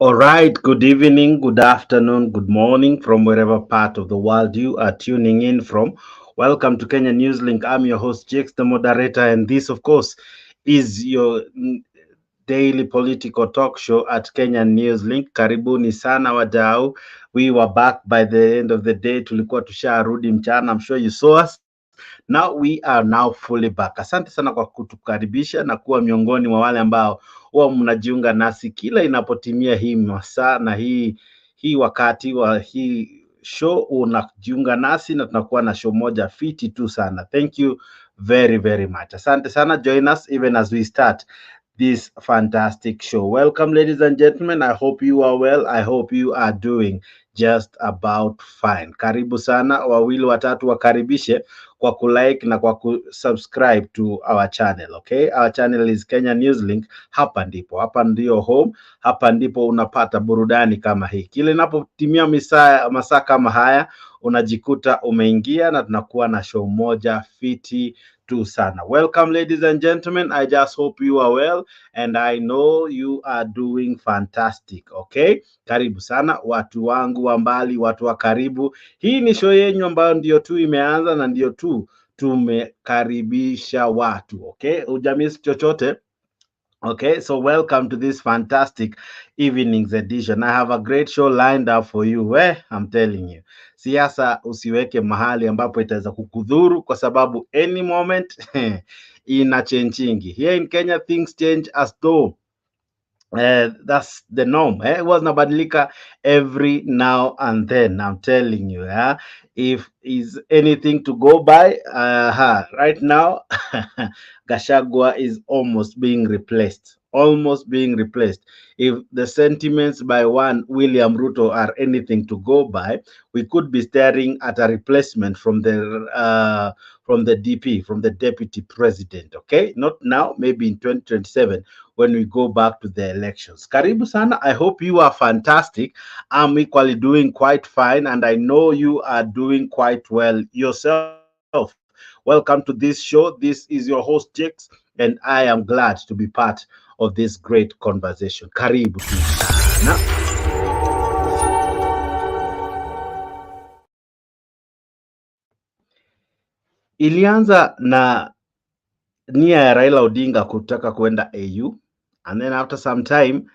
All right, good evening, good afternoon, good morning from wherever part of the world you are tuning in from. Welcome to Kenya Newslink. I'm your host, Jakes, the moderator, and this, of course, is your daily political talk show at Kenya Newslink. Karibuni sana wadau. We were back by the end of the day. Tulikuwa tusharudi mchana. I'm sure you saw us. Now we are now fully back. Asante sana kwa kutukaribisha na kuwa miongoni mwa wale ambao huwa mnajiunga nasi kila inapotimia hii masaa na hii wakati wa hii show, unajiunga nasi na tunakuwa na show moja fiti tu sana. Thank you very very much. Asante sana. Join us even as we start this fantastic show. Welcome, ladies and gentlemen. I hope you are well. I hope you are doing just about fine. Karibu sana, wawili watatu wakaribishe kwa kulike na kwa kusubscribe to our channel. Okay, our channel is Kenya Newslink. Hapa ndio home, hapa ndipo unapata burudani kama hii. Kile inapotimia masaa kama haya, unajikuta umeingia na tunakuwa na show moja fiti tu sana. Welcome, ladies and gentlemen. I just hope you are well and I know you are doing fantastic. Okay, karibu sana watu wangu wa mbali, watu wa karibu. Hii ni show yenyu ambayo ndio tu imeanza na ndio tu tumekaribisha watu. Okay, hujamisi chochote. Okay, so welcome to this fantastic evening's edition. I have a great show lined up for you. I'm telling you. Siasa usiweke mahali ambapo itaweza kukudhuru kwa sababu any moment ina changing. Here in Kenya things change as though that's the norm. It was nabadilika every now and then. I'm telling you, if is anything to go by, right now, Gachagua is almost being replaced. Almost being replaced. If the sentiments by one William Ruto are anything to go by, we could be staring at a replacement from the DP, from the deputy president. Okay, not now, maybe in 2027 when we go back to the elections. Karibu sana. I hope you are fantastic. I'm equally doing quite fine, and I know you are doing quite well yourself. Welcome to this show. This is your host, Jakes, and I am glad to be part of this great conversation. Karibu tu sana. Ilianza na nia ya Raila Odinga kutaka kuenda AU, and then after some time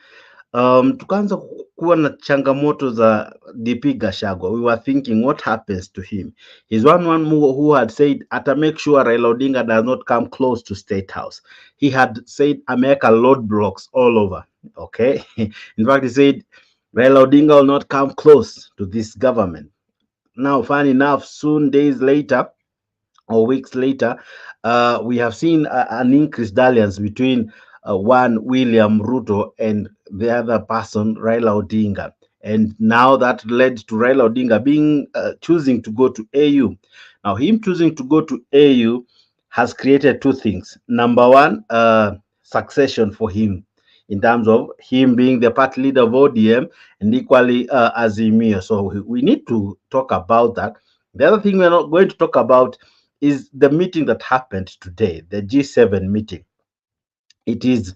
tukaanza kuwa na changamoto za DP Gachagua. We were thinking what happens to him. He's one who had said ata make sure Raila Odinga does not come close to State House. He had said America load blocks all over. Okay, in fact he said Raila Odinga will not come close to this government. Now, funny enough, soon days later or weeks later, we have seen an increased dalliance between one William Ruto and the other person, Raila Odinga. And now that led to Raila Odinga being choosing to go to AU. Now, him choosing to go to AU has created two things. Number one, succession for him in terms of him being the party leader of ODM and equally Azimio. So we need to talk about that. The other thing we're not going to talk about is the meeting that happened today, the G7 meeting. It is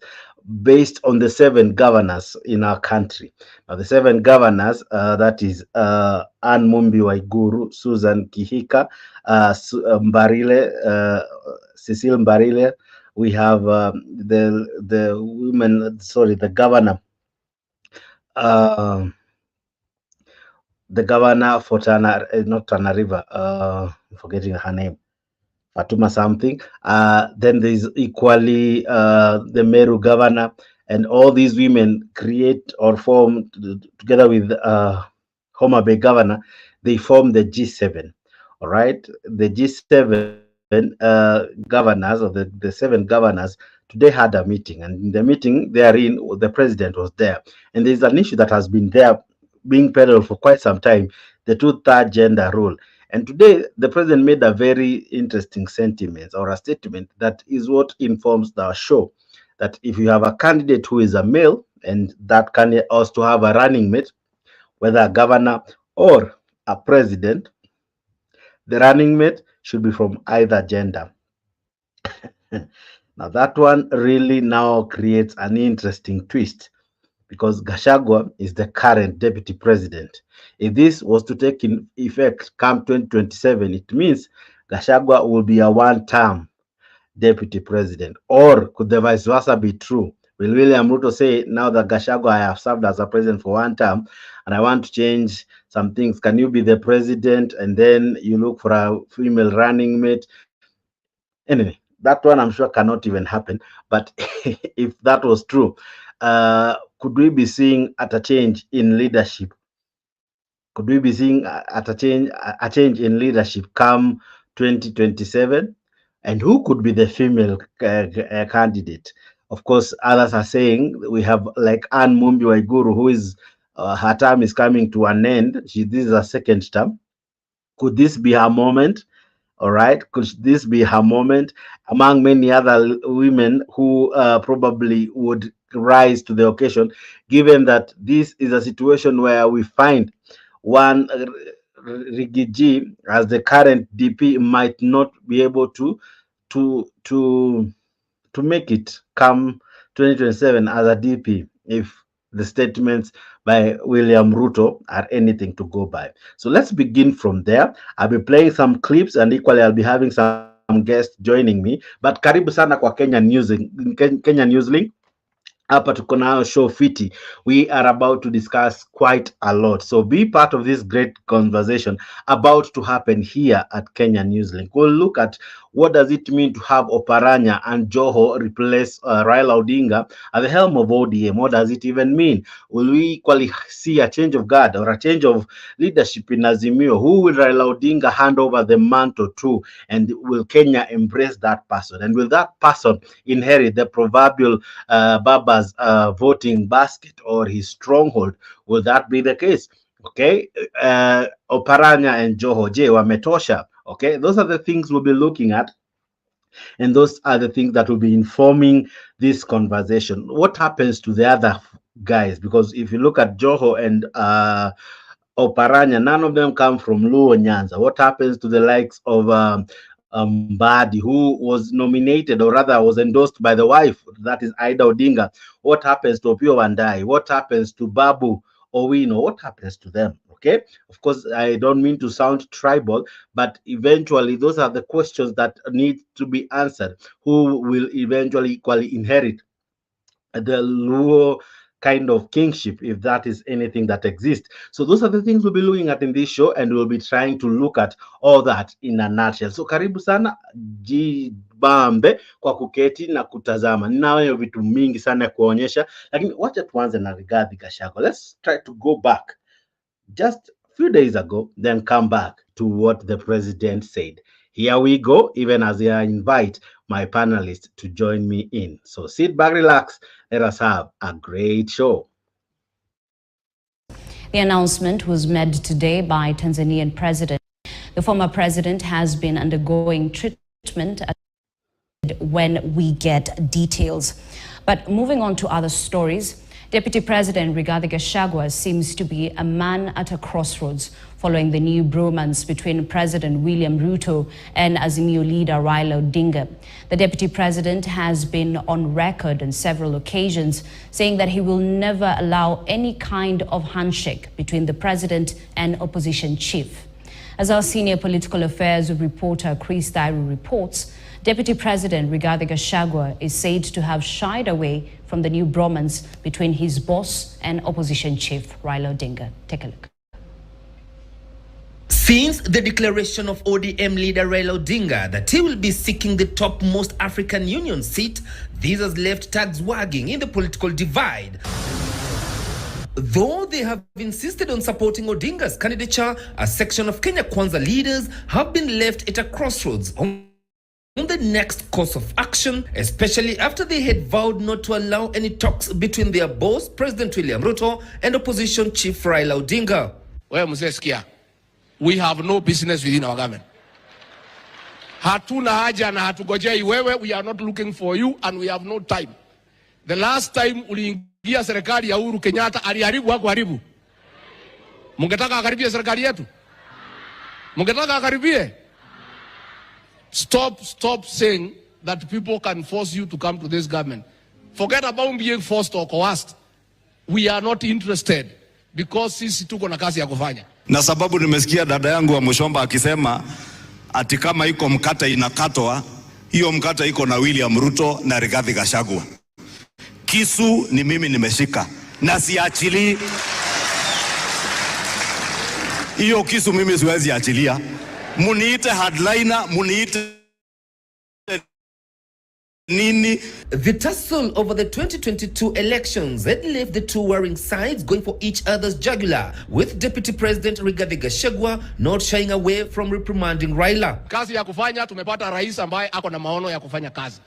based on the 7 governors in our country. Now, the 7 governors, that is Anne Mumbi Waiguru, Susan Kihika, Mbarile, Cecile Mbarile. We have the women, sorry, the governor for Tana, not Tana River, I'm forgetting her name. Fatuma something. Then there's equally the Meru governor, and all these women create or form together with Homa Bay governor. They form the G7. All right, the G7 governors, or the 7 governors, today had a meeting, and in the meeting therein, the president was there, and there's an issue that has been there being peddled for quite some time: the 2/3 gender rule. And today, the president made a very interesting sentiment or a statement that is what informs the show. That if you have a candidate who is a male, and that candidate also have a running mate, whether a governor or a president, the running mate should be from either gender. Now, that one really now creates an interesting twist. because Gachagua is the current deputy president. If this was to take in effect come 2027, it means Gachagua will be a one-term deputy president. Or could the vice versa be true? Will William Ruto say, now that Gachagua, I have served as a president for one term and I want to change some things, can you be the president and then you look for a female running mate? Anyway, that one I'm sure cannot even happen. But if that was true, could we be seeing at a change in leadership? Could we be seeing a change in leadership come 2027? And who could be the female candidate? Of course, others are saying we have like Anne Mumbi Waiguru, who is her term is coming to an end. This is a second term. Could this be her moment? All right. Could this be her moment among many other women who probably would rise to the occasion, given that this is a situation where we find one Rigiji as the current DP might not be able to to to make it come 2027 as a DP if the statements by William Ruto are anything to go by. So let's begin from there. I'll be playing some clips and equally I'll be having some guests joining me. But karibu sana kwa Kenya News Link. Hapa tuko nayo show fiti. We are about to discuss quite a lot, so be part of this great conversation about to happen here at Kenya Newslink. We'll look at what does it mean to have Oparanya and Joho replace Raila Odinga at the helm of ODM. What does it even mean? Will we equally see a change of guard or a change of leadership in Azimio? Who will Raila Odinga hand over the mantle to, and will Kenya embrace that person? And will that person inherit the proverbial Baba's voting basket or his stronghold? Will that be the case? Okay, Oparanya and Joho, je, wametosha? Okay, those are the things we'll be looking at, and those are the things that will be informing this conversation. What happens to the other guys? Because if you look at Joho and Oparanya, none of them come from Luo Nyanza. What happens to the likes of Mbadi, who was nominated or rather was endorsed by the wife, that is Ida Odinga? What happens to Opio Wandai? What happens to Babu Owino? What happens to them? Okay, of course, I don't mean to sound tribal, but eventually those are the questions that need to be answered. Who will eventually equally inherit the Luo kind of kingship, if that is anything that exists? So those are the things we'll be looking at in this show, and we'll be trying to look at all that in a nutshell. So karibu sana, jibambe kwa kuketi na kutazama. Ninayo vitu mingi sana ya kuonyesha, lakini wacha tuanze na Rigathi Gachagua. Let's try to go back just a few days ago, then come back to what the president said. Here we go, even as I invite my panelists to join me in. So sit back, relax, let us have a great show. The announcement was made today by Tanzanian President. The former president has been undergoing treatment when we get details. But moving on to other stories, Deputy President Rigathi Gachagua seems to be a man at a crossroads following the new bromance between President William Ruto and Azimio leader Raila Odinga. The Deputy President has been on record on several occasions saying that he will never allow any kind of handshake between the President and opposition chief. As our senior political affairs reporter Chris Diary reports, Deputy President Rigathi Gachagua is said to have shied away from the new bromance between his boss and opposition chief Raila Odinga. Take a look. Since the declaration of ODM leader Raila Odinga that he will be seeking the topmost African Union seat, this has left tags wagging in the political divide. Though they have insisted on supporting Odinga's candidature, a section of Kenya Kwanza leaders have been left at a crossroads on the next course of action, especially after they had vowed not to allow any talks between their boss, President William Ruto, and opposition chief Raila Odinga. Wewe mzee sikia, we have no business within our government. Hatuna haja na hatugojei wewe, we are not looking for you and we have no time. The last time uliingia serikali ya Uhuru Kenyatta aliharibu wako haribu. Mungetaka akaribie serikali yetu? Mungetaka akaribie? Stop saying that people can force you to come to this government. Forget about being forced or coerced. We are not interested because sisi tuko na kazi ya kufanya. Na sababu nimesikia dada yangu wa Mushomba akisema ati kama iko mkata inakatwa, hiyo mkata iko na William Ruto na Rigathi Gachagua. Kisu ni mimi nimeshika na siachili. Hiyo kisu mimi siwezi achilia. Muniite hardliner, muniite nini. The tussle over the 2022 elections had left the two warring sides going for each other's jugular, with Deputy President Rigathi Gachagua not shying away from reprimanding Raila. Kazi ya kufanya, tumepata rais ambaye ako na maono ya kufanya kazi.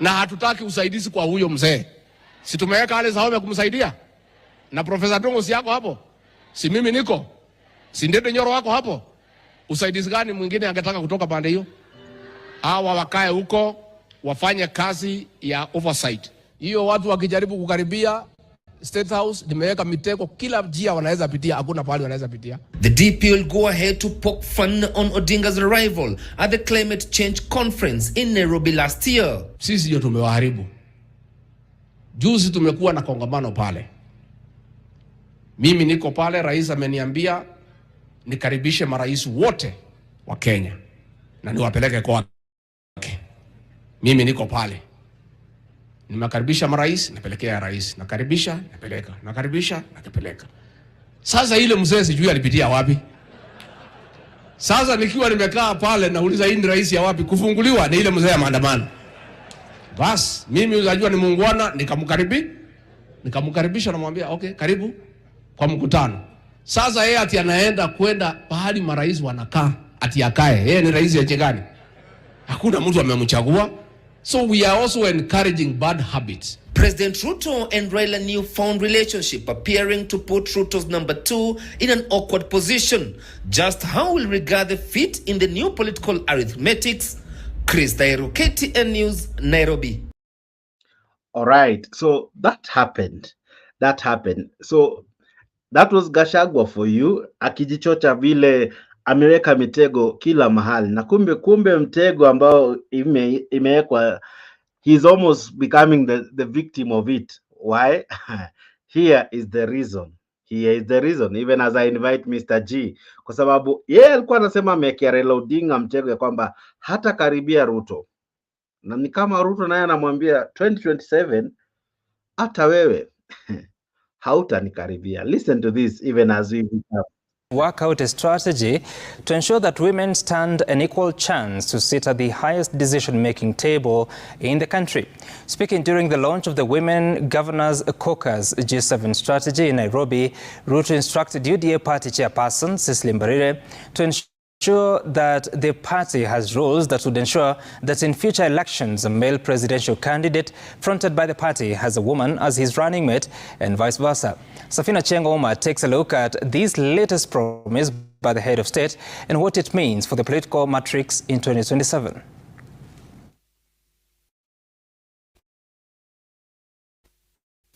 Na hatutaki usaidizi kwa huyo mzee. Si tumeweka ale Zahome kumsaidia? Na Profesa Dongo si yako hapo? Si mimi niko? Si Ndede Nyoro wako hapo? Usaidizi gani mwingine angetaka kutoka pande hiyo? Hawa wakae huko wafanye kazi ya oversight. Hiyo watu wakijaribu kukaribia State House, nimeweka mitego kila njia wanaweza pitia, hakuna pahali wanaweza pitia. The DP will go ahead to poke fun on Odinga's arrival at the climate change conference in Nairobi last year. Sisi ndio tumewaharibu. Juzi tumekuwa na kongamano pale. Mimi niko pale, rais ameniambia nikaribishe marais wote wa Kenya na niwapeleke kwake. Mimi niko pale. Nimekaribisha marais, napelekea rais. Nakaribisha, napeleka. Nakaribisha, nakipeleka. Sasa ile mzee sijui alipitia wapi. Sasa nikiwa nimekaa pale nauliza hii ni rais ya wapi, kufunguliwa ni ile mzee ya maandamano. Bas, mimi unajua ni muungwana, nikamkaribisha namwambia okay, karibu kwa mkutano. Sasa yeye ati anaenda kwenda pahali marais wanakaa, ati akae. Yeye ni rais ya nchi gani? Hakuna mtu amemchagua. So we are also encouraging bad habits. President Ruto and Raila newfound relationship appearing to put Ruto's number 2 in an awkward position. Just how will Rigathi fit in the new political arithmetics? Chris Dairo, KTN News, Nairobi. All right, so that happened. So that was Gachagua for you, akijichocha vile ameweka mitego kila mahali, na kumbe mtego ambao imewekwa, he's almost becoming the victim of it. Why? Here is the reason. Even as I invite Mr. G, kwa sababu yeye alikuwa anasema amekea Raila Odinga mtego ya kwamba hata karibia Ruto, na ni kama Ruto naye anamwambia 2027 hata wewe hautanikaribia. Listen to this even as we work out a strategy to ensure that women stand an equal chance to sit at the highest decision-making table in the country. Speaking during the launch of the Women Governors Caucus G7 strategy in Nairobi, Ruto instructed UDA party chairperson Cecily Mbarire to ensure that the party has rules that would ensure that in future elections, a male presidential candidate fronted by the party has a woman as his running mate and vice versa. Safina Chengoma takes a look at this latest promise by the head of state and what it means for the political matrix in 2027.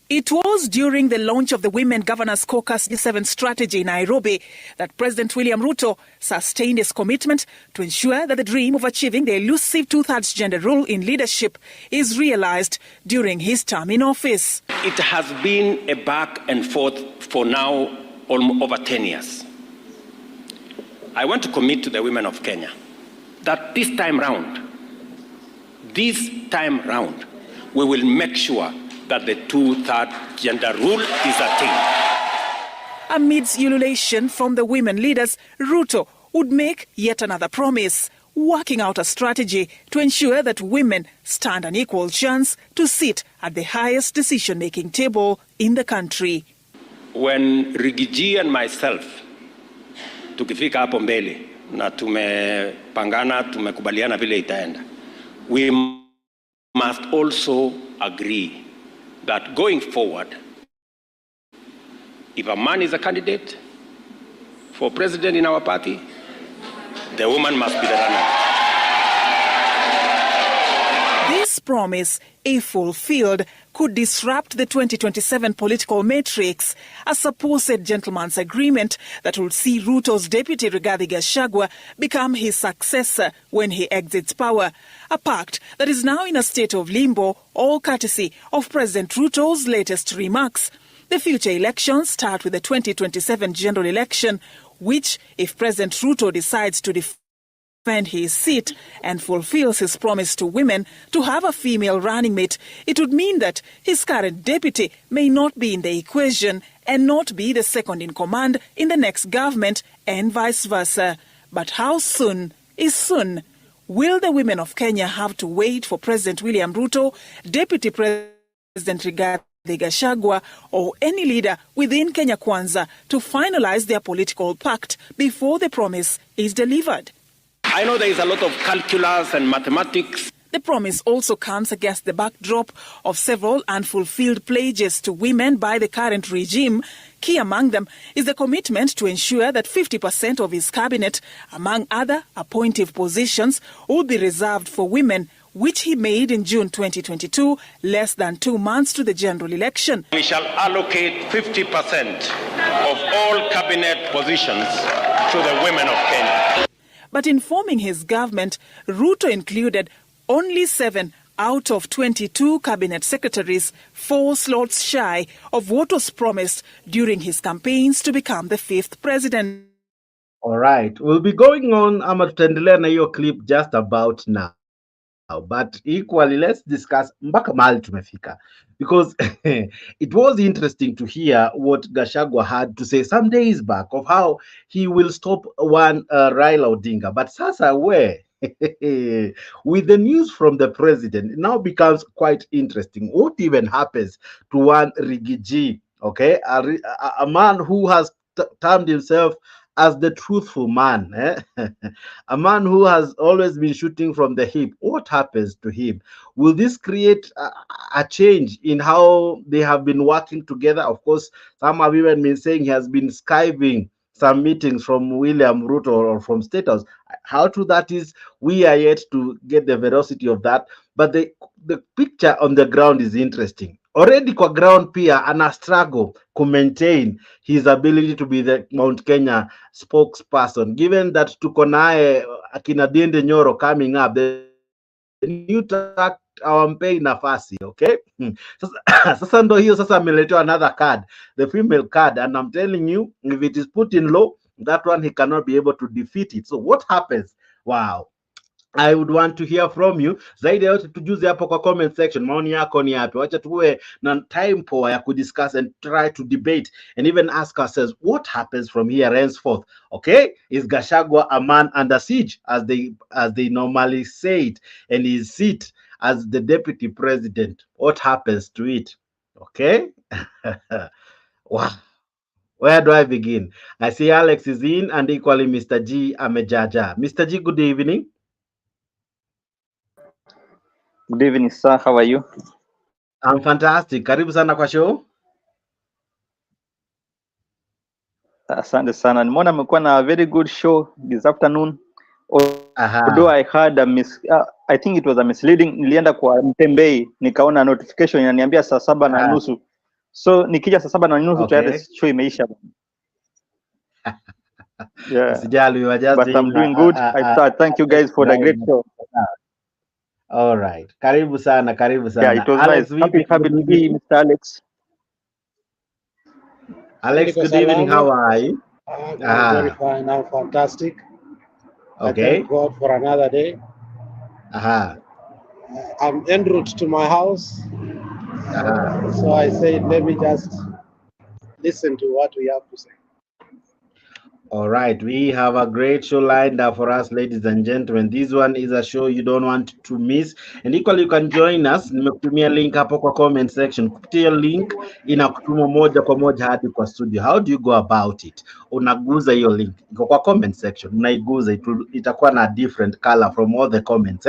It was during the launch of the Women Governors Caucus G7 strategy in Nairobi that President William Ruto sustained his commitment to ensure that the dream of achieving the elusive two-thirds gender rule in leadership is realized during his term in office. It has been a back and forth for now over 10 years. I want to commit to the women of Kenya that this time round, we will make sure that the two-thirds gender rule is attained. Amidst ululation from the women leaders, Ruto would make yet another promise, working out a strategy to ensure that women stand an equal chance to sit at the highest decision-making table in the country. When Rigiji and myself tukifika hapo mbele na tumepangana, tumekubaliana vile itaenda, we must also agree that going forward, if a man is a candidate for president in our party, the woman must be the runner. This promise, if fulfilled, could disrupt the 2027 political matrix, a supposed gentleman's agreement that will see Ruto's deputy Rigathi Gachagua become his successor when he exits power, a pact that is now in a state of limbo, all courtesy of President Ruto's latest remarks. The future elections start with the 2027 general election, which, if President Ruto decides to defend his seat and fulfills his promise to women to have a female running mate, it would mean that his current deputy may not be in the equation and not be the second in command in the next government, and vice versa. But how soon is soon? Will the women of Kenya have to wait for President William Ruto, Deputy President Rigathi Gachagua, or any leader within Kenya Kwanza to finalize their political pact before the promise is delivered? I know there is a lot of calculus and mathematics. The promise also comes against the backdrop of several unfulfilled pledges to women by the current regime. Key among them is the commitment to ensure that 50% of his cabinet, among other appointive positions, would be reserved for women, which he made in June 2022, less than 2 months to the general election. We shall allocate 50% of all cabinet positions to the women of Kenya. But in forming his government, Ruto included only 7 out of 22 cabinet secretaries, 4 slots shy of what was promised during his campaigns to become the 5th president. All right, we'll be going on ama tutaendelea na hiyo clip just about now. But equally, let's discuss mpaka mahali tumefika, because it was interesting to hear what Gachagua had to say some days back of how he will stop one Raila Odinga. But sasa where? With the news from the president, it now becomes quite interesting. What even happens to one Rigiji, okay? A man who has termed himself as the truthful man, a man who has always been shooting from the hip. What happens to him? Will this create a change in how they have been working together? Of course, some have even been saying he has been skiving some meetings from William Ruto or from State House. How true that is, we are yet to get the veracity of that. But the picture on the ground is interesting. Already kwa ground pia ana struggle to maintain his ability to be the Mount Kenya spokesperson, given that tuko naye akina Dende Nyoro coming up, the new track hawampei nafasi, okay? Sasa ndo hiyo sasa ameletewa another card, the female card, and I'm telling you, if it is put in law, that one he cannot be able to defeat it. So what happens? Wow. I would want to hear from you. Zaidi ya yote tujuze hapo kwa comment section, maoni yako ni yapi? Wacha tuwe na time poa ya kudiscuss and try to debate and even ask ourselves what happens from here henceforth. Okay, is Gachagua a man under siege, as they normally say it, and his seat as the deputy president, what happens to it? Okay. Wow. Where do I begin? I see Alex is in, and equally Mr. G amejaja. Mr. G, good evening. Good evening, sir. How are you? I'm fantastic. Karibu sana kwa show. Asante sana. Nimeona amekuwa na a very good show this afternoon. Although I heard I think it was a misleading. Nilienda kwa Mtembei nikaona notification inaniambia saa 7:30. So nikija saa 7:30 tayari show imeisha. Yeah. But I'm doing good. I thank you guys for the great show. All right. Karibu sana, karibu sana. Yeah, it was Alex, nice. Happy to be Mr. Alex. Alex, good evening. How are you? I'm very fine. I'm fantastic. Okay. I thank God for another day. I'm en route to my house. So I said, let me just listen to what we have to say. All right, we have a great show lined up for us, ladies and gentlemen. This one is a show you don't want to miss. And equally, you can join us. Nimekutumia link hapo kwa comment section. Kupitia link inakutuma moja kwa moja hadi kwa studio. How do you go about it? Unaguza hiyo link. Iko kwa comment section. Unaiguza, itakuwa na different color from all the comments.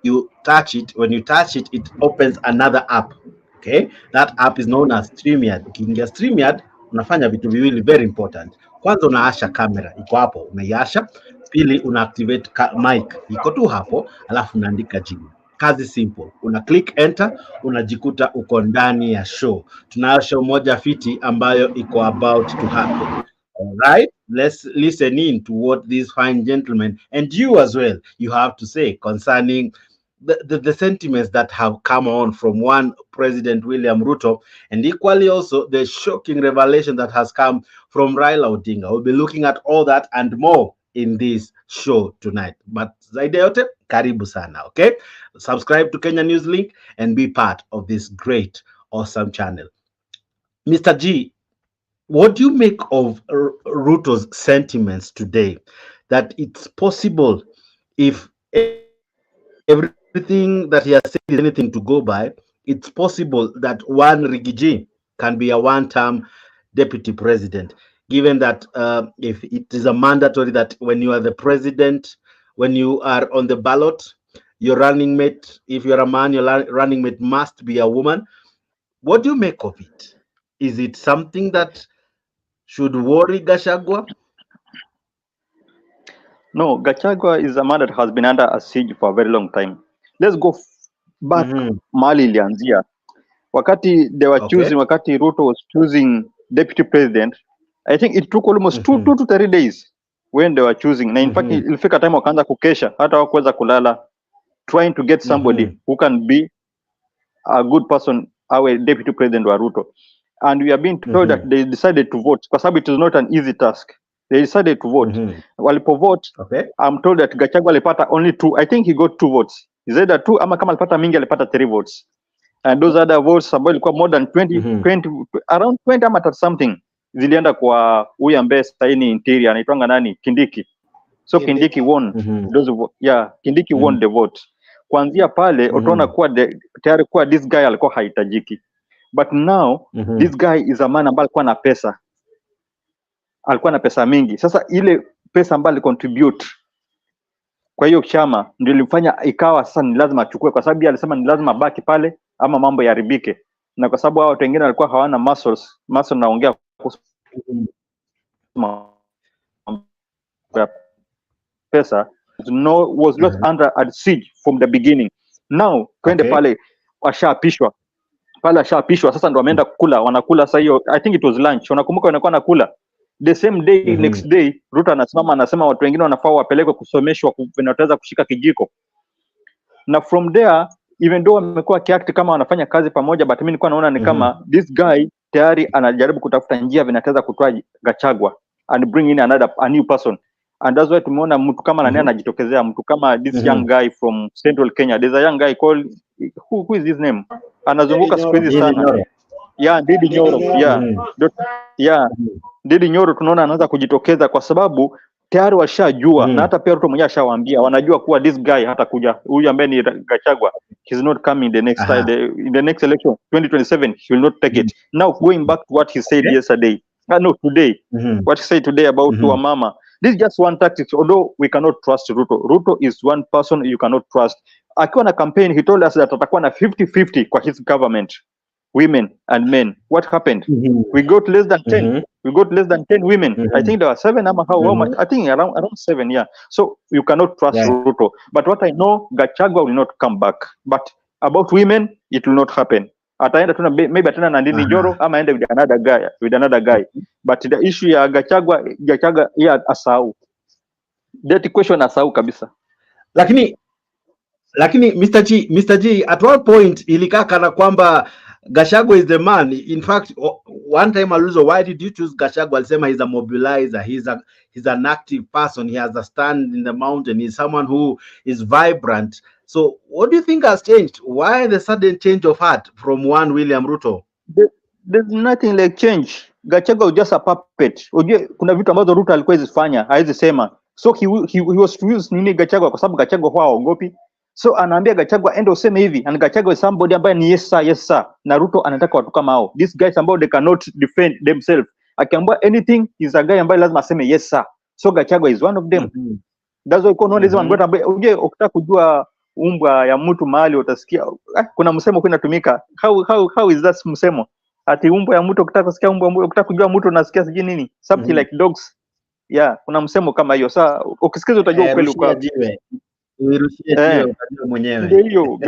You touch it. When you touch it, it opens another app. Okay? That app is known as StreamYard. Ukiingia StreamYard, unafanya vitu viwili very important. Kwanza unaasha kamera, iko hapo, unaiasha. Pili una activate mic, iko tu hapo, alafu unaandika jina. Kazi simple. Una click enter, unajikuta uko ndani ya show. Tunayo show moja fiti ambayo iko about to happen. All right, let's listen in to what these fine gentlemen and you as well, you have to say concerning the sentiments that have come on from one President William Ruto, and equally also the shocking revelation that has come from Raila Odinga. We'll be looking at all that and more in this show tonight. But zaidi yote, karibu sana, okay? Subscribe to Kenya News Link and be part of this great, awesome channel. Mr. G, what do you make of Ruto's sentiments today that it's possible, if everything that he has said is anything to go by, it's possible that one Rigiji can be a one-term deputy president, given that if it is a mandatory that when you are the president, when you are on the ballot, your running mate, if you're a man, your running mate must be a woman. What do you make of it? Is it something that should worry Gachagua? No, Gachagua is a man that has been under a siege for a very long time. Let's go back Mali ilianzia. Wakati they were choosing, wakati Ruto was choosing deputy president, I think it took almost 2 to 3 days when they were choosing. Na in fact, ilifika time wakaanza kukesha, hata hawakuweza kulala, trying to get somebody who can be a good person, our deputy president wa Ruto. And we are being told that they decided to vote, because it is not an easy task. They decided to vote. Walipo vote, I'm told that Gachagua alipata only 2. I think he got 2 votes. Is either 2 ama kama alipata mingi alipata 3 votes. And those other votes ambayo ilikuwa more than 20, around 20 ama 30 something zilienda kwa huyu ambaye sasa ni interior anaitwanga nani, Kindiki. So Kindiki won those Kindiki won the vote. Kuanzia pale utaona kuwa tayari kuwa this guy alikuwa haitajiki. But now this guy is a man ambaye alikuwa na pesa. Alikuwa na pesa mingi. Sasa ile pesa ambayo alicontribute kwa hiyo chama ndio ilimfanya ikawa sasa ni lazima achukue, kwa sababu alisema ni lazima baki pale ama mambo yaribike. Na kwa sababu hao watu wengine walikuwa hawana muscles naongea pesa was not under a siege from the beginning. Now kwende pale ashapishwa. Pale ashapishwa sasa ndo wameenda kula, wanakula sasa hiyo, I think it was lunch. Unakumbuka wanakuwa nakula the same day, next day Ruto anasema watu wengine wanafaa wapelekwe kusomeshwa wanaweza kushika kijiko. Na from there, even though wamekuwa kiact kama wanafanya kazi pamoja, but mimi nilikuwa naona ni kama this guy tayari anajaribu kutafuta njia vinateza kutoa Gachagua and bring in a new person. And that's why tumeona mtu kama nani anajitokezea, mtu kama this young guy from Central Kenya. There's a young guy called who is his name? Anazunguka siku hizi sana. Didi Nyoro. Didi Nyoro tunaona anaanza kujitokeza kwa sababu tayari washajua na hata pia Ruto mwenyewe ashawaambia, wanajua kuwa this guy hata kuja huyu ambaye ni Gachagua, he's not coming in the next election 2027, he will not take it. Now going back to what he said yesterday, today, what he said today about Wamama, this is just one tactic. Although we cannot trust Ruto is one person you cannot trust. Akiwa na campaign, he told us that atakuwa na 50-50 kwa his government, women and men. What happened? We got less than 10. We got less than 10 women. I think there were 7 ama how much? I think around 7, So you cannot trust Ruto. But what I know, Gachagua will not come back. But about women, it will not happen. Ataenda tuna maybe atana na Ndini Nyoro ama aende with another guy. But the issue ya Gachagua asahau. That question asahau kabisa. Lakini Mr. G, at one point ilikaa kana kwamba Gachagua is the man. In fact, one time aliulizwa, why did you choose Gachagua? Alisema he's a mobilizer, he's an active person, he has a stand in the mountain, he's someone who is vibrant. So what do you think has changed? Why the sudden change of heart from one William Ruto? There's nothing like change. Gachagua was just a puppet. Ujue kuna vitu ambazo Ruto alikuwa zifanya, haizi sema. So he was to use nini Gachagua kwa sababu Gachagua huwa haogopi. So anaambia Gachagua ende useme hivi, and Gachagua is somebody ambaye ni yes sir. Na Ruto anataka watu kama hao. These guys ambao they cannot defend themselves. Akiambia anything, he's a guy ambaye lazima aseme yes sir. So Gachagua is one of them. That's why uko unaona hizo watu ambaye uje ukitaka kujua umbwa ya mtu mahali utasikia kuna msemo kuna tumika. How is that msemo? Ati umbwa ya mtu ukitaka kusikia ukitaka kujua mtu unasikia sijui nini? Something like dogs. Kuna msemo kama hiyo. Sasa ukisikiza utajua ukweli uko. Ndio hiyo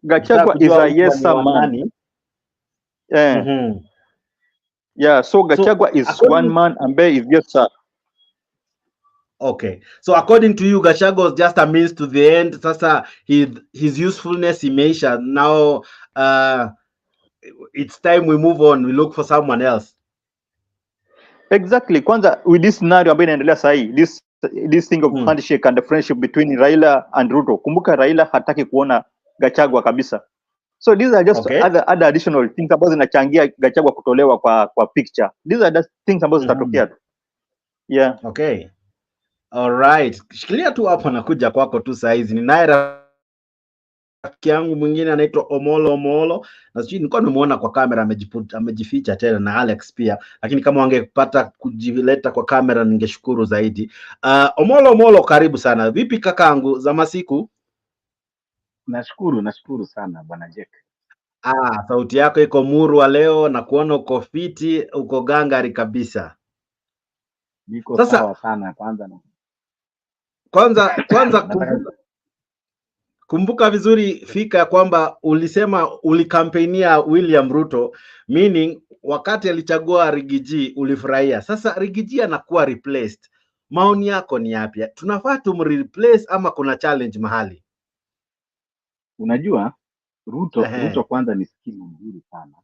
Gachagua is a yes man. So Gachagua is one man ambaye is yes sir. Okay. So according to you, Gachagua was just a means to the end. Sasa his usefulness imeisha. Now it's time we move on. We look for someone else. Exactly. Kwanza with this scenario ambayo inaendelea sasa hii, this thing of handshake and the friendship between Raila and Ruto. Kumbuka Raila hataki kuona Gachagua kabisa. So these are just other additional things ambazo zinachangia Gachagua kutolewa kwa picture. These are the things ambazo zitatokea tu. Yeah. Okay. All right. Shikilia tu hapo, nakuja kwako tu saa hizi. Ninaye rafiki yangu mwingine anaitwa Omolo. Na sijui nilikuwa nimeona kwa kamera amejificha tena, na Alex pia. Lakini kama wangepata kujileta kwa kamera ningeshukuru zaidi. Omolo, karibu sana. Vipi kakaangu za masiku? Nashukuru sana bwana Jack. Sauti yako iko murwa leo na kuona uko fiti, uko gangari kabisa. Niko sawa sana kwanza kumbuka vizuri fika ya kwamba ulisema ulikampenia William Ruto, meaning wakati alichagua Rigiji ulifurahia. Sasa Rigiji anakuwa replaced. Maoni yako ni yapi? Tunafaa tumreplace ama kuna challenge mahali? Unajua Ruto kwanza ni skill nzuri sana.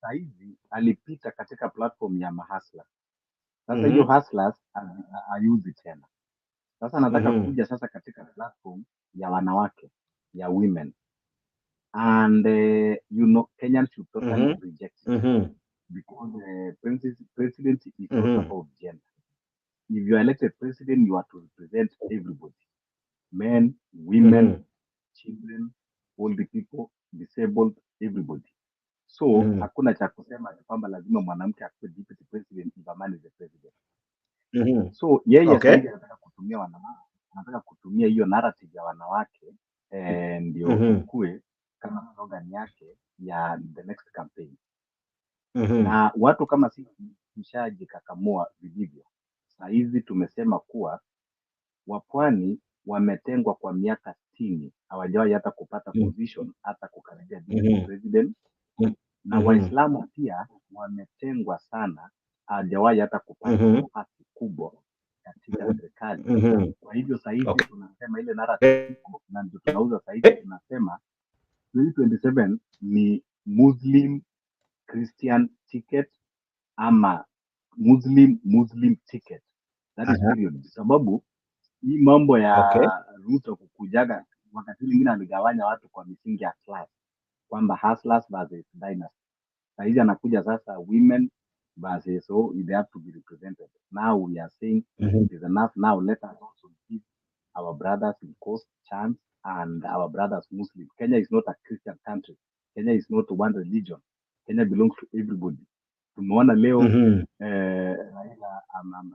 Saizi alipita katika platform ya mahasla. Sasa hiyo hustlers ayuzi tena. Sasa nataka kuja sasa katika platform ya wanawake, ya women. And Kenyans should totally reject it. Because presidency is not about gender. If you are elected president, you are to represent everybody. Men, women, children, old people, disabled, everybody. So hakuna cha kusema kwamba lazima mwanamke akuwe deputy president if a man is the president. So yeye sasa anataka kutumia hiyo narrative ya wanawake ndio kukue kama slogan yake ya the next campaign. Na watu kama sisi mshajikakamua vilivyo. Saa hizi tumesema kuwa wapwani wametengwa kwa miaka 60, hawajawahi hata kupata position hata kukaribia president. Na Waislamu pia wametengwa sana, hawajawahi hata kupata nafasi kubwa katika serikali. Kwa hivyo saa hizi tunasema ile narrative na ndio tunauza saa hizi, tunasema 2027 ni Muslim Christian ticket ama Muslim ticket. That is period. Sababu hii mambo ya Ruto kukujaga wakati mwingine aligawanya watu kwa misingi ya class, kwamba hustlers versus diners. Saa hizi anakuja sasa women versus, so they have to be represented. Now we are saying it is enough. Now let us also give our brothers in coast chance and our brothers Muslim. Kenya is not a Christian country. Kenya is not one religion. Kenya belongs to everybody. Tumeona leo Raila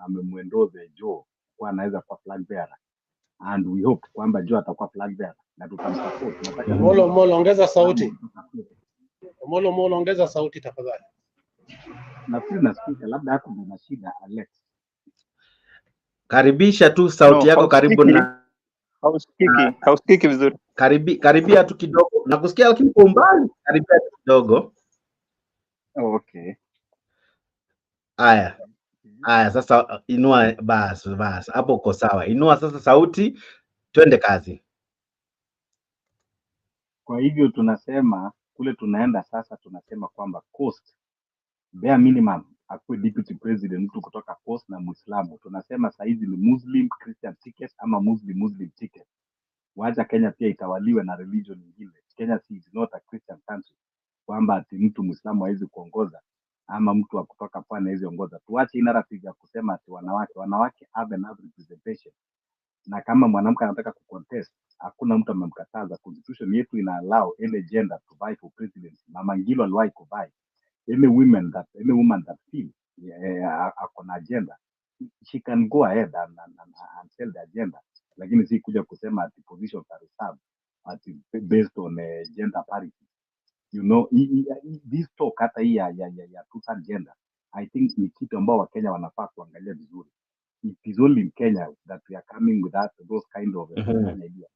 amemwendoze Joho kwa anaweza kuwa flag bearer, and we hope kwamba Joho atakuwa flag bearer na tutamsupport. Nataka Omolo, ongeza sauti. Omolo, ongeza sauti tafadhali. Nafikiri nasikika, labda hapo ndio shida Alex. Karibisha tu sauti yako karibu na hausikiki vizuri. Karibia tu kidogo. Nakusikia lakini kwa umbali. Karibia tu kidogo. Okay. Aya, sasa inua basi. Hapo uko sawa. Inua sasa sauti, twende kazi. Kwa hivyo tunasema kule tunaenda sasa, tunasema kwamba coast bare minimum akuwe deputy president mtu kutoka coast na Muislamu. Tunasema saizi ni Muslim Christian ticket ama Muslim ticket. Wacha Kenya pia itawaliwe na religion nyingine. Kenya is not a Christian country, kwamba ati mtu Muislamu hawezi kuongoza ama mtu wa kutoka pwani hawezi ongoza. Tuache narrative ya kusema ati wanawake have enough representation. Na kama mwanamke anataka kucontest, hakuna mtu amemkataza. Constitution yetu ina allow any gender to vie for presidency. Mama Ngilo aliwahi kuvai. Any woman that feel akona agenda, she can go ahead and sell the agenda, lakini si kuja kusema ati positions are reserved ati based on gender parity. This talk hata hii ya two gender, I think ni kitu ambao Wakenya wanafaa kuangalia vizuri. It is only in Kenya that we are coming with those kind of idea.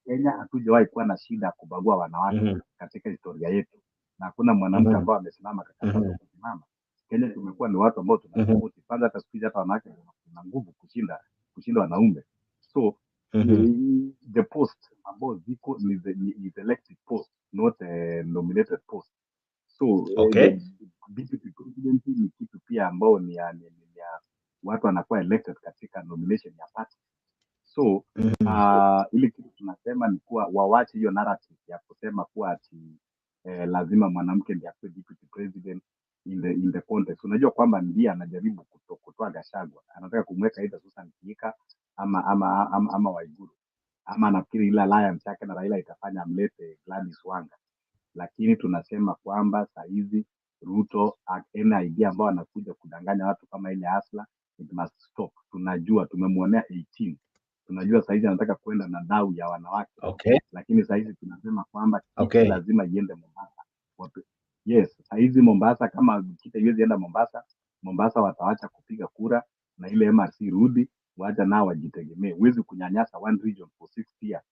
Kenya hatujawahi kuwa na shida kubagua wanawake katika historia yetu, na hakuna mwanamke ambao amesimama katika kusimama. Kenya tumekuwa ni watu ambao tunasupport. Kwanza hata siku hizi hata wanawake wana nguvu kushinda wanaume. So the post ambao ziko ni the elected post, not a nominated post. So the deputy presidency ni kitu pia ambao ni ya watu wanakuwa elected katika nomination ya party. So ili kitu tunasema ni kuwa wawache hiyo narrative ya kusema kuwa ati lazima mwanamke ndiye akuwe deputy president in the context. Unajua kwamba ndiye anajaribu kutoa Gachagua, anataka kumweka either Susan Kihika ama Waiguru, ama anafikiri ile alliance yake na Raila itafanya amlete Gladys Wanga. Lakini tunasema kwamba saa hizi Ruto ana idea ambao anakuja kudanganya watu kama ile Asla, it must stop. Tunajua tumemwonea 18, tunajua saa hizi anataka kwenda na dau ya wanawake. Lakini saa hizi tunasema kwamba lazima iende Mombasa. Yes, saa hizi Mombasa, kama kita iwezi enda Mombasa watawacha kupiga kura na ile MRC rudi, wacha nao wajitegemee. Huwezi kunyanyasa one region for 6 years.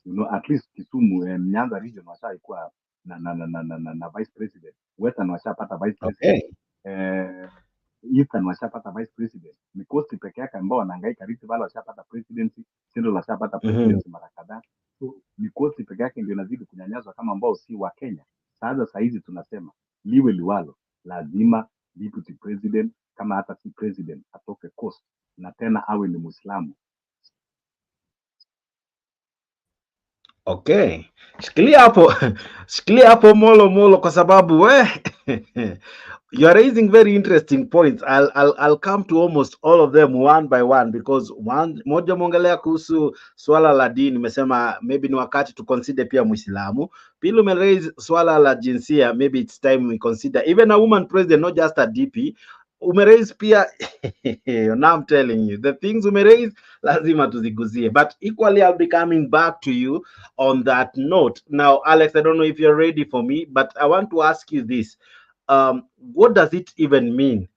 You know, at least Kisumu, Nyanza region washaikuwa na vice president. Western washapata vice president. Eastern washapata vice president. Mikosti peke yake ambao wanahangaika, Rift Valley washapata presidency, Central washapata presidency mara kadhaa. So mikosti peke yake ndio inazidi kunyanyazwa kama ambao si wa Kenya. Sasa saa hizi tunasema liwe liwalo, lazima deputy president kama hata si president atoke coast, na tena awe ni Muislamu. Shikilia hapo molo kwa sababu you are raising very interesting points. I'll come to almost all of them one by one, because moja mongelea kuhusu swala la dini, nimesema maybe ni wakati to consider pia Muislamu. Pili umeraise swala la jinsia, maybe it's time we consider even a woman president, not just a DP. Umeraise pia now I'm telling you, the things umeraise lazima tuziguzie, but equally I'll be coming back to you on that note. Now Alex, I don't know if you're ready for me, but I want to ask you this. What does it even mean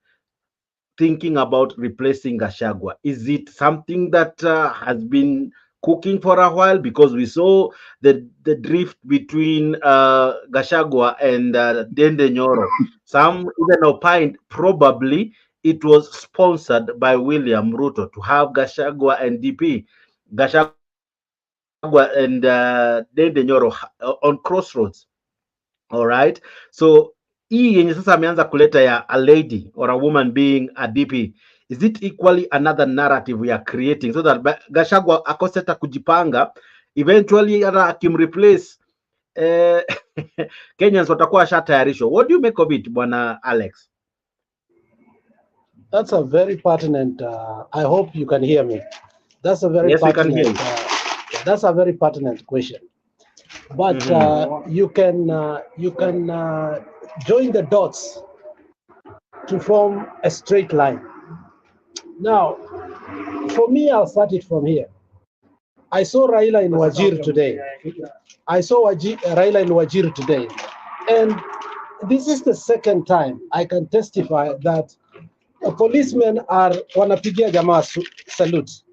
thinking about replacing Gachagua? Is it something that has been cooking for a while? Because we saw the drift between Gachagua and Dende Nyoro. Some even opined probably it was sponsored by William Ruto to have Gachagua and DP, Gachagua and Dende Nyoro on crossroads. All right, so hii yenye sasa ameanza kuleta ya a lady or a woman being a DP, is it equally another narrative we are creating so that Gachagua akose hata kujipanga, eventually hata akimreplace Kenyans watakuwa shatayarishwa? What do you make of it, bwana Alex? That's a very pertinent, I hope you can hear me. That's a very pertinent, that's a very pertinent question. But you can join the dots to form a straight line. Now, for me, I'll start it from here. I saw Raila in Wajir today. And this is the second time I can testify that policemen are wanapigia jamaa salute.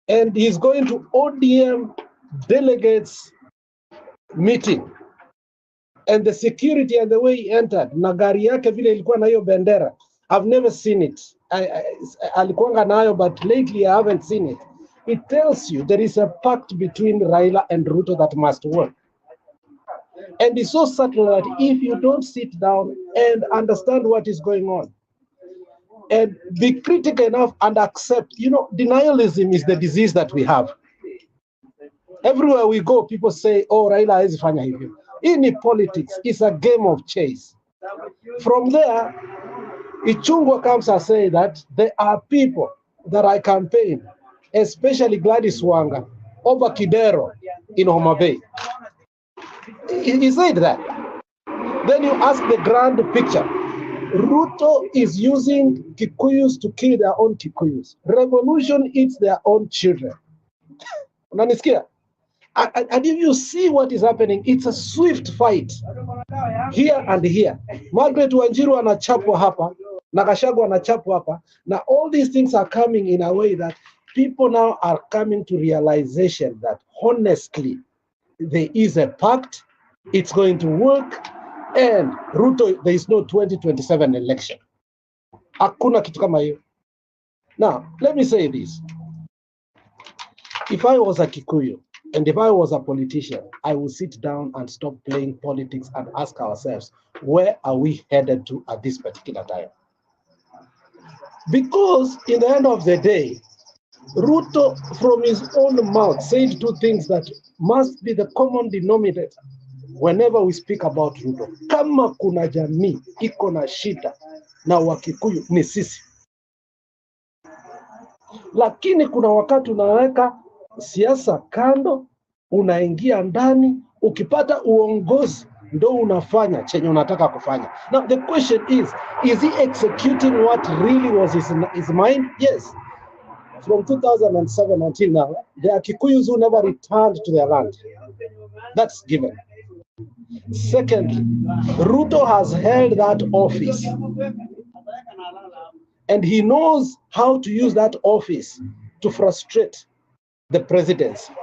And he's going to ODM delegates meeting, and the security and the way he entered, na gari yake vile ilikuwa na hiyo bendera, I've never seen it. Alikuanga nayo, but lately I haven't seen it. It tells you there is a pact between Raila and Ruto that must work. And it's so subtle that if you don't sit down and understand what is going on and be critical enough and accept, you know, denialism is the disease that we have. Everywhere we go, people say, oh, Raila hawezi fanya hivyo. In politics, it's a game of chase. From there, Ichungwa comes and say that there are people that I campaign, especially Gladys Wanga, over Kidero in Homa Bay. He said that. Then you ask the grand picture. Ruto is using Kikuyus to kill their own Kikuyus. Revolution eats their own children. Unanisikia? And if you see what is happening, it's a swift fight here and here. Margaret Wanjiru anachapwa hapa, na Gachagua anachapwa hapa. Now all these things are coming in a way that people now are coming to realization that honestly, there is a pact, it's going to work, And Ruto, there is no 2027 election. Hakuna kitu kama hiyo. Now, let me say this. If I was a Kikuyu, and if I was a politician, I would sit down and stop playing politics and ask ourselves, where are we headed to at this particular time? Because in the end of the day, Ruto from his own mouth said two things that must be the common denominator whenever we speak about Ruto. Kama kuna jamii iko na shida na Wakikuyu ni sisi. Lakini kuna wakati unaweka siasa kando, unaingia ndani, ukipata uongozi ndo unafanya chenye unataka kufanya. Now the question is he executing what really was his mind? Yes. From 2007 until now, there are Kikuyus who never returned to their land. That's given. Secondly, Ruto has held that office, and he knows how to use that office to frustrate the presidency.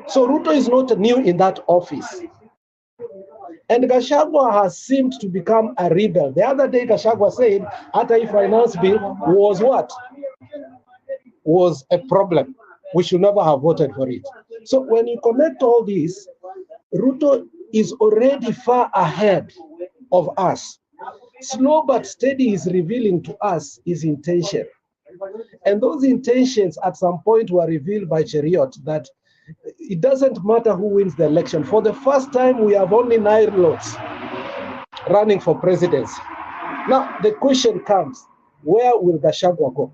So Ruto is not new in that office. And Gachagua has seemed to become a rebel. The other day, Gachagua said, Ata finance bill was what? Was a problem. We should never have voted for it. So when you connect all this, Ruto is already far ahead of us. Slow but steady is revealing to us his intention. And those intentions at some point were revealed by Chariot that it doesn't matter who wins the election. For the first time, we have only 9 lots running for presidency. Now, the question comes, where will Gachagua go?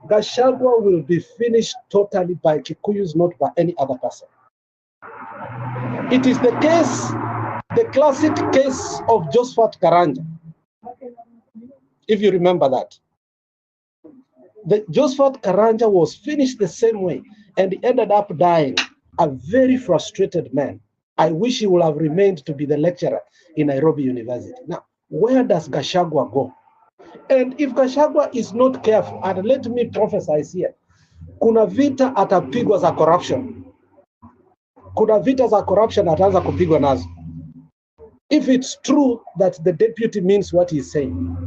Gachagua will be finished totally by Kikuyus, not by any other person. It is the case, the classic case of Josephat Karanja, if you remember that. The Josephat Karanja was finished the same way, and he ended up dying, a very frustrated man. I wish he would have remained to be the lecturer in Nairobi University. Now, where does Gachagua go? And if Gachagua is not careful, and let me prophesy here, kuna vita atapigwa za corruption. Kuna vita za corruption ataanza kupigwa nazo. If it's true that the deputy means what he's saying.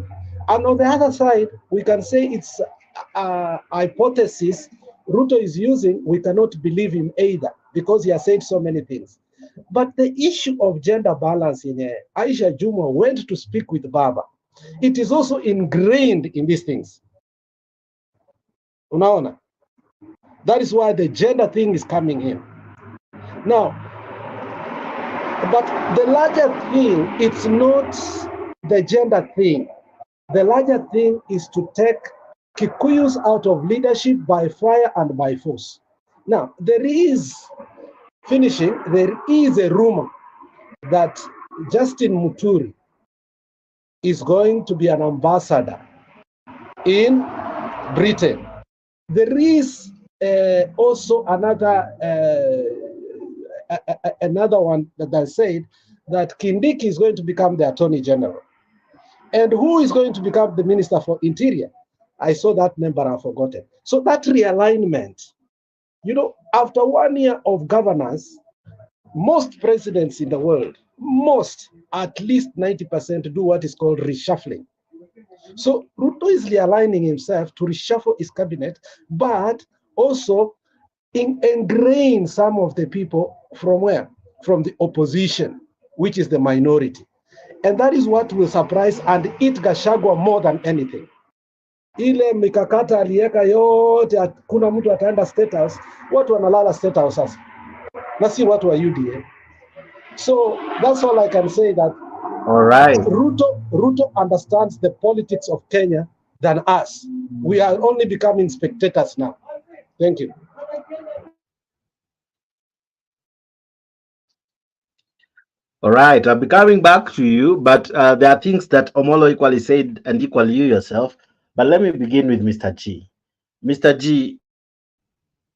And on the other side, we can say it's a hypothesis Ruto is using. We cannot believe him either because he has said so many things. But the issue of gender balance in Aisha Juma went to speak with Baba. It is also ingrained in these things. Unaona? That is why the gender thing is coming in. Now, but the larger thing, it's not the gender thing. The larger thing is to take Kikuyus out of leadership by fire and by force. Now, there is a rumor that Justin Muturi is going to be an ambassador in Britain. There is also another one that I said that Kindiki is going to become the Attorney General. And who is going to become the Minister for Interior? I saw that number, I've forgotten. So that realignment, you know, after 1 year of governance, most presidents in the world, at least 90% do what is called reshuffling. So Ruto is realigning himself to reshuffle his cabinet, but also ingrain some of the people from where? From the opposition, which is the minority. And that is what will surprise and eat Gachagua more than anything. Ile mikakata aliweka yote, kuna mtu ataenda State House, watu wanalala State House sasa. Na si watu wa UDA. So that's all I can say, that all right. Ruto understands the politics of Kenya than us. We are only becoming spectators now. Thank you. All right, I'll be coming back to you, but there are things that Omolo equally said and equally you yourself. But let me begin with Mr. G. Mr. G,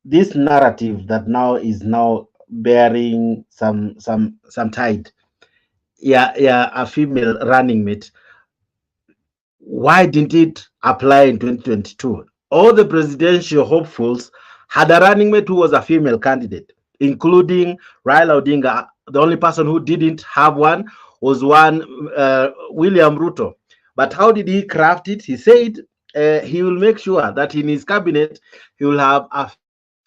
this narrative that now is bearing some tide. Yeah, a female running mate. Why didn't it apply in 2022? All the presidential hopefuls had a running mate who was a female candidate, including Raila Odinga. The only person who didn't have one was one William Ruto. But how did he craft it? He said he will make sure that in his cabinet he will have a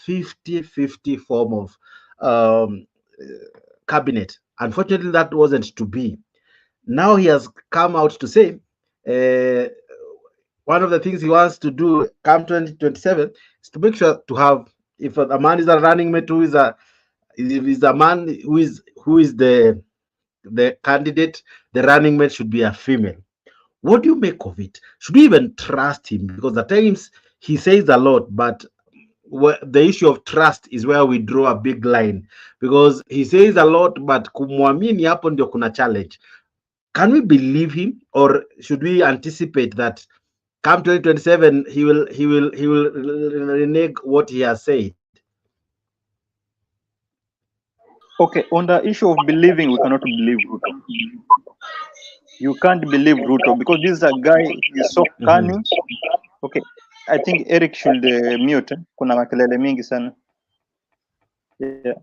50-50 form of um, cabinet. Unfortunately, that wasn't to be. Now he has come out to say uh, one of the things he wants to do come 2027 is to make sure to have, if a man is a running mate who is a man who is the candidate, the running mate should be a female. What do you make of it? Should we even trust him? Because at times he says a lot, but the issue of trust is where we draw a big line, because he says a lot but kumwamini hapo ndio kuna challenge. Can we believe him, or should we anticipate that come 2027 he will renege what he has said? Okay, on the issue of believing, we cannot believe Ruto. You can't believe Ruto because this is a guy, he's so cunning. Okay, I think Eric should mute. Kuna makelele mingi sana. Yeah.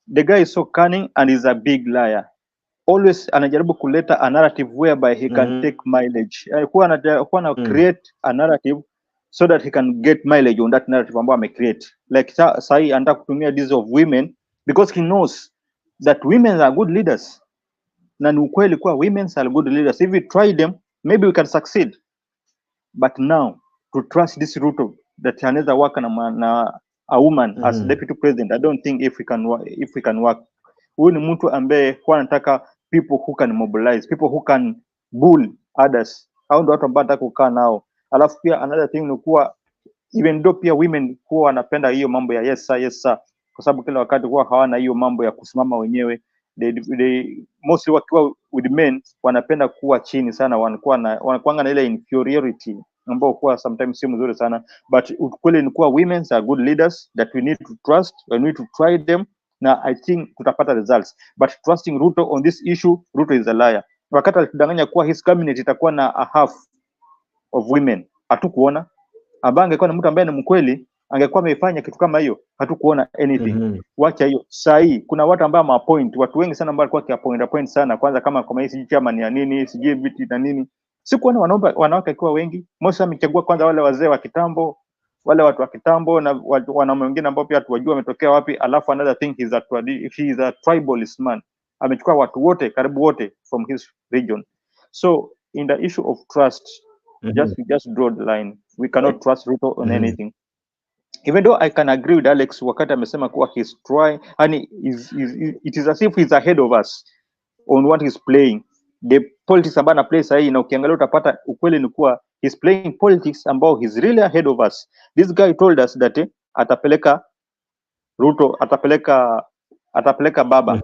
The guy is so cunning and is a big liar. Always anajaribu kuleta a narrative whereby he can take mileage. Huwa ana create a narrative so that he can get mileage on that narrative ambayo amecreate. Like sahi anataka kutumia this of women because he knows that women are good leaders. Na ni ukweli kuwa women are good leaders. If we try them, maybe we can succeed. But now, to trust this Ruto that anaweza work na a woman as deputy president, I don't think if we can work. Huyu ni mtu ambaye huwa anataka people who can mobilize, people who can bull others. Hao ndio watu ambao anataka kukaa nao. Alafu pia another thing ni kuwa even though pia women huwa wanapenda hiyo mambo ya yes sir, kwa sababu kila wakati huwa hawana hiyo mambo ya kusimama wenyewe. They mostly wakiwa with men wanapenda kuwa chini sana, wanakuanga na ile inferiority ambao kuwa sometimes sio mzuri sana, but ukweli ni kuwa women are good leaders that we need to trust, we need to try them, na I think tutapata results. But trusting Ruto on this issue, Ruto is a liar. Wakati alitudanganya kuwa his cabinet itakuwa na a half of women, hatukuona. Ambaye angekuwa na mtu ambaye ni mkweli angekuwa amefanya kitu kama hiyo, hatukuona anything. Wacha hiyo. Sahi kuna watu ambao ma-appoint, watu wengi sana ambao walikuwa ki-appoint sana, kwanza kama kwa hizi chama ni ya nini, sijui viti na nini. Sikuona wanawake akiwa wengi. Mmoja amechagua kwanza wale wazee wa kitambo, wale watu wa kitambo, na wanaume wengine ambao pia tuwajua wametokea wapi. Alafu another thing is that he is a tribalist man. Amechukua watu wote, karibu wote from his region. So in the issue of trust, just draw the line. We cannot trust Ruto on anything. Even though I can agree with Alex wakati amesema kuwa he's trying, and it is as if he's ahead of us on what he's playing. The politics ambayo ana play sahi, na ukiangalia utapata ukweli ni kuwa he's playing politics ambao he's really ahead of us. This guy told us that atapeleka Ruto, atapeleka baba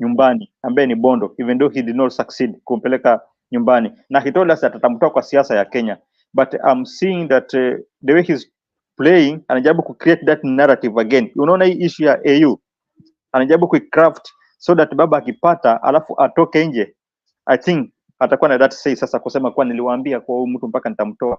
nyumbani ambaye ni Bondo, even though he did not succeed kumpeleka nyumbani, na he told us that atamtoa kwa siasa ya Kenya. But I'm seeing that the way he's playing, anajaribu ku create that narrative again. Unaona hii issue ya AU anajaribu ku craft so that baba akipata alafu atoke nje, I think atakuwa na that say sasa kusema kwa niliwaambia kwa huyu mtu mpaka nitamtoa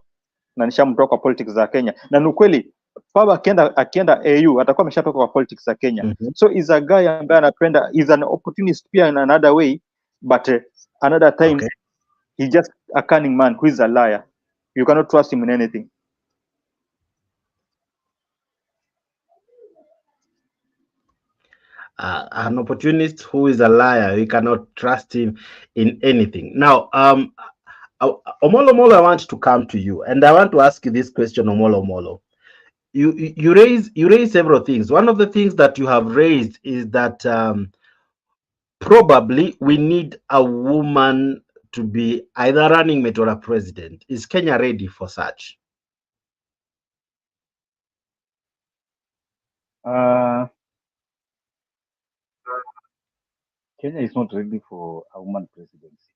na nishamtoa kwa politics za Kenya. Na ni kweli baba akienda AU atakuwa ameshatoka kwa politics za Kenya. So is a guy ambaye anapenda, is an opportunist pia in another way, but another time he's just a cunning man who is a liar. You cannot trust him in anything. An opportunist who is a liar. You cannot trust him in anything. Now, Omolo Molo, I want to come to you, and I want to ask you this question, Omolo Molo. You raise several things. One of the things that you have raised is that probably we need a woman to be either running mate or a president. Is Kenya ready for such? Kenya is not ready for a woman presidency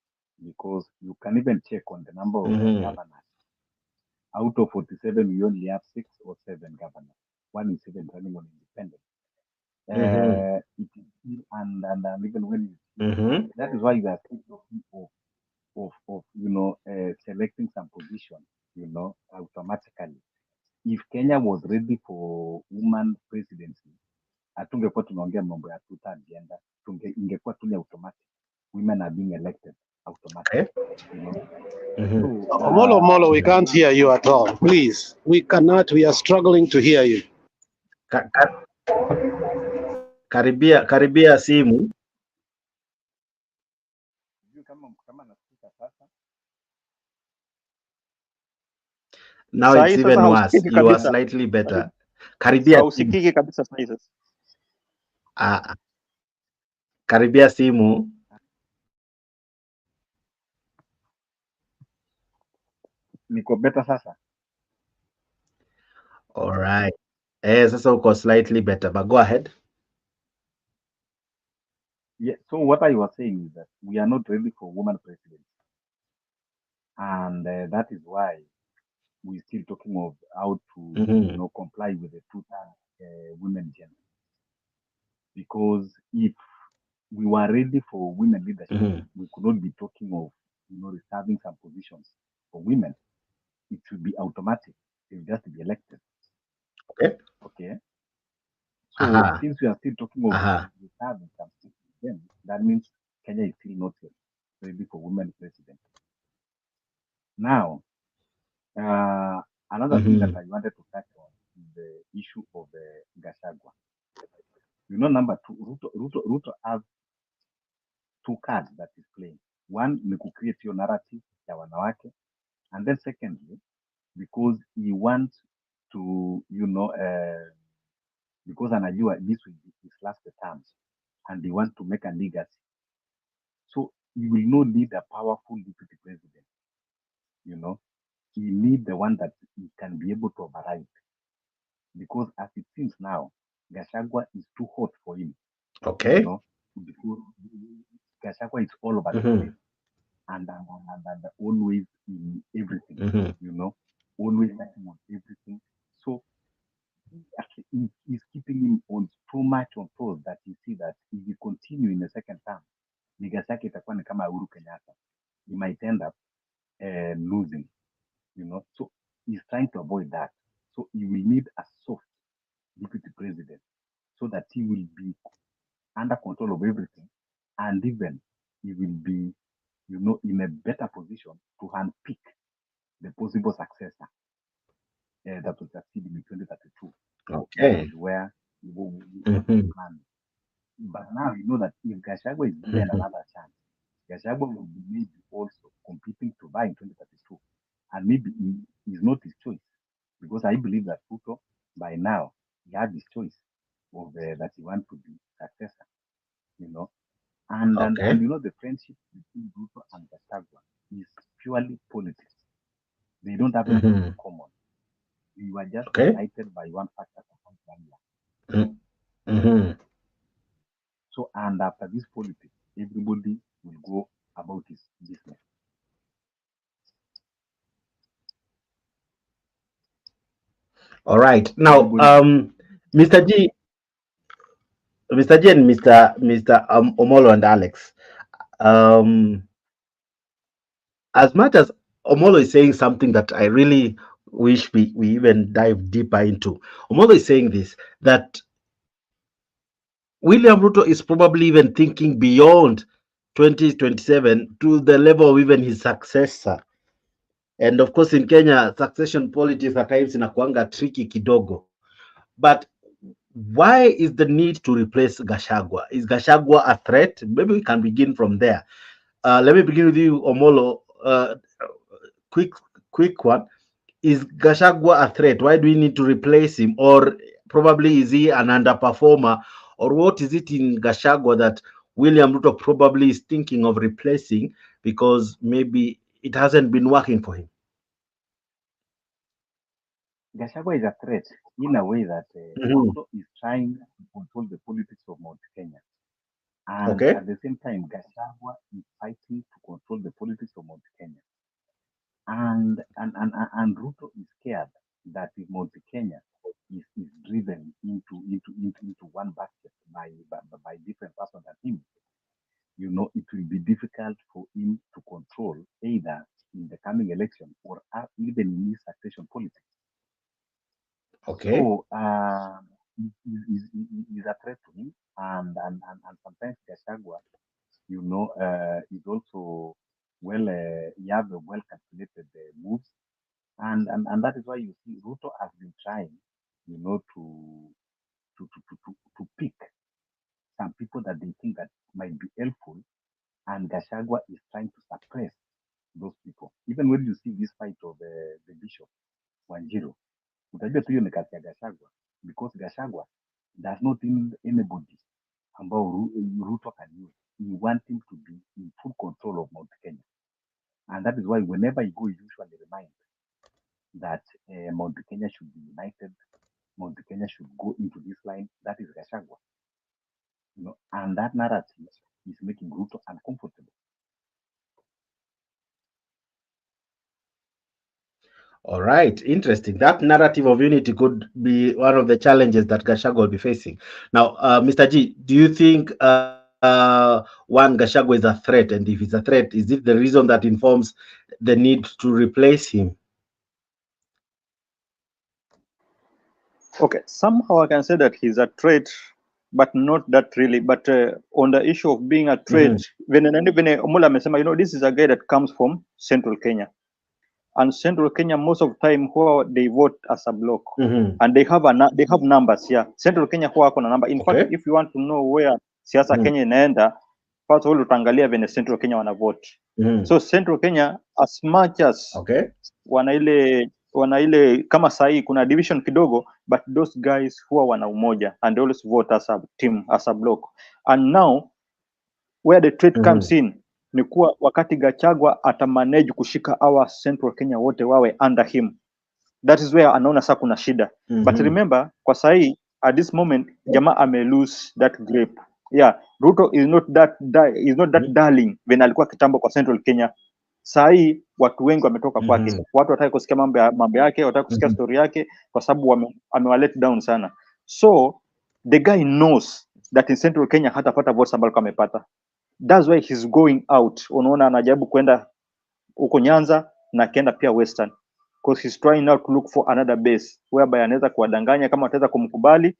because you can even check on the number of governors. Out of 47, we only have 6 or 7 governors. One is even running on independent. And even when that is why you are thinking of selecting some position, automatically. If Kenya was ready for woman presidency, hatungekuwa tunaongea mambo ya tuta agenda, ingekuwa tu ni automatic. women are being elected automatically. You know. Omolo, we can't hear you at all. Please, we cannot. We are struggling to hear you. Karibia simu. Now it's even worse. You are slightly better. Karibia simu. Hausikiki kabisa sasa. Karibia simu. Niko better sasa. All right. Sasa uko slightly better, but go ahead. Yeah, so what I was saying is that we are not ready for woman president. And that is why we're still talking of how to comply with the two-term women gender. Because if we were ready for women leadership, we could not be talking of reserving some positions for women. It should be automatic. They will just be elected. Okay. So since we are still talking of reserving some seats for them, that means Kenya is still not yet ready for women president. Now, another thing that I wanted to touch on is the issue of Gachagua. Number two, Ruto has two cards that he's playing. One, ni create your narrative ya wanawake, and then secondly, because he wants to, because anajua this will be his last term, and he wants to make a legacy. So he will not need a powerful deputy president. He needs the one that he can be able to override. Because as it seems now, Gachagua is too hot for him. Okay. Because Gachagua is all over the place. And always in everything, always acting on everything. So he's keeping him on so much on toes that you see that if he continue in the second term, Nigasaki itakuwa ni kama Uhuru Kenyatta. He might end up losing, So he's trying to avoid that. So he will need a soft deputy president so that he will be under control of everything, and even he will be, in a better position to handpick the possible successor that will succeed in 2032. Okay. That is where we plan. But now you know that if Gachagua is given another chance, Gachagua will be maybe also competing to buy in 2032. And maybe he is not his choice. Because I believe that Ruto, by now, he had his choice of that he wants to be successor. And the friendship between Ruto and Gachagua is purely politics. They don't have anything in common. We were just united by one factor called Raila. So, and after this politics, everybody will go about his business. All right. Now, Mr. G and Mr. Omolo and Alex, as much as Omolo is saying something that I really wish we even dive deeper into, Omolo is saying this, that William Ruto is probably even thinking beyond 2027 to the level of even his successor. And of course, in Kenya, succession politics at times inakuanga tricky kidogo. But why is the need to replace Gachagua? Is Gachagua a threat? Maybe we can begin from there. Let me begin with you, Omolo. Quick one. Is Gachagua a threat? Why do we need to replace him? Or probably is he an underperformer? Or what is it in Gachagua that William Ruto probably is thinking of replacing because maybe it hasn't been working for him? Gachagua is a threat in a way that Ruto is trying to control the politics of Mount Kenya. And at the same time, Gachagua is fighting to control the politics of Mount Kenya. And Ruto is scared that if Mount Kenya is driven into one basket by different persons than him, it will be difficult for him to control either in the coming election or even in his succession politics. So is a threat to him, and sometimes Gachagua you know, is also well, he have a well calculated moves, and that is why you see Ruto has been trying, you know, to pick some people that they think that might be helpful, and Gachagua is trying to suppress those people. Even when you see this fight of the bishop Wanjiru, utajua tu hiyo ni kazi ya Gachagua, because Gachagua does not need anybody ambao Ruto can use. He wants him to be in full control of Mount Kenya, and that is why whenever he go, he usually reminds that Mount Kenya should be united, Mount Kenya should go into this line. That is Gachagua, you know, and that narrative is making Ruto uncomfortable. All right, interesting. That narrative of unity could be one of the challenges that Gachagua will be facing. Now, Mr. G, do you think one, Gachagua is a threat? And if it's a threat, is it the reason that informs the need to replace him? Okay, somehow I can say that he's a threat, but not that really. But on the issue of being a threat, when Omula amesema, you know, this is a guy that comes from Central Kenya. And Central Kenya, most of the time, who they vote as a block, and they have numbers. Yeah, Central Kenya who are number. In fact, if you want to know where siasa Kenya inaenda, first of all, utangalia when Central Kenya wana vote. So Central Kenya, as much as wana ile kama sahi kuna division kidogo, but those guys who are wana umoja, and they always vote as a team, as a block. And now where the threat comes in ni kuwa wakati Gachagua atamanage kushika our Central Kenya wote wawe under him. That is where anaona sasa kuna shida. But remember, kwa sahi at this moment jamaa ame lose that grip. Yeah, Ruto is not that darling when alikuwa kitambo kwa Central Kenya. Sahi watu wengi wametoka kwake. Watu wataka kusikia mambo yake, wataka kusikia story yake kwa sababu amewa let down sana. So the guy knows that in Central Kenya hatapata votes ambazo amepata. That's why he's going out. Unaona anajaribu kwenda huko Nyanza na kenda pia Western, because he's trying now to look for another base whereby anaweza kuwadanganya kama ataweza kumkubali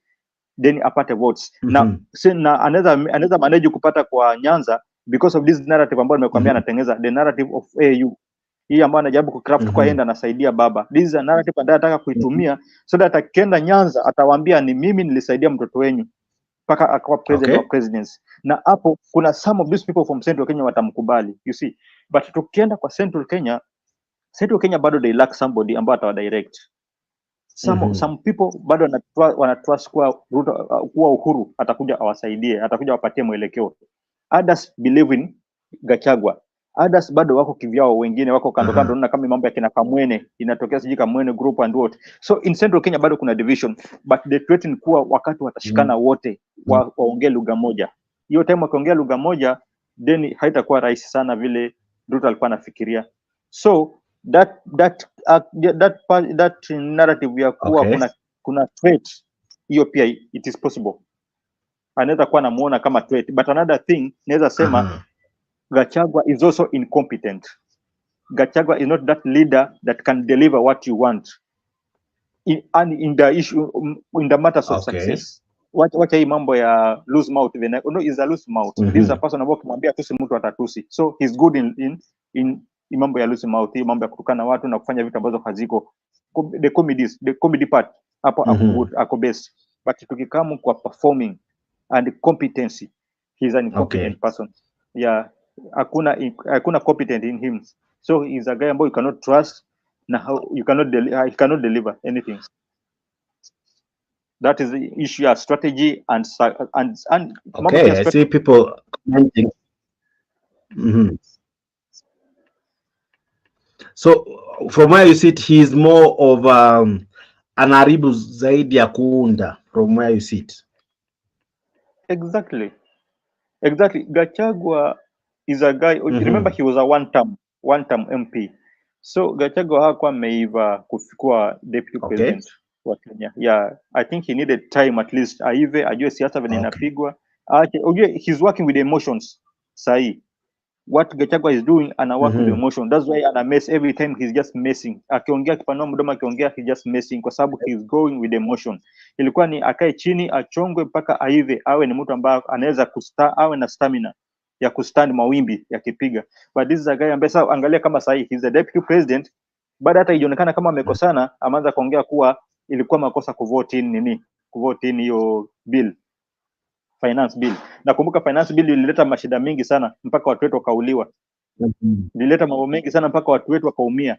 then apate votes. Na anaweza manage kupata kwa Nyanza because of this narrative ambayo nimekuambia anatengeneza, the narrative of AU hii ambayo anajaribu kucraft kwa enda anasaidia baba. This is a narrative ambayo anataka kuitumia so that akienda Nyanza atawaambia ni mimi nilisaidia mtoto wenyu mpaka akawa president wa presidency. Na hapo kuna some of these people from Central Kenya watamkubali, you see. But tukienda kwa Central Kenya bado they lack somebody ambao atawa direct. Some people bado wanatrust kwa Ruto, kuwa Uhuru atakuja awasaidie, atakuja wapatie mwelekeo. Others believe in Gachagua. Others bado wako kivyao, wengine wako kando kando, na kama mambo ya kina Kamwene inatokea, siji Kamwene group and what. So in Central Kenya bado kuna division, but they threaten kuwa wakati watashikana wote waongee lugha moja. Hiyo time wakiongea lugha moja then haitakuwa rahisi sana vile Ruto alikuwa anafikiria. So that narrative ya kuwa kuna threat, hiyo pia it is possible. Anaweza kuwa namuona kama threat, but another thing naweza sema Gachagua is also incompetent. Gachagua is not that leader that can deliver what you want in the issue, in the matters of success. Wacha hii mambo ya loose mouth, is a loose mouth. This is a person ambao kumwambia tusi mtu atatusi. So he's good in mambo ya loose mouth, hii mambo ya kutukana watu na kufanya vitu ambazo haziko. The comedy part hapo ako best. But tukikamu kwa performing and competency, he's an incompetent person. Yeah, hakuna competent in him. So he's a guy ambaye you cannot trust, na he cannot deliver anything. That is the issue of strategy and I see people commenting. So from where you sit, he's more of anaribu zaidi ya kuunda, from where you sit. Exactly. Gachagua is a guy, remember he was a one-term MP. So Gachagua hakuwa ameiva kufikua deputy president wa Kenya. Yeah, I think he needed time at least aive, ajue siasa vile inapigwa. He's working with emotions sahi. What Gachagua is doing, ana work with emotion. That's why ana mess every time, he's just messing. Akiongea kipanua mdomo, akiongea he's just messing kwa sababu he's going with emotion. Ilikuwa ni akae chini achongwe mpaka aive, awe ni mtu ambaye anaweza awe na stamina ya kustand mawimbi yakipiga. But this is a guy ambaye sasa angalia kama sahi he's the deputy president, baada hata ilionekana kama amekosana, ameanza kuongea kuwa ilikuwa makosa kuvote in hiyo bill, finance bill. Nakumbuka finance bill ilileta mashida mingi sana mpaka watu wetu wakauliwa. Ilileta mambo mengi sana mpaka watu wetu wakaumia.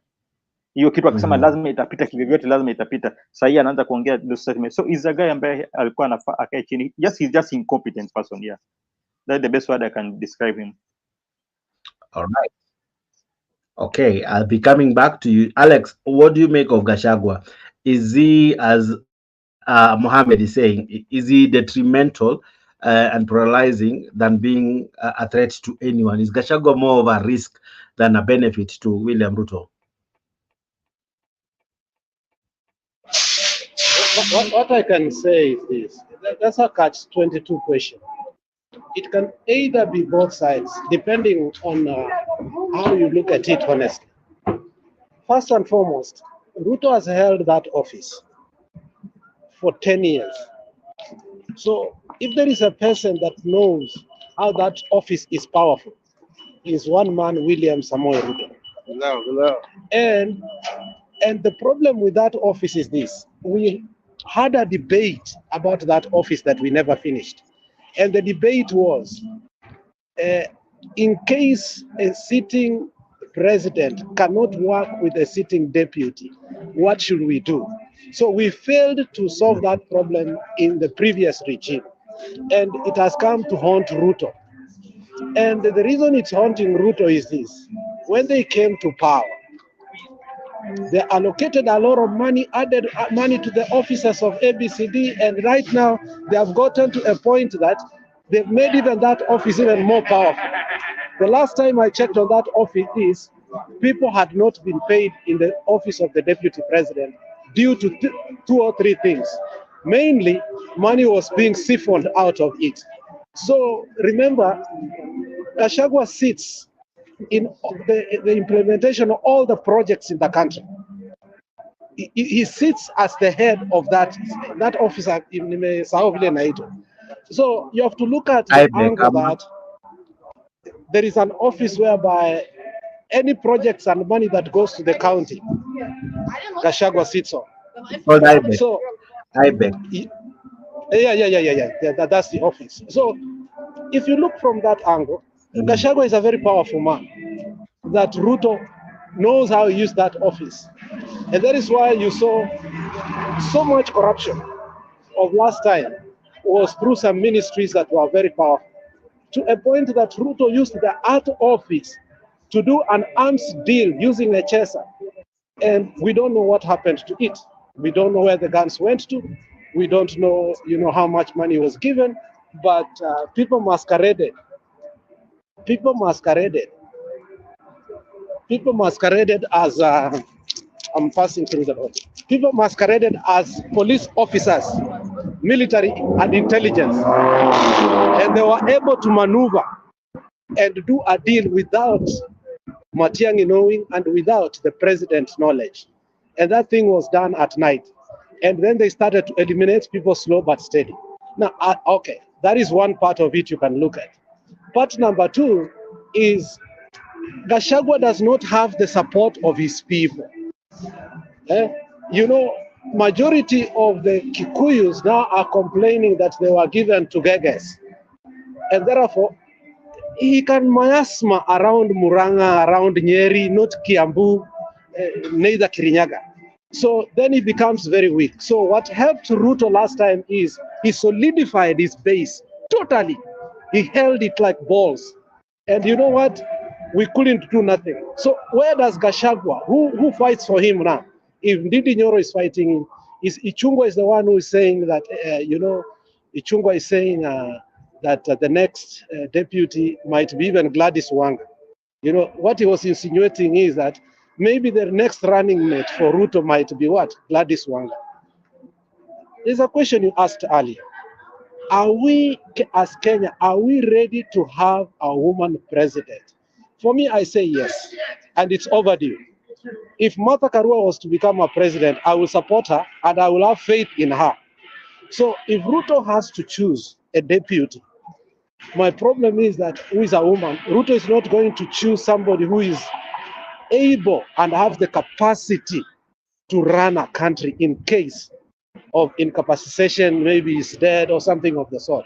Hiyo kitu akisema lazima itapita kivyovyote, lazima itapita. Sasa hii anaanza kuongea those statements. So is a guy ambaye alikuwa anafaa akae chini. Yes, he's just incompetent person, yeah. That's the best word I can describe him. All right. Okay, I'll be coming back to you. Alex, what do you make of Gachagua? Is he, as Mohammed is saying, is he detrimental and paralyzing than being a threat to anyone? Is Gachagua more of a risk than a benefit to William Ruto? What I can say is this. That's a catch-22 question. It can either be both sides, depending on how you look at it honestly. First and foremost, Ruto has held that office for 10 years. So if there is a person that knows how that office is powerful, is one man, William Samoei Ruto. No. And the problem with that office is this. We had a debate about that office that we never finished. And the debate was, in case a sitting president cannot work with a sitting deputy, what should we do? So we failed to solve that problem in the previous regime. And it has come to haunt Ruto. And the reason it's haunting Ruto is this. When they came to power, they allocated a lot of money, added money to the officers of ABCD, and right now they have gotten to a point that they've made even that office even more powerful. The last time I checked on that office, people had not been paid in the office of the deputy president due to 2 or 3 things. Mainly, money was being siphoned out of it. So remember, Gachagua sits in the implementation of all the projects in the country. He sits as the head of that office. So you have to look at the angle that there is an office whereby any projects and money that goes to the county, Gachagua sits on. So I beg. Yeah, that's the office. So if you look from that angle, Gachagua is a very powerful man. That Ruto knows how to use that office. And that is why you saw so much corruption of last time was through some ministries that were very powerful. To a point that Ruto used the art office to do an arms deal using a chaser. And we don't know what happened to it. We don't know where the guns went to. We don't know, how much money was given. But people masqueraded. People masqueraded as I'm passing through the road. People masqueraded as police officers, military and intelligence, and they were able to maneuver and do a deal without Matiang'i knowing and without the president's knowledge. And that thing was done at night. And then they started to eliminate people slow but steady. Now, okay, that is one part of it you can look at. Part number 2 is Gachagua does not have the support of his people. Majority of the Kikuyus now are complaining that they were given to Geges. And therefore, he can miasma around Muranga, around Nyeri, not Kiambu, neither Kirinyaga. So then he becomes very weak. So what helped Ruto last time is he solidified his base totally. He held it like balls. And you know what? We couldn't do nothing. So where does Gachagua, who fights for him now? If Ndindi Nyoro is fighting him, Ichung'wah is the one who is saying that, Ichung'wah is saying that the next deputy might be even Gladys Wanga. What he was insinuating is that maybe the next running mate for Ruto might be what? Gladys Wanga. There's a question you asked earlier. Are we, as Kenya, are we ready to have a woman president? For me, I say yes, and it's overdue. If Martha Karua was to become a president, I will support her and I will have faith in her. So if Ruto has to choose a deputy, My problem is that who is a woman? Ruto is not going to choose somebody who is able and have the capacity to run a country in case of incapacitation, maybe he's dead or something of the sort.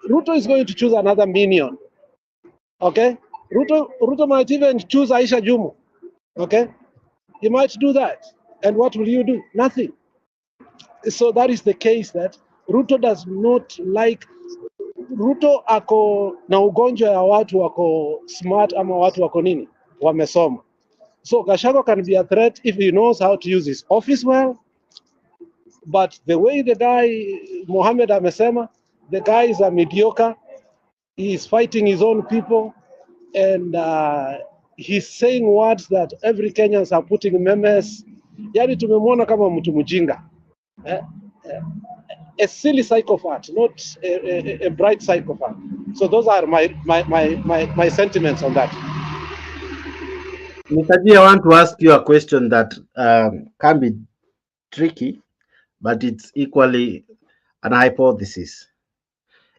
Ruto is going to choose another minion. Okay? Ruto might even choose Aisha Jumu. Okay? He might do that. And what will you do? Nothing. So that is the case that Ruto does not like. Ruto ako na ugonjwa ya watu wako smart ama watu wako nini? Wamesoma. So Gachagua can be a threat if he knows how to use his office well. But the way the guy, Mohammed amesema, the guy is a mediocre. He is fighting his own people. And he's saying words that every Kenyans are putting memes. Yani tumemwona kama mtu mjinga. A silly psychopath, not a bright psychopath. So those are my sentiments on that. Nitaji, I want to ask you a question that can be tricky, but it's equally an hypothesis.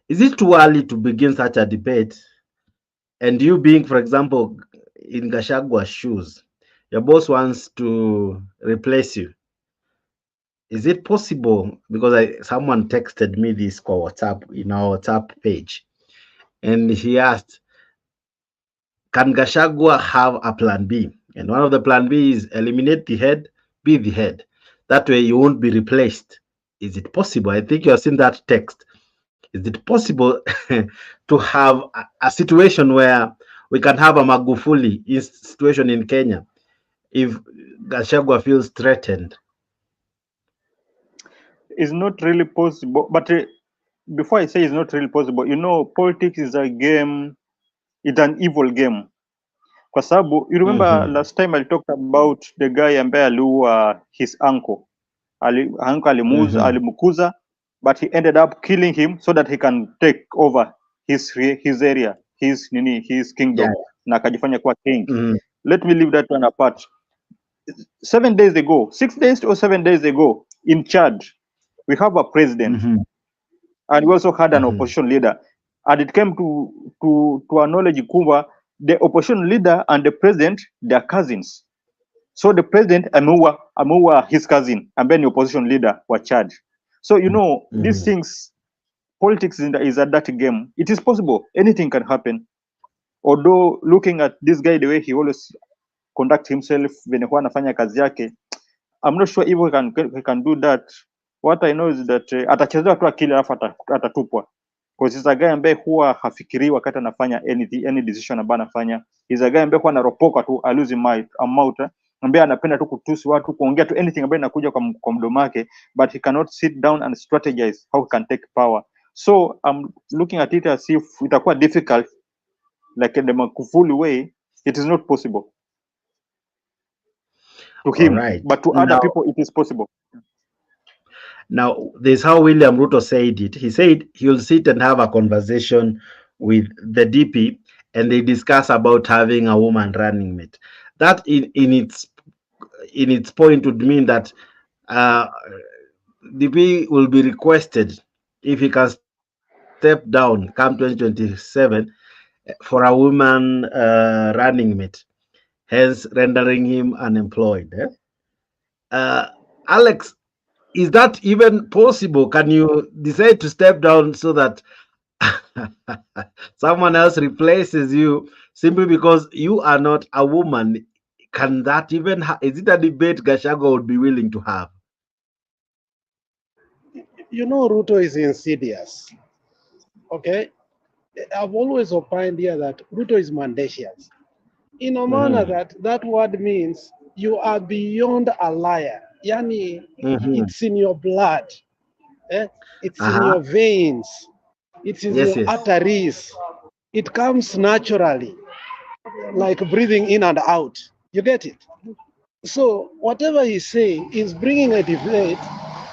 Is it too early to begin such a debate? And you being, for example, in Gashagua's shoes, your boss wants to replace you. Is it possible? Because someone texted me this call WhatsApp in our WhatsApp page, and he asked, "Can Gachagua have a plan B?" And one of the plan B is eliminate the head, be the head. That way you won't be replaced. Is it possible? I think you have seen that text. Is it possible to have a situation where we can have a Magufuli situation in Kenya if Gachagua feels threatened? It's not really possible. But before I say it's not really possible, politics is a game. It's an evil game. Kwa sababu, you remember last time I talked about the guy ambaye aliua his uncle. Uncle alimukuza, but he ended up killing him so that he can take over his area, his kingdom, na akajifanya kuwa king. Let me leave that one apart. 7 days ago, 6 days or 7 days ago, in Chad, we have a president, and we also had an opposition leader, and it came to acknowledge Kumba, the opposition leader and the president, they are cousins. So the president ameua his cousin, and then the opposition leader wa Chad. So these things, politics is a dirty game. It is possible, anything can happen. Although looking at this guy, the way he always conduct himself venye huwa anafanya kazi yake, I'm not sure if he can do that. What I know is that atachezewa tu akili alafu atatupwa, because he's a guy ambaye huwa hafikiri wakati anafanya any decision ambayo anafanya. He's a guy ambaye huwa anaropoka tu, lose mouth, ambaye anapenda tu kutusi watu, kuongea tu anything ambayo inakuja kwa mdomo wake, but he cannot sit down and strategize how he can take power. So I'm looking at it as if itakuwa difficult, like in the Magufuli way. It is not possible to him, but to other people it is possible. Now, this is how William Ruto said it. He said he'll sit and have a conversation with the DP, and they discuss about having a woman running mate. That in its point would mean that DP will be requested, if he can step down come 2027, for a woman running mate, hence rendering him unemployed. Alex, is that even possible? Can you decide to step down so that someone else replaces you simply because you are not a woman? Can that even is it a debate Gachagua would be willing to have? Ruto is insidious. Okay? I've always opined here that Ruto is mendacious. In a manner that word means you are beyond a liar. Yani, it's in your blood. It's in your veins. It's in your arteries. It comes naturally, like breathing in and out. You get it? So whatever he's saying is bringing a debate.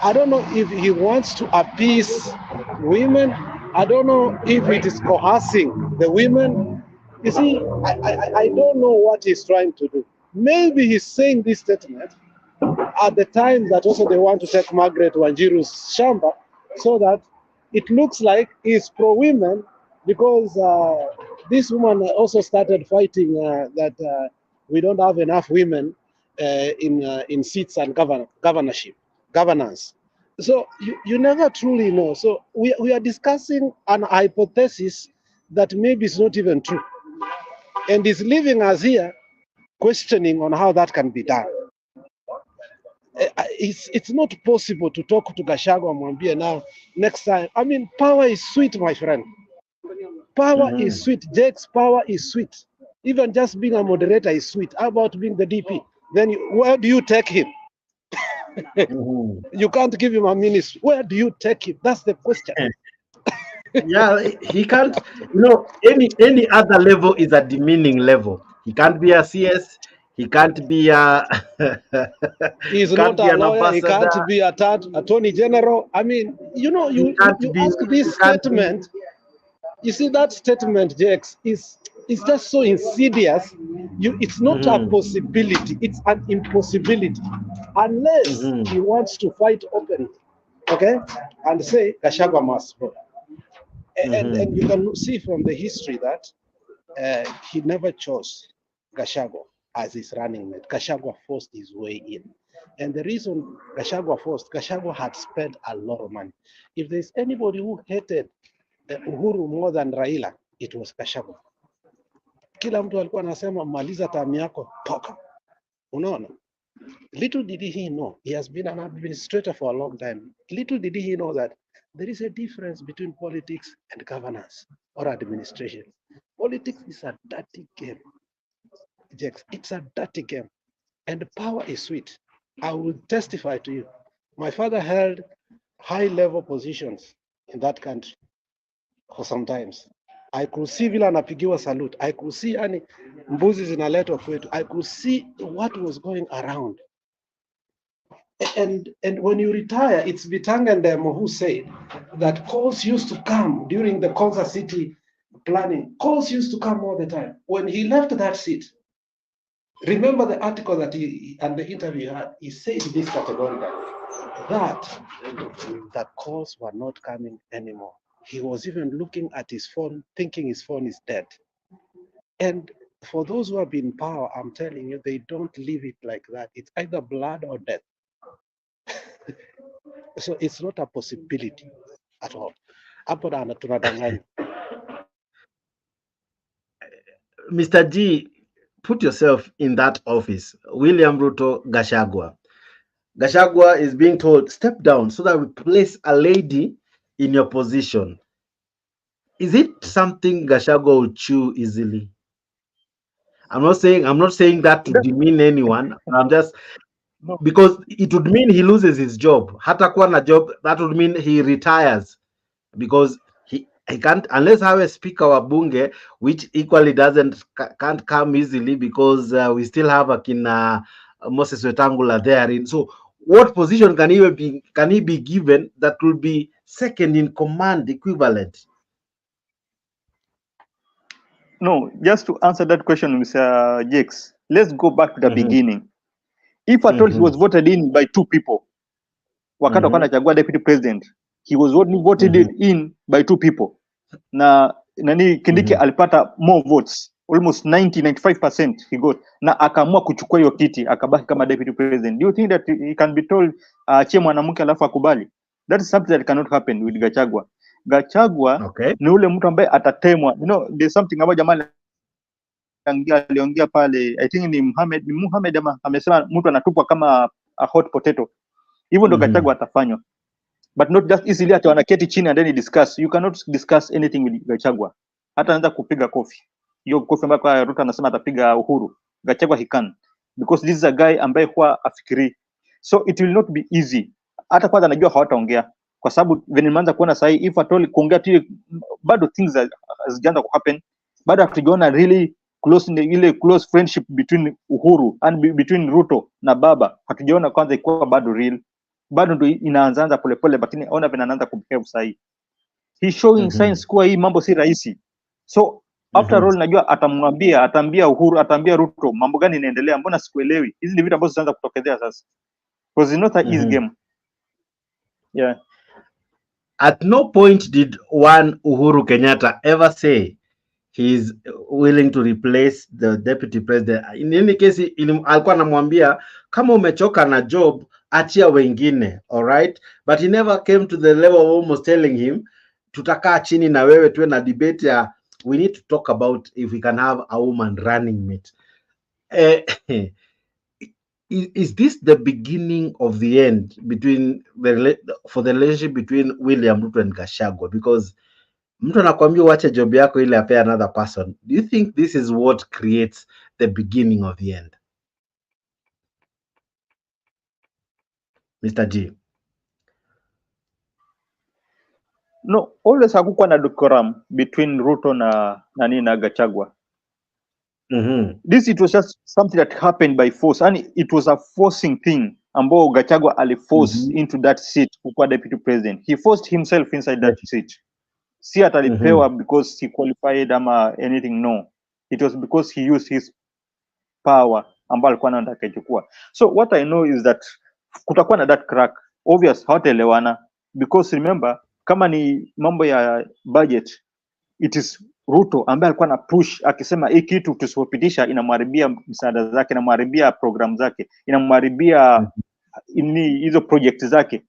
I don't know if he wants to appease women. I don't know if it is coercing the women. You see, I don't know what he's trying to do. Maybe he's saying this statement at the time that also they want to take Margaret Wanjiru's shamba, so that it looks like he's pro-women, because this woman also started fighting that we don't have enough women in seats and governance. So you never truly know. So we are discussing an hypothesis that maybe is not even true, and is leaving us here questioning on how that can be done. It's not possible to talk to Gachagua mwambie now next time. I mean, power is sweet, my friend. Power is sweet. Jake's power is sweet. Even just being a moderator is sweet. How about being the DP? Then where do you take him? You can't give him a ministry. Where do you take him? That's the question. Yeah, he can't. Any other level is a demeaning level. He can't be a CS. He can't be a. He's not a lawyer. He can't be a attorney general. I mean, you ask this statement. You see that statement, Jex, is just so insidious. It's not a possibility. It's an impossibility, unless he wants to fight openly, okay, and say Gachagua must go. And you can see from the history that he never chose Gachagua as his running mate. Gachagua forced his way in. And the reason Gachagua had spent a lot of money. If there's anybody who hated Uhuru more than Raila, it was Gachagua. Kila mtu alikuwa anasema maliza tamu yako, toka. Unaona? Little did he know, he has been an administrator for a long time. Little did he know that there is a difference between politics and governance or administration. Politics is a dirty game. Jex, it's a dirty game. And power is sweet. I will testify to you. My father held high-level positions in that country for some times. I could see vile anapigiwa salute. I could see any mbuzi zinaletwa kwetu. I could see what was going around. And when you retire, it's Bitanga and Demo who said that calls used to come during the Konza City planning. Calls used to come all the time. When he left that seat, remember the article that he and the interview he had, he said this categorically, that calls were not coming anymore. He was even looking at his phone, thinking his phone is dead. And for those who have been in power, I'm telling you, they don't leave it like that. It's either blood or death. So it's not a possibility at all. Mr. G, put yourself in that office. William Ruto, Gachagua. Gachagua is being told, step down so that we place a lady in your position. Is it something Gachagua will chew easily? I'm not saying that to demean anyone. I'm just because it would mean he loses his job. Hatakuwa na job, that would mean he retires because he can't, unless have a speaker wa bunge, which equally can't come easily because we still have Akina Moses Wetangula there. So what position can he be given that will be second in command equivalent? No, just to answer that question, Mr. Jakes, let's go back to the beginning. If at all he was voted in by two people, wakati wakana chagua deputy president, he was voted in by two people. Na nani Kindiki alipata more votes, almost 95% he got. Na akaamua kuchukua hiyo kiti, akabaki kama deputy president. Do you think that he can be told achie mwanamke alafu akubali? That is something that cannot happen with Gachagua. Gachagua ni ule mtu ambaye atatemwa. There's something about jamaa aliongea pale, I think ni Muhammad ama amesema mtu anatupwa kama a hot potato. Hivyo ndo Gachagua atafanywa. But not just easily ati wanaketi chini and then discuss. You cannot discuss anything with Gachagua. Hata anaanza kupiga kofi. Hiyo kofi ambayo Ruto anasema atapiga Uhuru. Gachagua he can. Because this is a guy ambaye huwa afikiri. So it will not be easy. Hata kwanza anajua hawataongea. Kwa sababu when nimeanza kuona sahi, if at all kuongea tu bado things hazijaanza kuhappen. Bado hatujaona really close friendship between Uhuru and between Ruto na Baba. Hatujaona kwanza ikuwa bado real. Bado ndo inaanza polepole, lakini ona vile anaanza kubehave sahi. He showing signs kuwa hii mambo si rahisi. So after all najua ataambia Uhuru, ataambia Ruto mambo gani inaendelea, mbona sikuelewi. Hizi ni vitu ambazo zinaanza kutokezea sasa. Because it's not an easy game. Yeah. At no point did one Uhuru Kenyatta ever say he's willing to replace the deputy president. In any case, alikuwa anamwambia kama umechoka na job achia wengine, all right? But he never came to the level of almost telling him tutakaa chini na wewe tuwe na debate ya we need to talk about if we can have a woman running mate. Is this the beginning of the end between for the relationship between William Ruto and Gachagua? Because mtu anakuambia uache job yako ili apea another person. Do you think this is what creates the beginning of the end? Mr. G. No, always hakukuwa na decorum between Ruto na Gachagua. This, it was just something that happened by force, and it was a forcing thing. Ambao Gachagua aliforce into that seat kukuwa deputy president. He forced himself inside that seat. Si atalipewa because he qualified ama anything, no. It was because he used his power ambao alikuwa anataka kuchukua. So what I know is that kutakuwa na that crack. Obvious hawataelewana because remember kama ni mambo ya budget, it is Ruto ambaye alikuwa na push akisema hii kitu tusipopitisha inamharibia msaada zake, inamharibia program zake, inamharibia hizo project zake.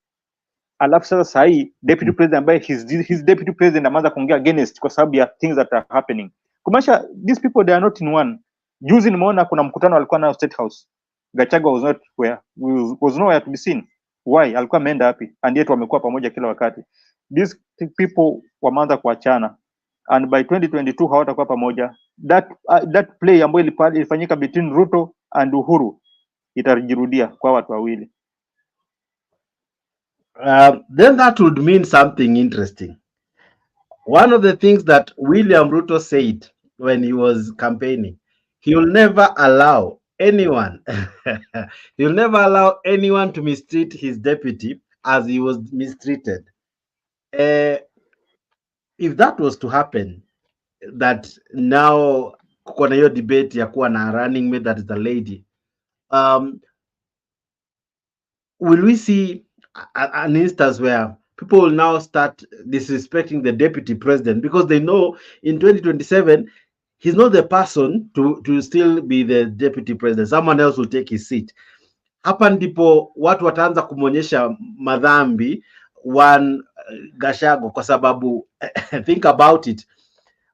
Alafu sasa hii deputy president ambaye his deputy president amaanza kuongea against kwa sababu ya things that are happening. Kumaanisha these people they are not in one. Juzi nimeona kuna mkutano alikuwa na State House. Gachagua was nowhere to be seen. Why? Alikuwa ameenda wapi? And yet wamekuwa pamoja kila wakati. These people wameanza kuachana. And by 2022 hawatakuwa pamoja. That play ambayo ilifanyika between Ruto and Uhuru itajirudia kwa watu wawili. Then that would mean something interesting. One of the things that William Ruto said when he was campaigning, he will never allow anyone, he will never allow anyone to mistreat his deputy as he was mistreated. If that was to happen, that now kuko na hiyo debate ya kuwa na running mate that is the lady, will we see an instance where people will now start disrespecting the deputy president because they know in 2027 he's not the person to still be the deputy president, someone else will take his seat. Hapa ndipo watu wataanza kumonyesha madhambi Gachagua kwa sababu think about it,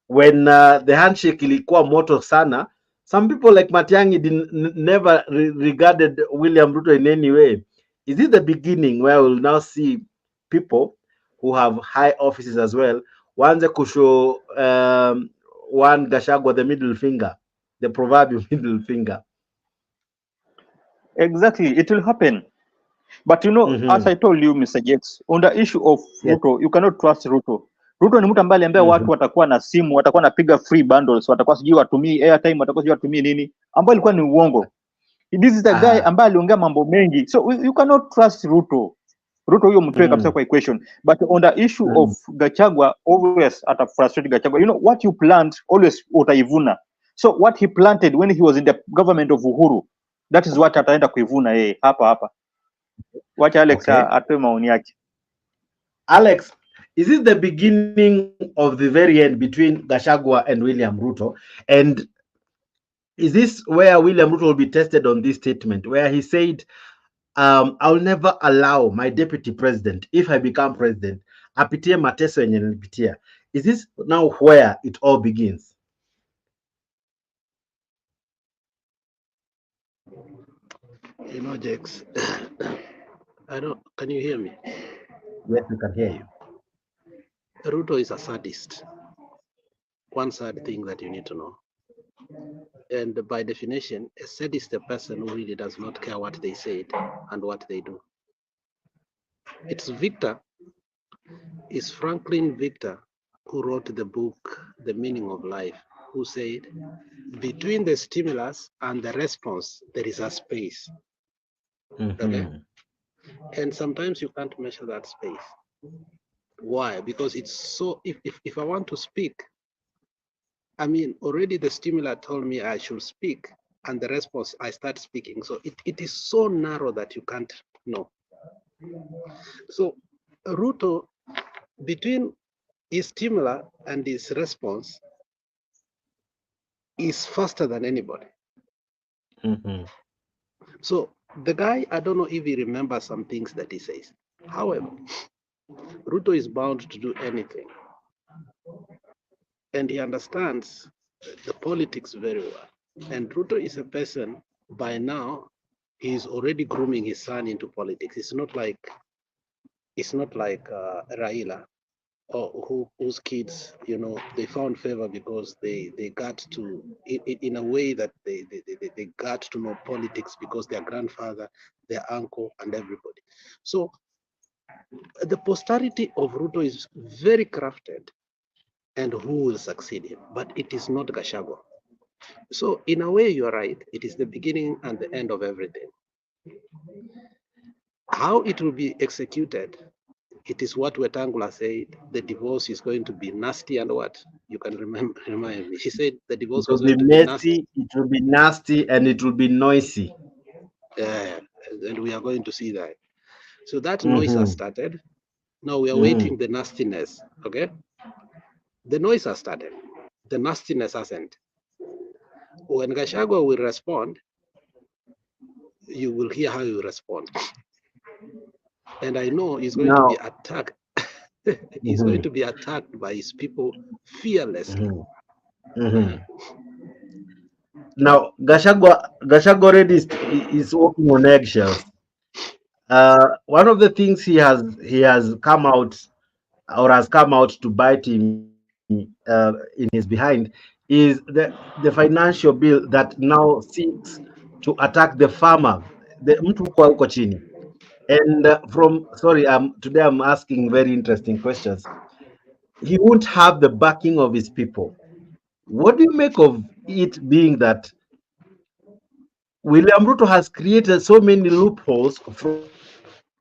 when the handshake ilikuwa moto sana, some people like Matiang'i never regarded William Ruto in any way. Is it the beginning where we'll now see people who have high offices as well waanze kushow one Gachagua the middle finger, the proverbial middle finger? Exactly, it will happen. But you know, as I told you, Mr. Jakes, on the issue of Ruto, you cannot trust Ruto. Ruto ni mtu ambaye aliambia watu watakuwa na simu, watakuwa napiga free bundles, watakuwa sijui watumii airtime, watakuwa sijui watumii nini, ambayo ilikuwa ni uongo. This is the guy ambaye aliongea mambo mengi. So you cannot trust Ruto. Ruto huyo mtoe kabisa kwa equation. But on the issue of Gachagua, always at a frustrated Gachagua, you know, what you plant, always utaivuna. So what he planted when he was in the government of Uhuru, that is what ataenda kuivuna yeye hapa. Wacha Alex atoe maoni yake. Alex, is it the beginning of the very end between Gachagua and William Ruto? And is this where William Ruto will be tested on this statement, where he said, I'll never allow my deputy president, if I become president, apitie mateso yenye nilipitia. Is this now where it all begins? You know, Jakes, can you hear me? Yes, we can hear you. Ruto is a sadist. One sad thing that you need to know. And by definition, a sadist is a person who really does not care what they said and what they do. It's Franklin Victor who wrote the book, The Meaning of Life, who said, between the stimulus and the response, there is a space. Okay? And sometimes you can't measure that space. Why? Because it's so, if I want to speak, I mean, already the stimuli told me I should speak, and the response, I start speaking. So it is so narrow that you can't know. So Ruto between his stimuli and his response is faster than anybody. So the guy, I don't know if he remembers some things that he says. However, Ruto is bound to do anything. And he understands the politics very well. And Ruto is a person, by now, he's already grooming his son into politics. It's not like Raila, or whose kids, they found favor because they got to, in a way that they got to know politics because their grandfather, their uncle, and everybody. So the posterity of Ruto is very crafted, and who will succeed him, but it is not Gachagua. So in a way, you're right. It is the beginning and the end of everything. How it will be executed, it is what Wetangula said. The divorce is going to be nasty and what? You can remind me. He said the divorce It will was be going to be nasty. messy, it will be nasty, and it will be noisy. And we are going to see that. So that noise has started. Now we are waiting the nastiness, okay? The noise has started. The nastiness hasn't. When Gachagua will respond, you will hear how he will respond. And I know he's going to be attacked. He's going to be attacked by his people fearlessly. Now, Gachagua already is walking on eggshells. One of the things he has come out to bite him in his behind is the financial bill that now seeks to attack the farmer, the mtu huko chini. And today I'm asking very interesting questions. He won't have the backing of his people. What do you make of it being that William Ruto has created so many loopholes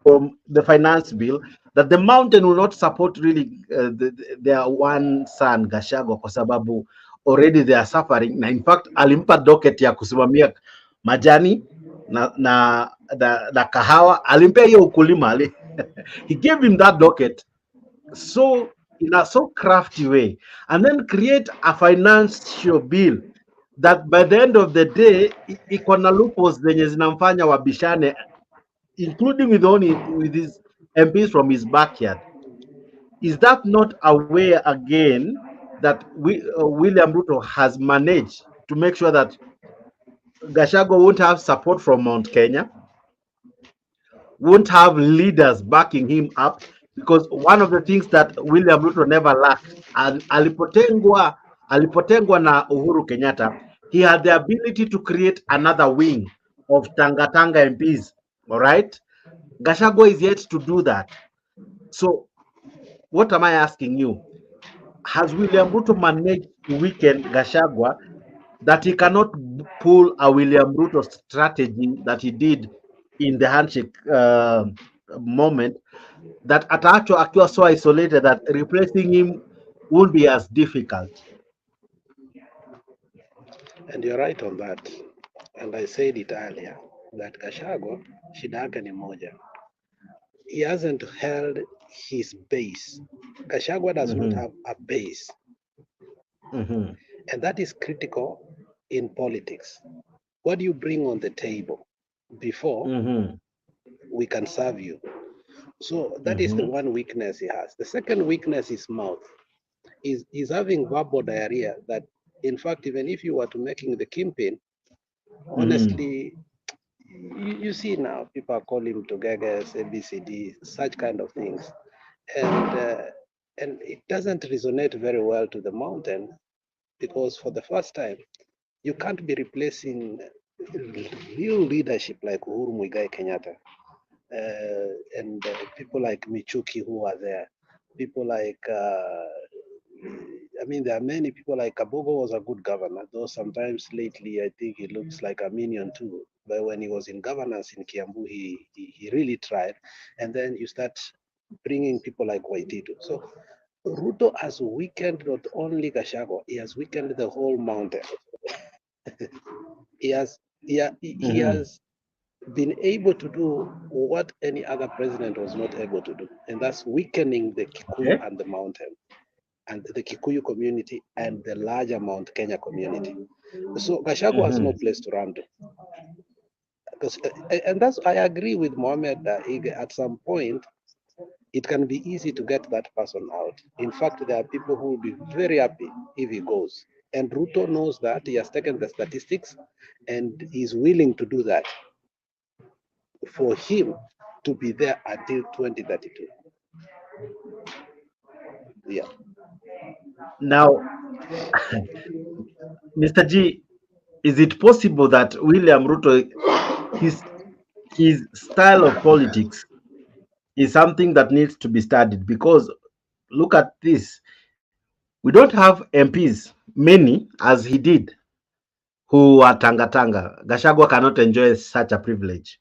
from the finance bill that the mountain will not support really their one son Gachagua kwa sababu already they are suffering, na in fact alimpa docket ya kusimamia majani na kahawa, alimpea hiyo ukulima he gave him that docket so in a so crafty way, and then create a financial bill that by the end of the day iko na loopholes zenye zinamfanya wabishane, including with his MPs from his backyard. Is that not a way again that William Ruto has managed to make sure that Gachagua won't have support from Mount Kenya, won't have leaders backing him up? Because one of the things that William Ruto never lacked, alipotengwa na Uhuru Kenyatta, he had the ability to create another wing of Tanga MPs. All right, Gachagua is yet to do that. So what am I asking you? Has William Ruto managed to weaken Gachagua that he cannot pull a William Ruto strategy that he did in the handshake moment, that ataachwa akiwa so isolated that replacing him won't be as difficult? And you're right on that. And I said it earlier that Gachagua, shida yake ni moja. He hasn't held his base. Gachagua does not have a base. And that is critical in politics. What do you bring on the table before we can serve you? So that is the one weakness he has. The second weakness is mouth. He's having verbal diarrhea that, in fact, even if you were to making the kingpin, honestly, you see now people are calling to gagas, ABCD, such kind of things. And it doesn't resonate very well to the mountain, because for the first time, you can't be replacing real leadership like Uhuru Muigai Kenyatta and people like Michuki who are there. People like, there are many people like Kabogo was a good governor, though sometimes lately I think he looks like a minion too. But when he was in governance in Kiambu, he really tried. And then you start bringing people like Waititu. So Ruto has weakened not only Gachagua, he has weakened the whole mountain. He has been able to do what any other president was not able to do, and that's weakening the Kikuyu and the Mountain, and the Kikuyu community and the larger Mount Kenya community. So Gachagua has no place to run to. Because, and that's, I agree with Mohamed at some point, it can be easy to get that person out. In fact, there are people who will be very happy if he goes. And Ruto knows that. He has taken the statistics and is willing to do that for him to be there until 2032. Yeah. Now, Mr. G, is it possible that William Ruto, his style of politics is something that needs to be studied? Because look at this. We don't have MPs, many as he did, who are Tanga. Gachagua cannot enjoy such a privilege.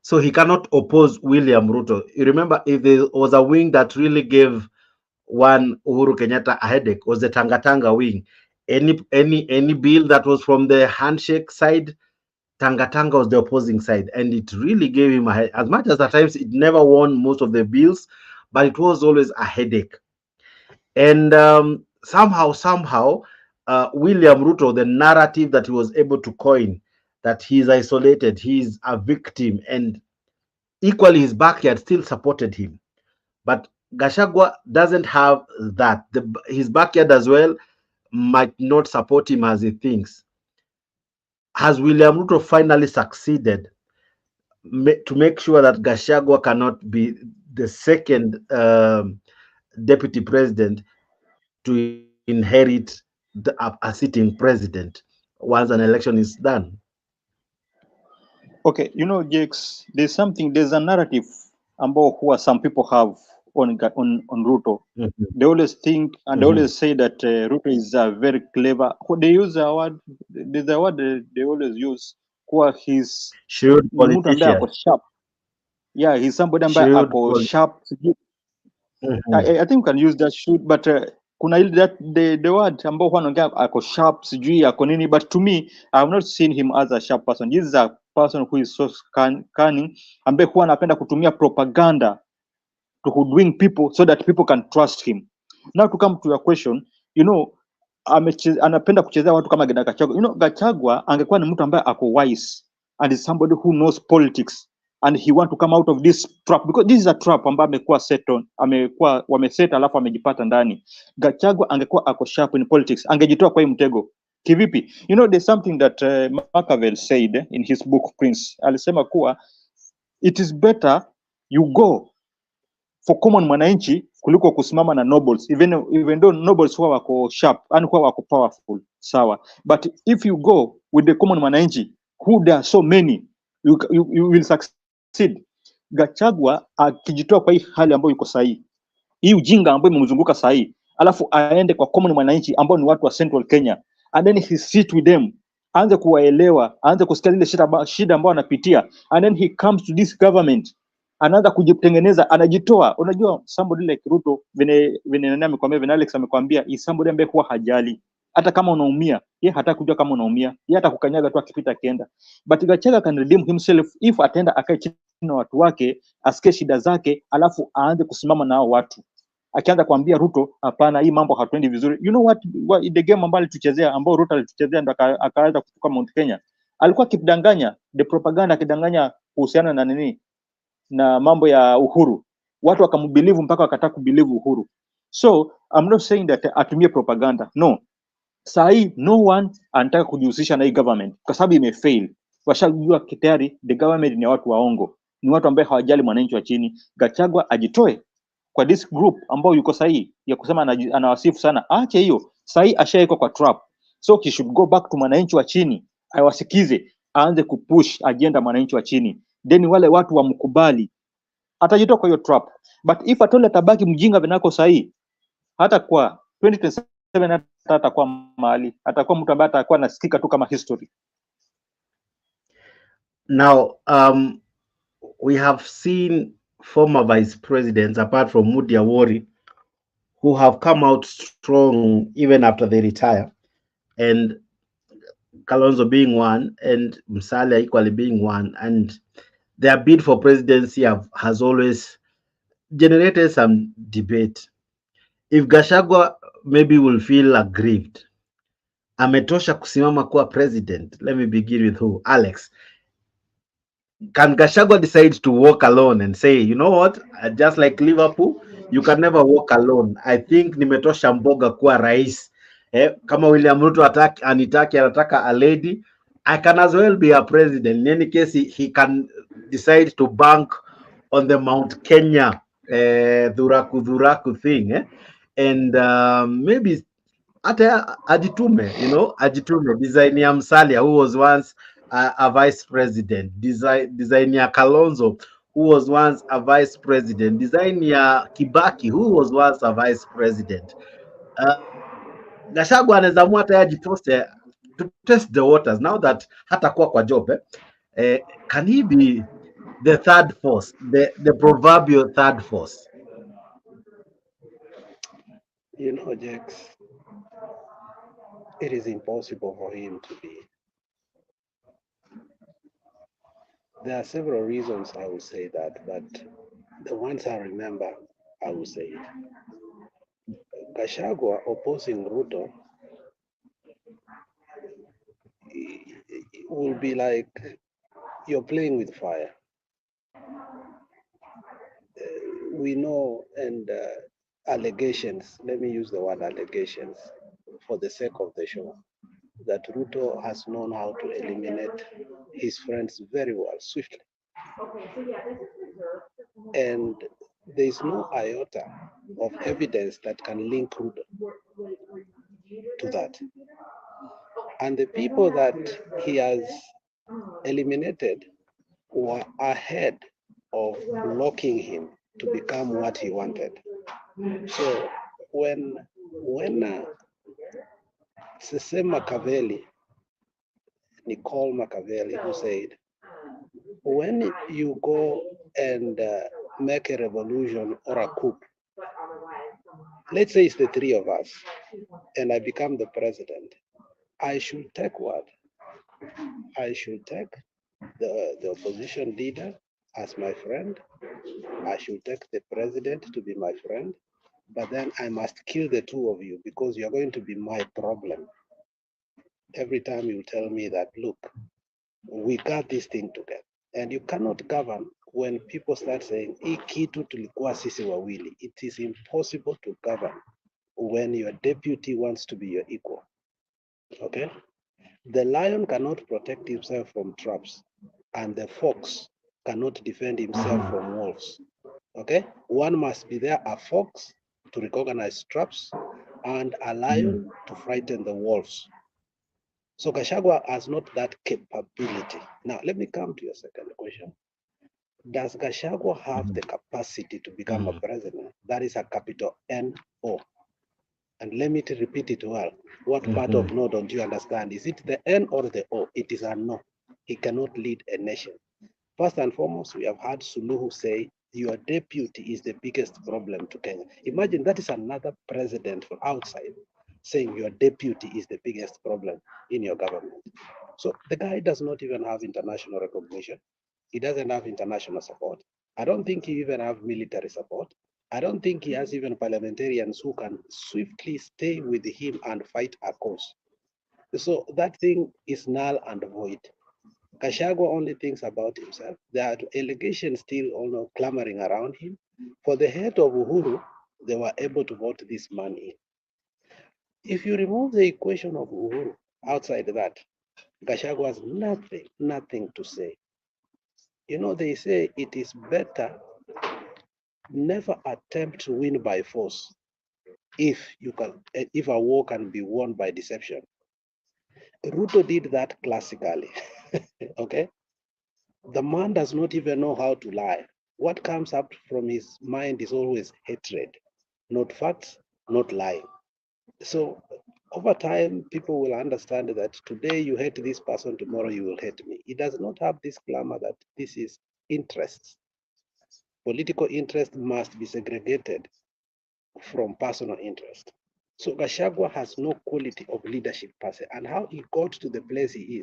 So he cannot oppose William Ruto. You remember, if there was a wing that really gave one Uhuru Kenyatta a headache, was the Tanga wing. Any bill that was from the handshake side, Tanga was the opposing side, and it really gave him a headache. As much as at times it never won most of the bills, but it was always a headache. And somehow, William Ruto, the narrative that he was able to coin, that he's isolated, he's a victim, and equally his backyard still supported him. But Gachagua doesn't have that. His backyard as well might not support him as he thinks. Has William Ruto finally succeeded to make sure that Gachagua cannot be the second deputy president to inherit a sitting president once an election is done? Okay, you know, Jakes, there's a narrative about who some people have on Ruto. They always think and they always say that Ruto is very clever. They use a word, there's a word they always use, who he's shrewd politician. Sharp. Yeah, he's somebody ambaye sharp. I think we can use that shrewd, but kuna ile that the word ambao wanaongea ako sharp sijui ako nini, but to me I have not seen him as a sharp person. This is a person who is so cunning, ambaye huwa anapenda kutumia propaganda to hoodwink people so that people can trust him. Now to come to your question, you know, anapenda kuchezea watu kama Gachagua. You know, Gachagua angekuwa ni mtu ambaye ako wise and is somebody who knows politics and he want to come out of this trap, because this is a trap ambayo amekuwa wameset alafu amejipata ndani. Gachagua angekuwa ako sharp in politics, angejitoa kwa hii mtego. Kivipi? You know, there's something that Machiavelli said in his book Prince. Alisema kuwa it is better you go for common mwananchi kuliko kusimama na nobles, even though nobles huwa wako sharp and huwa wako powerful, sawa, but if you go with the common mwananchi who there are so many, you will succeed. Gachagua akijitoa kwa hii hali ambayo yuko sahihi, hii ujinga ambayo imemzunguka sahihi, alafu aende kwa common mwananchi ambao ni watu wa Central Kenya, and then he sit with them, aanze kuwaelewa, aanze kusikia zile shida ambao anapitia, and then he comes to this government, anaanza kujitengeneza, anajitoa. Unajua somebody like Ruto, vile nani amekwambia, vile Alex amekwambia, is somebody ambaye huwa hajali hata kama unaumia, yeye hataka kujua kama unaumia, yeye atakukanyaga tu akipita akienda. But Gachagua can redeem himself if ataenda akae chini na watu wake, asikie shida zake, alafu aanze kusimama na hao watu, akianza kuambia Ruto, hapana, hii mambo hatuendi vizuri. You know what the game ambayo alituchezea, ambao Ruto alituchezea, ndo akaanza kutoka Mount Kenya, alikuwa akidanganya, the propaganda akidanganya kuhusiana na nini, na mambo ya Uhuru, watu wakambilivu mpaka wakataka kubilivu Uhuru. So I'm not saying that atumie propaganda, no. Sahi no one anataka kujihusisha na hii government kwa sababu imefail. Washajua tayari the government ni watu waongo, ni watu ambao hawajali mwananchi wa chini. Gachagua ajitoe kwa this group ambao yuko sahi ya kusema anawasifu sana, aache hiyo. Sahi ashaiko kwa trap, so he should go back to mwananchi wa chini, awasikize, aanze kupush agenda mwananchi wa chini, then wale watu wamkubali, atajitoa kwa hiyo trap. But if atole tabaki mjinga vinako sahi, hata kwa 2027 atakuwa mahali, atakuwa mtu ambaye atakuwa nasikika tu kama history. Now we have seen former vice presidents apart from Mudi Awori who have come out strong even after they retire, and Kalonzo being one, and Musalia equally being one, and their bid for presidency has always generated some debate. If Gachagua maybe will feel aggrieved, ametosha kusimama kuwa president. Let me begin with who? Alex. Can Gachagua decide to walk alone and say, you know what, just like Liverpool, you can never walk alone. I think nimetosha mboga kuwa rais. Kama William Ruto anataka a lady, I can as well be a president. In any case, he can decide to bank on the Mount Kenya dhuraku thing, and maybe hata ajitume, ajitume design ya Musalia, who was once a vice president, design ya Kalonzo, who was once a vice president, design ya Kibaki, who was once a vice president. Gachagua anaweza amua hata ajitoste to test the waters now that hatakuwa kwa job, can he be the third force, the proverbial third force? You know, Jax, it is impossible for him to be. There are several reasons I will say that, but the ones I remember, I will say it. Gachagua opposing Ruto will be like you're playing with fire. We know, and allegations, let me use the word allegations for the sake of the show, that Ruto has known how to eliminate his friends very well, swiftly. And there is no iota of evidence that can link Ruto to that. And the people that he has eliminated were ahead of blocking him to become what he wanted. So when Sesame Machiavelli, Nicole Machiavelli, who said, when you go and make a revolution or a coup, let's say it's the three of us, and I become the president, I should take what? I should take the opposition leader as my friend. I should take the president to be my friend, but then I must kill the two of you because you're going to be my problem. Every time you tell me that, look, we got this thing together. And you cannot govern when people start saying, hii kitu tulikuwa sisi wawili. It is impossible to govern when your deputy wants to be your equal. Okay? The lion cannot protect himself from traps, and the fox cannot defend himself from wolves. Okay? One must be there, a fox to recognize traps, and a lion to frighten the wolves. So Gachagua has not that capability. Now, let me come to your second question. Does Gachagua have the capacity to become a president? That is a capital N-O. And let me repeat it well. What part of no don't you understand? Is it the N or the O? It is a no. He cannot lead a nation. First and foremost, we have heard Suluhu say, your deputy is the biggest problem to Kenya. Imagine that is another president from outside saying your deputy is the biggest problem in your government. So the guy does not even have international recognition. He doesn't have international support. I don't think he even have military support. I don't think he has even parliamentarians who can swiftly stay with him and fight a cause. So that thing is null and void. Gachagua only thinks about himself. There are allegations still clamoring around him. For the head of Uhuru, they were able to vote this man in. If you remove the equation of Uhuru, outside that, Gachagua has nothing to say. You know, they say it is better never attempt to win by force if a war can be won by deception. Ruto did that classically. Okay? The man does not even know how to lie. What comes up from his mind is always hatred, not facts, not lying. So over time, people will understand that today you hate this person, tomorrow you will hate me. He does not have this glamour that this is interests. Political interest must be segregated from personal interest. So Gachagua has no quality of leadership per se, and how he got to the place he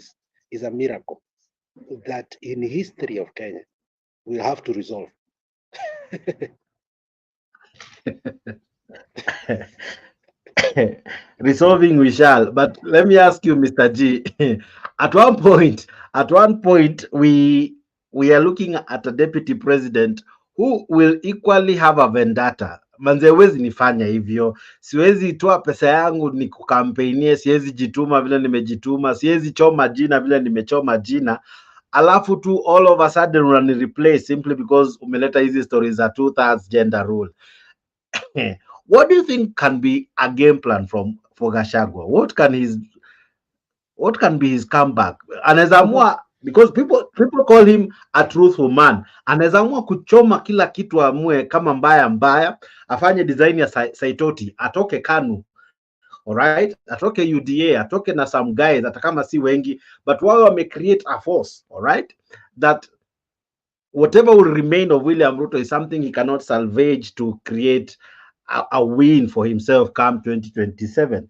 is a miracle that in history of Kenya we'll have to resolve. Resolving we shall. But let me ask you, Mr. G. at one point, we are looking at a deputy president who will equally have a vendetta. Manze, wezi nifanya hivyo, siwezi toa pesa yangu ni kukampeinie, siwezi jituma vile nimejituma, siwezi choma jina vile nimechoma jina, alafu tu all of a sudden unani replace simply because umeleta hizi stories za 2/3 gender rule. What do you think can be a game plan for Gachagua? What can be his comeback? Anaweza amua, because people call him a truthful man. Anaweza amua kuchoma kila kitu, amue kama mbaya, afanye design ya Saitoti, atoke KANU, alright, atoke UDA, atoke na some guys hata kama si wengi, but wao wame create a force, alright, that whatever will remain of William Ruto is something he cannot salvage to create a win for himself come 2027.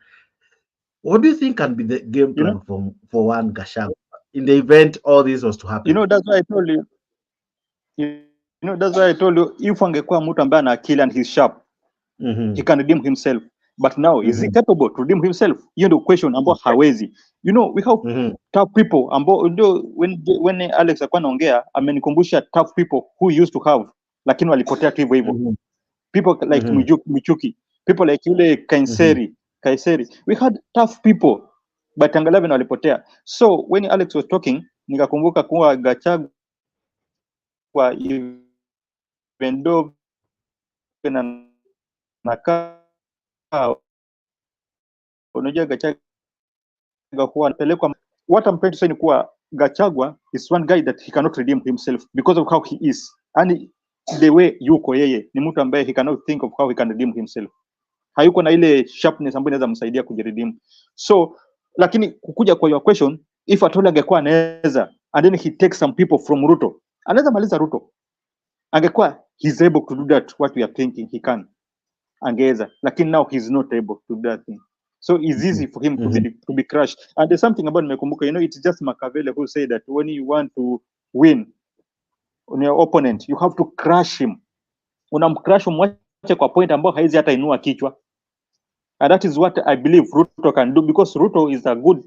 What do you think can be the game plan for one Gachagua in the event all this was to happen? That's why I told you. That's why I told you, if angekuwa mtu ambaye ana akili and he's sharp, he can redeem himself. But now, is he capable to redeem himself? You know, question ambao hawezi. We have tough people ambao when Alex alikuwa anaongea amenikumbusha tough people who used to have, lakini walipotea tu hivyo. People like Michuki, people like yule Kaiseri. We had tough people, but angalau walipotea. So when Alex was talking, nikakumbuka kuwa Gachagua, even though unajua Gachagua kuwa anapelekwa, what I'm trying to say ni kuwa Gachagua is one guy that he cannot redeem himself because of how he is, and the way yuko yeye ni mtu ambaye he cannot think of how he can redeem himself. Hayuko na ile sharpness ambayo inaweza msaidia kujiredeem. So lakini kukuja kwa your question, if Atola angekuwa anaweza and then he takes some people from Ruto, anaweza maliza Ruto. Angekuwa he's able to do that what we are thinking he can, angeza, lakini now he's not able to do that thing. So it's easy for him to be crushed. And there's something about nimekumbuka, it's just Machiavelli who say that when you want to win on your opponent, you have to crush him. Unamcrush mwache kwa point ambayo haizi hata inua kichwa. And that is what I believe Ruto can do, because Ruto is a good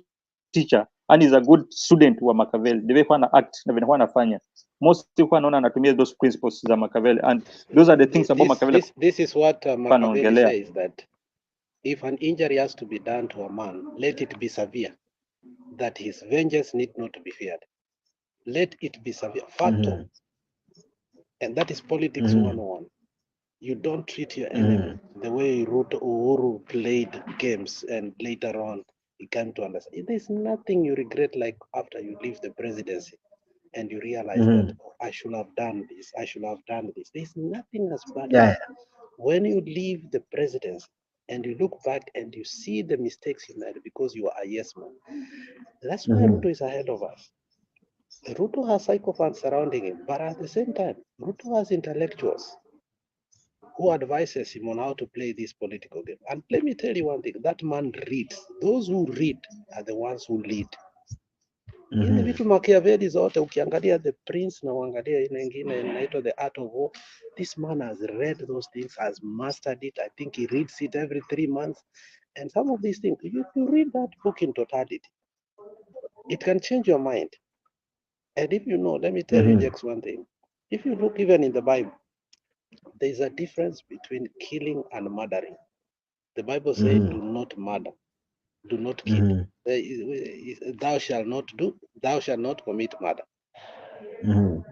teacher and is a good student wa Machiavelli. The way wana act na vile wanafanya, most people wanaona anatumia those principles za Machiavelli, and those are the things about Machiavelli. This is what Machiavelli says, that if an injury has to be done to a man, let it be severe, that his vengeance need not to be feared. Let it be severe. Fatal. And that is politics 101. You don't treat your enemy the way Uhuru played games, and later on he came to understand. There's nothing you regret like after you leave the presidency and you realize that I should have done this, I should have done this. There's nothing as bad as when you leave the presidency and you look back and you see the mistakes you made because you are a yes man. That's why Ruto is ahead of us. Ruto has psychopaths surrounding him, but at the same time, Ruto has intellectuals who advises him on how to play this political game. And let me tell you one thing, that man reads. Those who read are the ones who lead. Ile vitu Machiavelli zote ukiangalia The Prince na uangalia ile nyingine inaitwa The Art of War, this man has read those things, has mastered it. I think he reads it every 3 months. And some of these things, if you read that book in totality, it can change your mind. And if you know, let me tell you just one thing. If you look even in the Bible, there is a difference between killing and murdering. The Bible says, do not murder, do not kill. Thou shalt not commit murder.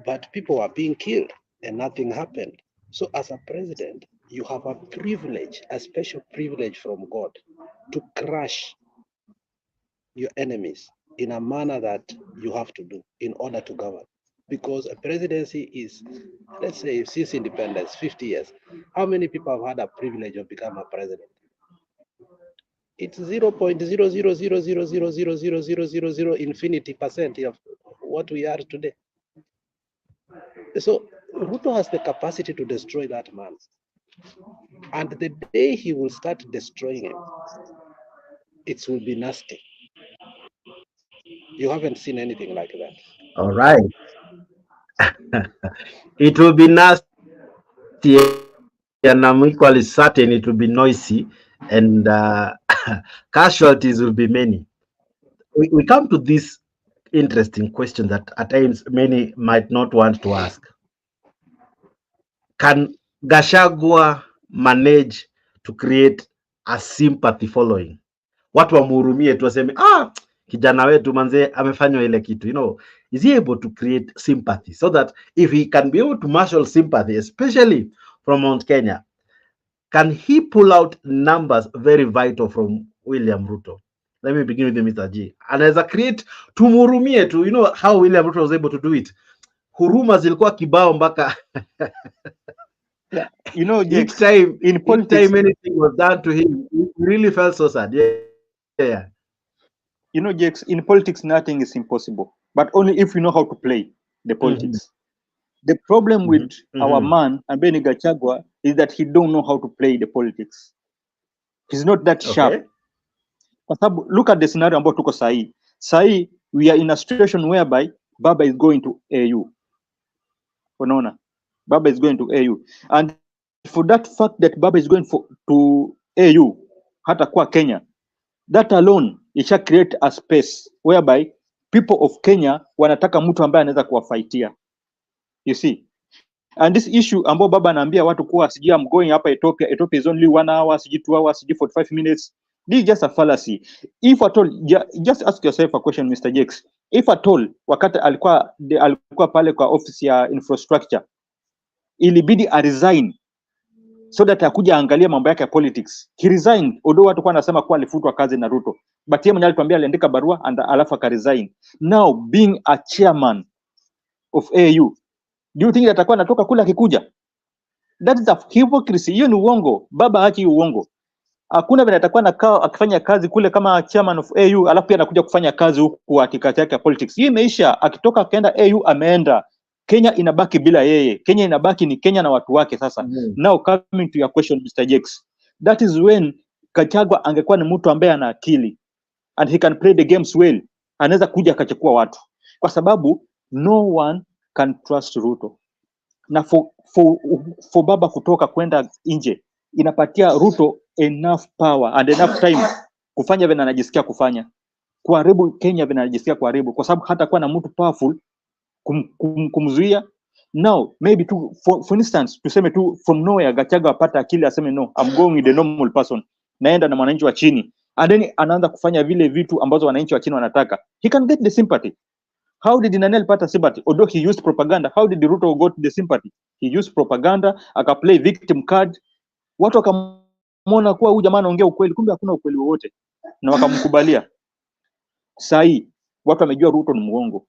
But people are being killed and nothing happened. So as a president, you have a privilege, a special privilege from God to crush your enemies in a manner that you have to do in order to govern. Because a presidency is, let's say, since independence, 50 years. How many people have had a privilege of becoming a president? It's 0.00000000000 infinity percent of what we are today. So Ruto has the capacity to destroy that man. And the day he will start destroying it, it will be nasty. You haven't seen anything like that. All right. It will be nasty, and I'm equally certain it will be noisy, and casualties will be many. We come to this interesting question that at times many might not want to ask. Can Gachagua manage to create a sympathy following? Watu wamhurumie tu waseme, kijana wetu manzee amefanywa ile kitu, is he able to create sympathy so that if he can be able to marshal sympathy, especially from Mount Kenya, can he pull out numbers very vital from William Ruto? Let me begin with the Mr. G. Anaweza create, tumhurumie tu, how William Ruto was able to do it. Huruma zilikuwa kibao mpaka each time anything was done to him, he really felt so sad. Yeah. Jakes, in politics, nothing is impossible, but only if you know how to play the politics. The problem with our man, Ambeni Gachagua, is that he don't know how to play the politics. He's not that sharp. Look at the scenario ambao tuko sahi. Sahi, we are in a situation whereby Baba is going to AU. Unaona? Baba is going to AU. And for that fact that Baba is going to AU, hata kwa Kenya, that alone isha create a space whereby people of Kenya wanataka mtu ambaye anaweza kuwafaitia. You see? And this issue ambao Baba anaambia watu kuwa sijui I'm going hapa Ethiopia is only 1 hour, sijui 2 hours, sijui 45 minutes. This is just a fallacy. If at all, just ask yourself a question, Mr. Jakes. If at all, wakati alikuwa pale kwa office ya infrastructure, ilibidi a resign so that akuja angalia mambo yake ya politics. He resigned, although watu kwa nasema kuwa alifutwa kazi na Ruto. But yeye mwenyewe alituambia aliandika barua and alafu akaresign. Now being a chairman of AU, do you think that atakuwa anatoka kula akikuja? That is a hypocrisy. Hiyo ni uongo. Baba haki uongo. Hakuna vile atakuwa nakaa akifanya kazi kule kama chairman of AU alafu pia anakuja kufanya kazi huku katikati yake ya politics. Hii imeisha. Akitoka akaenda AU ameenda. Kenya inabaki bila yeye. Kenya inabaki ni Kenya na watu wake sasa. Now coming to your question, Mr. Jakes. That is when Gachagua angekuwa ni mtu ambaye ana akili and he can play the games well. Anaweza kuja akachukua watu. Kwa sababu no one can trust Ruto. Na for Baba kutoka kwenda nje inapatia Ruto enough power and enough time kufanya vile anajisikia kufanya, kuharibu Kenya vile anajisikia kuharibu, kwa sababu hata kuwa na mtu powerful kumzuia. Now maybe tu for instance tuseme tu from nowhere Gachagua apata akili aseme no, I'm going with the normal person, naenda na mwananchi wa chini, and then anaanza kufanya vile vitu ambazo wananchi wa chini wanataka, he can get the sympathy. How did Nanel pata sympathy? Although he used propaganda, how did Ruto got the sympathy? He used propaganda, akaplay victim card. Watu wakamwona kuwa huyu jamaa anaongea ukweli, kumbe hakuna ukweli wowote, na wakamkubalia. Sahi watu wamejua Ruto ni muongo.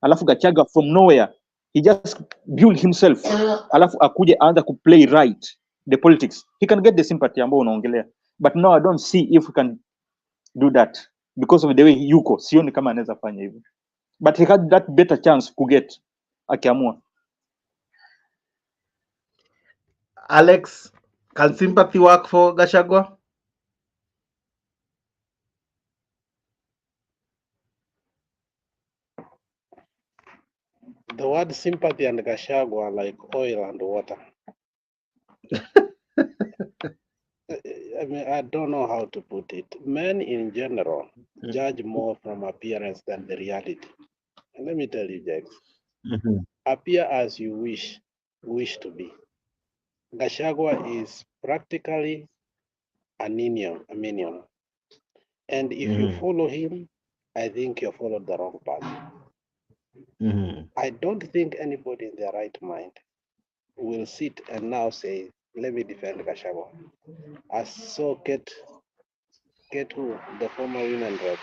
Alafu Gachagua from nowhere he just build himself, alafu akuje aanza ku play right the politics, he can get the sympathy ambao unaongelea. But now I don't see if we can do that because of the way yuko, sioni kama anaweza fanya hivyo. But he had that better chance kuget akiamua. Alex, can sympathy work for Gachagua? The word sympathy and Gachagua are like oil and water. I mean, I don't know how to put it. Men in general judge more from appearance than the reality. And let me tell you, Jax, appear as you wish to be. Gachagua is practically a minion. And if you follow him, I think you followed the wrong path. I don't think anybody in their right mind will sit and now say, let me defend Gachagua. I saw Kate who, the former women rep,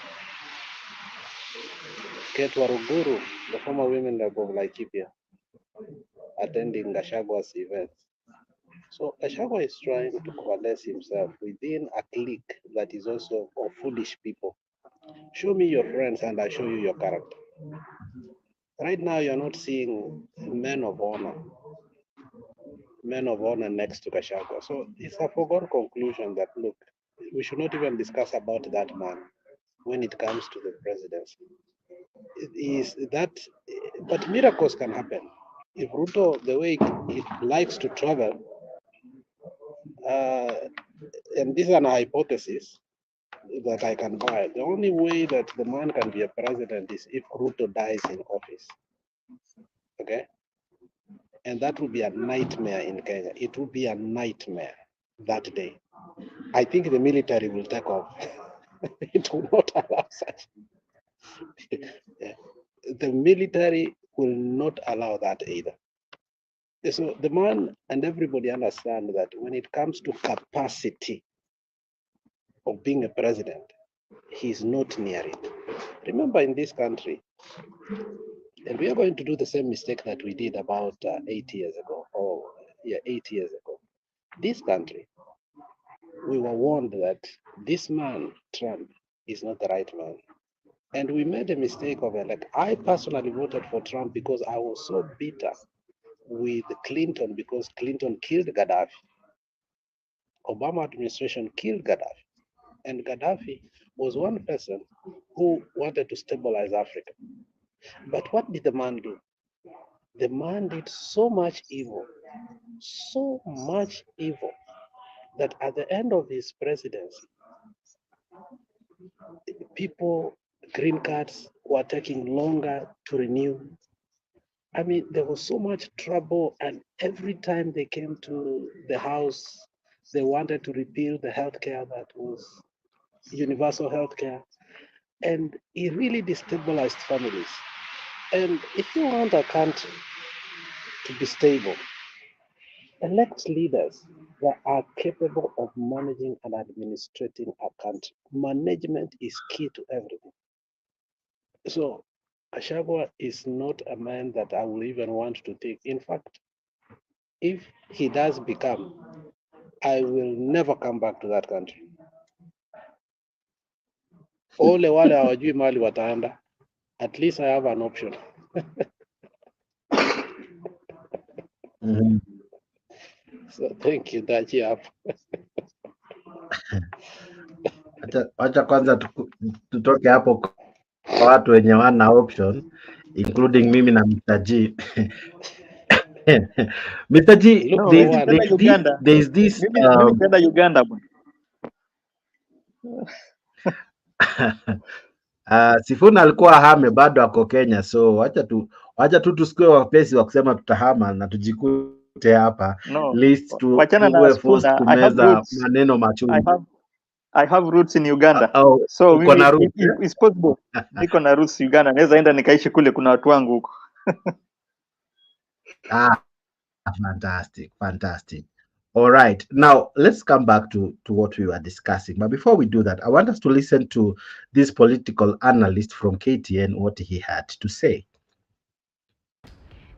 Kate Waruguru, the former women rep of Laikipia, attending Gachagua's events. So Gachagua is trying to coalesce himself within a clique that is also of foolish people. Show me your friends and I'll show you your character. Right now, you're not seeing men of honor. men of honor next to Gachagua. So it's a foregone conclusion that, look, we should not even discuss about that man when it comes to the presidency. It is that, but miracles can happen. If Ruto, the way he likes to travel, and this is an hypothesis that I can buy, the only way that the man can be a president is if Ruto dies in office. Okay? And that will be a nightmare in Kenya. It will be a nightmare that day. I think the military will take off. It will not allow such. The military will not allow that either. So the man and everybody understand that when it comes to capacity of being a president, he's not near it. Remember, in this country, and we are going to do the same mistake that we did about 8 years ago. 8 years ago. This country, we were warned that this man, Trump, is not the right man. And we made a mistake of it. Like, I personally voted for Trump because I was so bitter with Clinton because Clinton killed Gaddafi. Obama administration killed Gaddafi. And Gaddafi was one person who wanted to stabilize Africa. But what did the man do? The man did so much evil, that at the end of his presidency, people, green cards were taking longer to renew. I mean, there was so much trouble, and every time they came to the house, they wanted to repeal the healthcare that was universal healthcare, and it really destabilized families. And if you want a country to be stable, elect leaders that are capable of managing and administrating a country. Management is key to everything. So Gachagua is not a man that I will even want to take. In fact, if he does become, I will never come back to that country. Ole wale hawajui mali wataenda. At least I have an option. So thank you, Daji hapo. Acha kwanza tutoke hapo kwa watu wenye wana option, including mimi na Mr. G. Mr. G, No, there's this mimi nitaenda Uganda bwana. Sifuna alikuwa hame, bado ako Kenya, so wacha tu tusikue wapesi wa kusema tutahama na tujikute hapa. No, List wachana na tuwe forced Sifuna. kumeza maneno machungu. I have roots in Uganda. So uko na roots, it's possible. Niko na roots Uganda. Naweza enda nikaishi kule, kuna watu wangu huko. Fantastic. All right, now let's come back to what we were discussing. But before we do that, I want us to listen to this political analyst from KTN, what he had to say.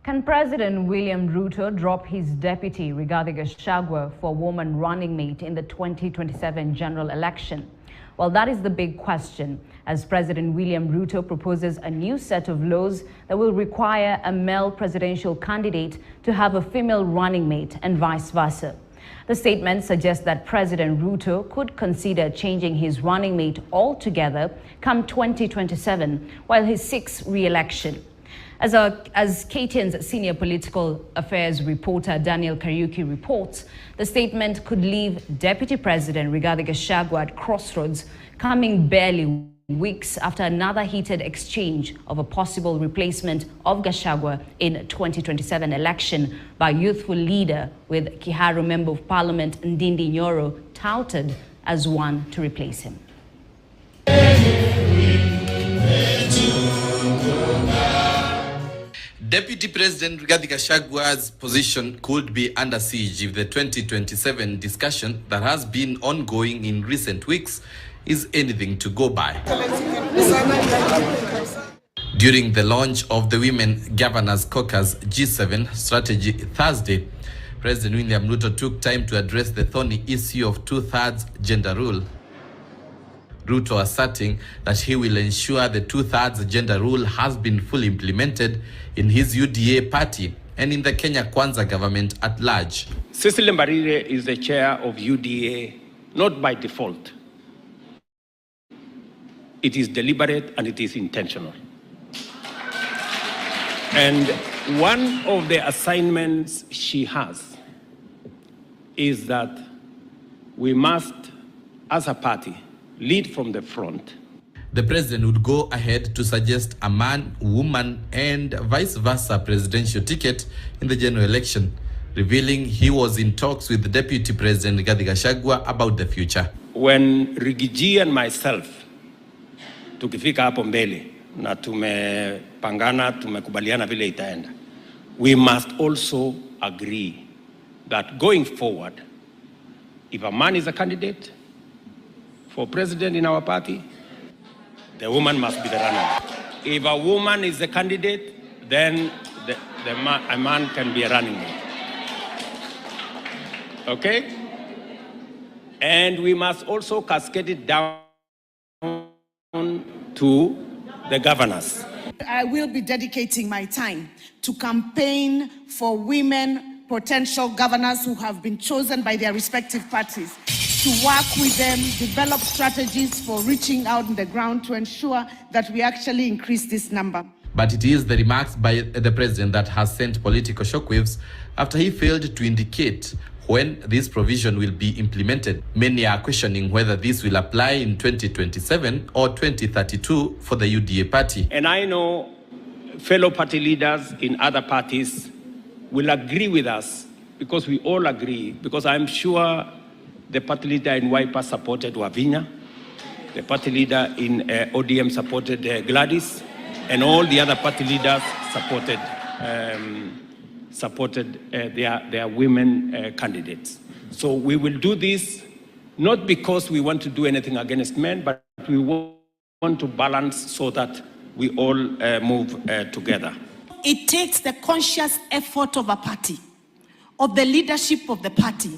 Can President William Ruto drop his deputy Rigathi Gachagua for woman running mate in the 2027 general election? Well, that is the big question, as President William Ruto proposes a new set of laws that will require a male presidential candidate to have a female running mate and vice versa. The statement suggests that President Ruto could consider changing his running mate altogether come 2027 while he seeks re-election. As KTN's senior political affairs reporter Daniel Kariuki reports, the statement could leave Deputy President Rigathi Gachagua at crossroads, coming barely weeks after another heated exchange of a possible replacement of Gachagua in 2027 election by youthful leader with Kiharu Member of Parliament Ndindi Nyoro touted as one to replace him. Deputy President Rigathi Gachagua's position could be under siege if the 2027 discussion that has been ongoing in recent weeks is anything to go by. During the launch of the Women Governors Caucus G7 strategy Thursday, President William Ruto took time to address the thorny issue of two-thirds gender rule. Ruto asserting that he will ensure the two-thirds gender rule has been fully implemented in his UDA party and in the Kenya Kwanza government at large. Cecily Mbarire is the chair of UDA, not by default. It is deliberate and it is intentional. And one of the assignments she has is that we must, as a party, lead from the front. The president would go ahead to suggest a man, woman, and vice versa presidential ticket in the general election, revealing he was in talks with the Deputy President Rigathi Gachagua about the future. When Rigiji and myself tukifika hapo mbele na tumepangana, tumekubaliana vile itaenda, we must also agree that going forward, if a man is a candidate for president in our party, the woman must be the runner. If a woman is the candidate, then a man can be a running mate. Okay? And we must also cascade it down to the governors. I will be dedicating my time to campaign for women potential governors who have been chosen by their respective parties, to work with them, develop strategies for reaching out on the ground to ensure that we actually increase this number. But it is the remarks by the president that has sent political shockwaves after he failed to indicate when this provision will be implemented. Many are questioning whether this will apply in 2027 or 2032 for the UDA party. And I know fellow party leaders in other parties will agree with us, because we all agree, because I'm sure the party leader in Wiper supported Wavinya, the party leader in ODM supported Gladys, and all the other party leaders supported their women candidates. So we will do this not because we want to do anything against men, but we want to balance so that we all move together. It takes the conscious effort of a party, of the leadership of the party,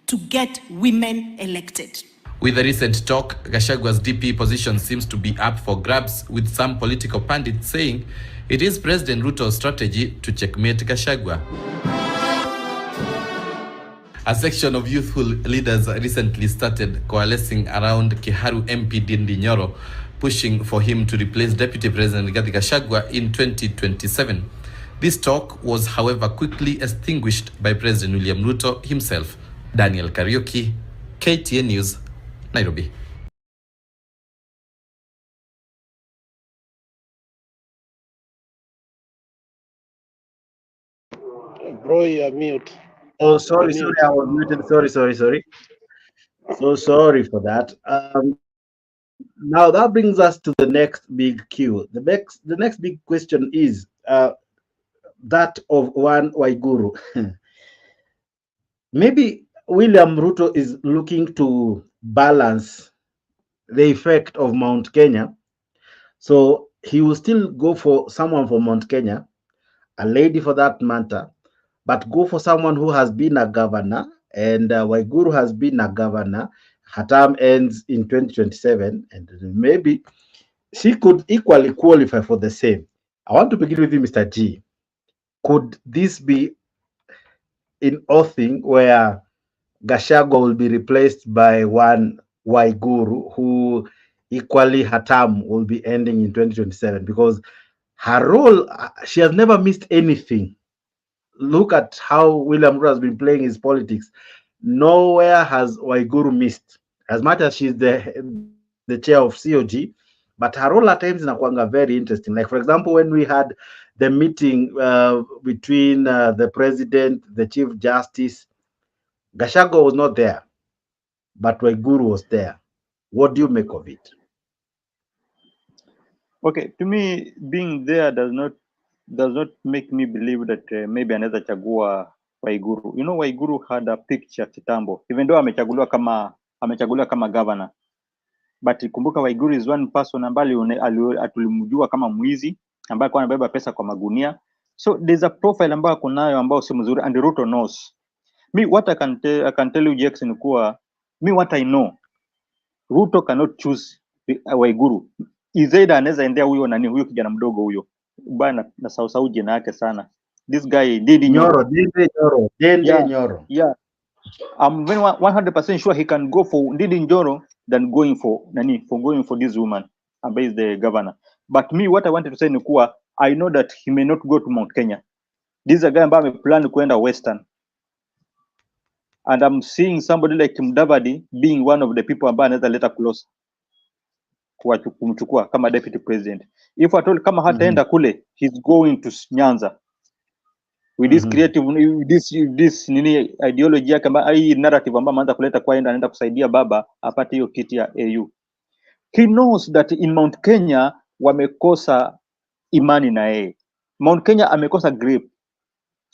to get women elected. With the recent talk, Gachagua's DP position seems to be up for grabs, with some political pundits saying it is President Ruto's strategy to checkmate Gachagua. A section of youthful leaders recently started coalescing around Kiharu MP Ndindi Nyoro, pushing for him to replace Deputy President Rigathi Gachagua in 2027. This talk was, however, quickly extinguished by President William Ruto himself. Daniel Kariuki, KTN News, Nairobi. Bro, you're mute. Oh, sorry, I was muted. Sorry. So sorry for that. Now that brings us to the next big queue. The next big question is that of one Waiguru. Maybe William Ruto is looking to balance the effect of Mount Kenya. So he will still go for someone from Mount Kenya, a lady for that matter, but go for someone who has been a governor, and Waiguru has been a governor. Her term ends in 2027, and maybe she could equally qualify for the same. I want to begin with you, Mr. G. Could this be in Othing where Gachagua will be replaced by one Waiguru who equally her term will be ending in 2027? Because her role, she has never missed anything. Look at how William Ruto has been playing his politics. Nowhere has Waiguru missed, as much as she's the chair of COG, but her role at times is very interesting. Like, for example, when we had the meeting between the president, the chief justice, Gachagua was not there, but Waiguru was there. What do you make of it? Okay, to me, being there does not make me believe that maybe another chagua Waiguru. You know, Waiguru had a picture kitambo, even though amechaguliwa kama governor. But kumbuka Waiguru is one person ambaye tulimjua kama mwizi ambaye alikuwa anabeba pesa kwa magunia. So there's a profile ambayo kunayo ambayo si mzuri, and Ruto knows. Me, what I can tell you, Jackson, kuwa me what I know, Ruto cannot choose Waiguru. Either anaweza endea huyo kijana mdogo huyo bana na sausau jina yake sana. This guy Didi Nyoro. Nyoro. Yeah. I'm very 100% sure he can go for Didi Nyoro than going for this woman, is the governor. But me, what I wanted to say ni kuwa, I know that he may not go to Mount Kenya. This is a guy ambaye ameplan kuenda Western. And I'm seeing somebody like Mudavadi being one of the people ambaye anaweza leta close kumchukua kama deputy president. If at all kama hataenda kule, he's going to Nyanza with this creative this nini ideology yake ambayo hii narrative ambayo ameanza kuleta kwa anaenda kusaidia baba apate hiyo kiti ya AU. He knows that in Mount Kenya wamekosa imani na yeye. Mount Kenya amekosa grip.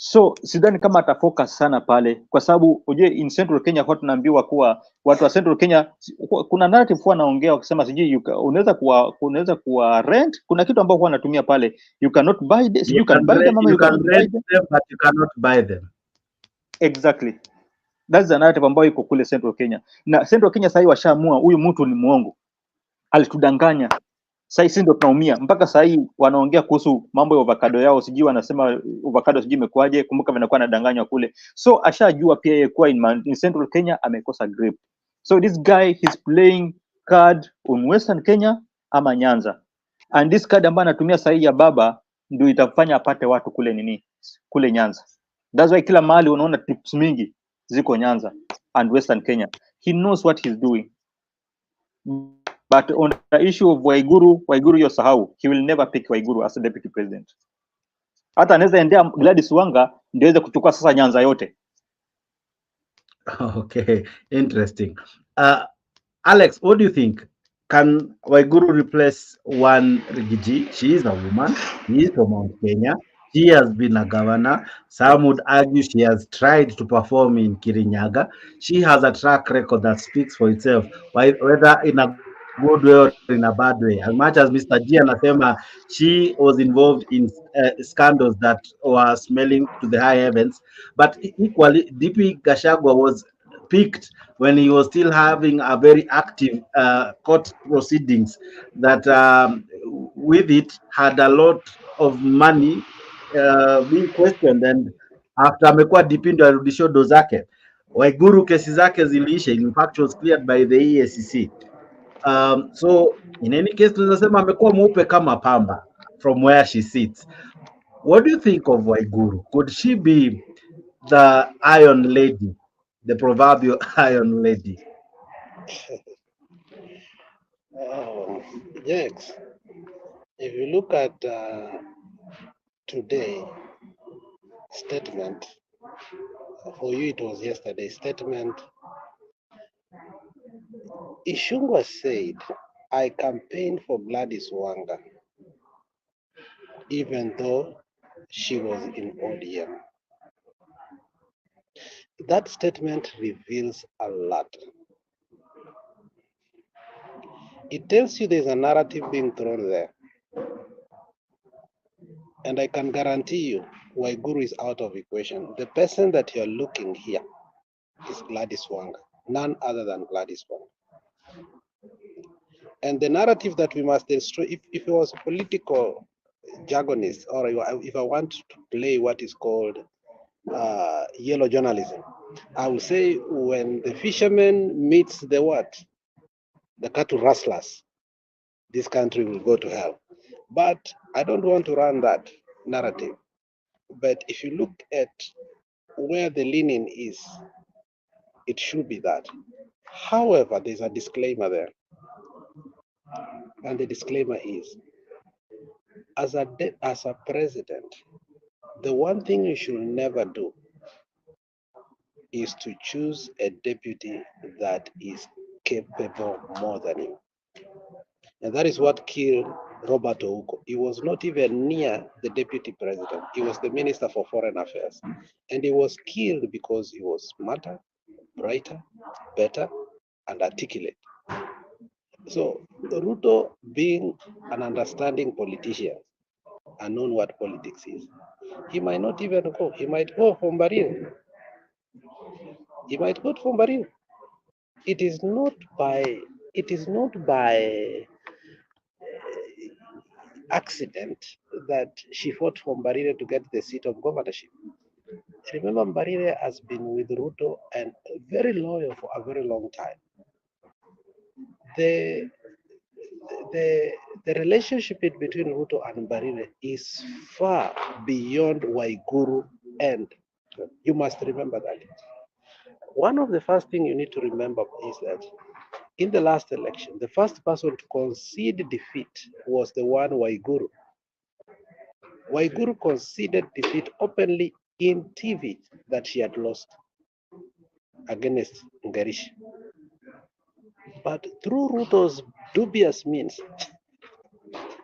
So sidhani kama atafocus sana pale, kwa sababu uje in Central Kenya kwa tunaambiwa kuwa watu wa Central Kenya kuna narrative huwa naongea wakisema sijui unaweza kuwa rent, kuna kitu ambao huwa anatumia pale, you cannot buy this, you can buy them, you can rent them but you cannot buy them. Exactly, that's the narrative ambayo iko kule Central Kenya. Na Central Kenya sasa washaamua huyu mtu ni muongo, alitudanganya. Sasa sisi ndio tunaumia, mpaka sasa hii wanaongea kuhusu mambo ya avocado yao, sijui wanasema avocado sijui imekwaje, kumbuka vinakuwa anadanganywa kule. So ashajua pia yeye kwa in Central Kenya amekosa grip. So this guy he's playing card on Western Kenya ama Nyanza, and this card ambayo anatumia sasa ya baba ndio itafanya apate watu kule kule Nyanza. That's why kila mahali unaona tips mingi ziko Nyanza and Western Kenya. He knows what he's doing. But on the issue of Waiguru yosahau, he will never pick Waiguru as a deputy president. Hata anaweza endea Gladys Wanga ndio aweze kuchukua sasa Nyanza yote. Okay, interesting. Alex, what do you think? Can Waiguru replace one Rigiji? She is a woman. She is from Mount Kenya. She has been a governor. Some would argue she has tried to perform in Kirinyaga. She has a track record that speaks for itself, whether in a good way or in a bad way. As much as Mr. G anasema she was involved in scandals that were smelling to the high heavens, but equally, DP Gachagua was picked when he was still having a very active court proceedings that with it had a lot of money being questioned, and after amekuwa DP ndio arudishiwa do zake. Waiguru kesi zake ziliisha, in fact was cleared by the EACC. So in any case tunasema amekuwa mweupe kama pamba from where she sits. What do you think of Waiguru? Could she be the Iron Lady, the proverbial Iron Lady? Yes. If you look at today statement, for you it was yesterday statement, Ishungwa said, I campaigned for Gladys Wanga, even though she was in ODM. That statement reveals a lot. It tells you there's a narrative being thrown there. And I can guarantee you, Waiguru is out of equation. The person that you're looking here is Gladys Wanga, none other than Gladys Wanga. And the narrative that we must destroy, if it was a political jargonist, or if I want to play what is called yellow journalism, I will say when the fisherman meets the what? The cattle rustlers, this country will go to hell. But I don't want to run that narrative. But if you look at where the leaning is, it should be that. However, there's a disclaimer there. And the disclaimer is, as a president, the one thing you should never do is to choose a deputy that is capable more than you. And that is what killed Robert Ouko. He was not even near the deputy president. He was the minister for foreign affairs. And he was killed because he was smarter, brighter, better, and articulate. So Ruto, being an understanding politician and known what politics is, he might not even go. He might go from Barin. He might go from Barin. It is not by accident that she fought for Mbarire to get the seat of governorship. Remember, Mbarire has been with Ruto and very loyal for a very long time. The relationship between Ruto and Mbarire is far beyond Waiguru end. You must remember that. One of the first things you need to remember is that in the last election, the first person to concede defeat was the one Waiguru. Waiguru conceded defeat openly in TV that she had lost against Ngarish. But through Ruto's dubious means,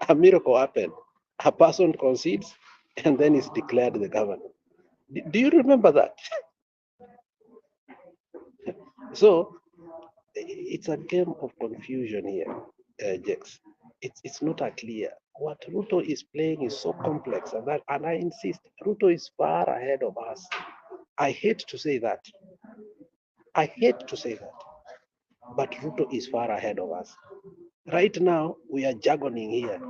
a miracle happened. A person concedes and then is declared the governor. Do you remember that? So it's a game of confusion here, Jex. It's not a clear. What Ruto is playing is so complex, and I insist, Ruto is far ahead of us. I hate to say that. I hate to say that. But Ruto is far ahead of us. Right now, we are jargoning here,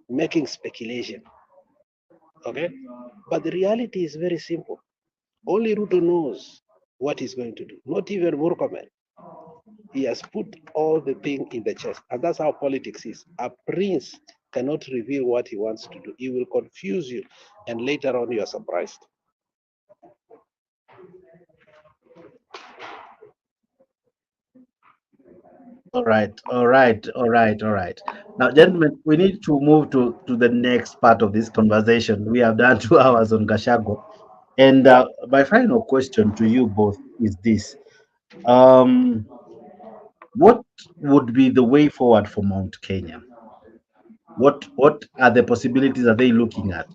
making speculation. Okay? But the reality is very simple. Only Ruto knows what he's going to do, not even Murkomen. He has put all the thing in the chest, and that's how politics is. A prince cannot reveal what he wants to do. He will confuse you, and later on you are surprised. All right. Now, gentlemen, we need to move to the next part of this conversation. We have done 2 hours on Gachagua. And my final question to you both is this. What would be the way forward for Mount Kenya? What are the possibilities are they looking at?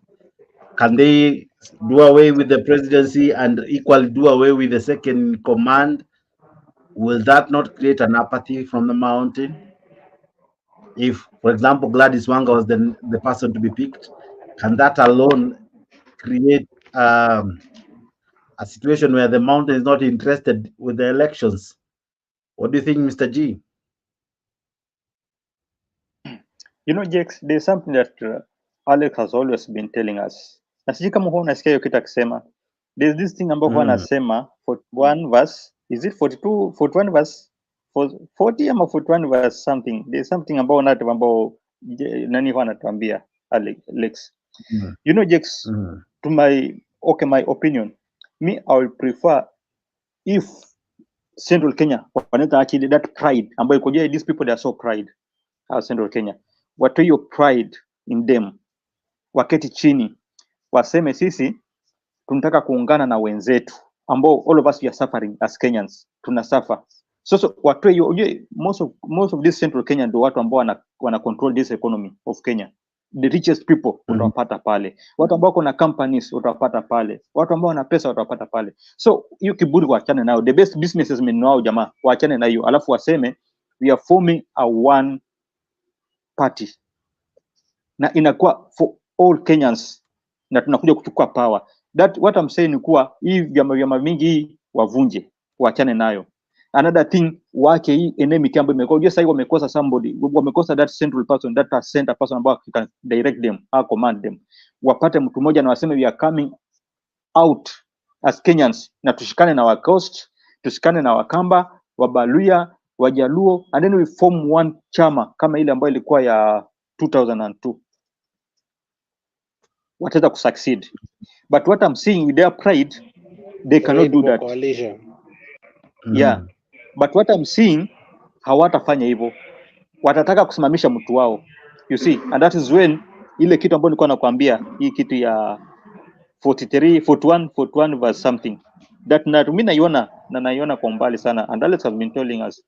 Can they do away with the presidency and equally do away with the second in command? Will that not create an apathy from the mountain? If, for example, Gladys Wanga was the person to be picked, can that alone create a situation where the mountain is not interested with the elections? What do you think, Mr. G? You know, Jex, there's something that Alex has always been telling us. Na sijui kama huwa unasikia hiyo kitu akisema. There's this thing ambayo huwa anasema 41 verse, is it 42, 41 verse 40 ama 41 verse something. There's something ambao nani huwa anatuambia Alex. You know, Jex, to my opinion, me, I will prefer if Central Kenya wanaweza actually that pride ambayo iko these people, they are so pride. Central Kenya watoe hiyo pride in them, waketi chini waseme sisi tunataka kuungana na wenzetu ambao all of us we are suffering as Kenyans, tuna suffer. So watoe hiyo, most of this Central Kenya ndio watu ambao wana control this economy of Kenya. The richest people utawapata pale, watu ambao kuna companies utawapata pale, watu ambao wana pesa utawapata pale. So hiyo kiburi waachane nao, the best businessmen wao jamaa waachane na hiyo, alafu waseme we are forming a one party na inakuwa for all Kenyans na tunakuja kuchukua power. That what I'm saying ni kuwa hii vyama mingi hii wavunje, waachane nayo. Another thing, wake hii enemy ambayo imekuwa unajua sasa wamekosa somebody, wamekosa that central person, that center person ambao can direct them, command them. Wapate mtu mmoja na waseme we are coming out as Kenyans na tushikane na Wacoast, tushikane na Wakamba, Wabaluya, Wajaluo, and then we form one chama kama ile ambayo ilikuwa ya 2002. Wataweza kusucceed. But what I'm seeing with their pride, they cannot do that. Yeah. But what I'm seeing, hawatafanya hivyo. Watataka kusimamisha mtu wao. You see, and that is when ile kitu ambayo nilikuwa nakwambia, hii kitu ya 41 verse something. That na mimi naiona kwa mbali sana, and Alex has been telling us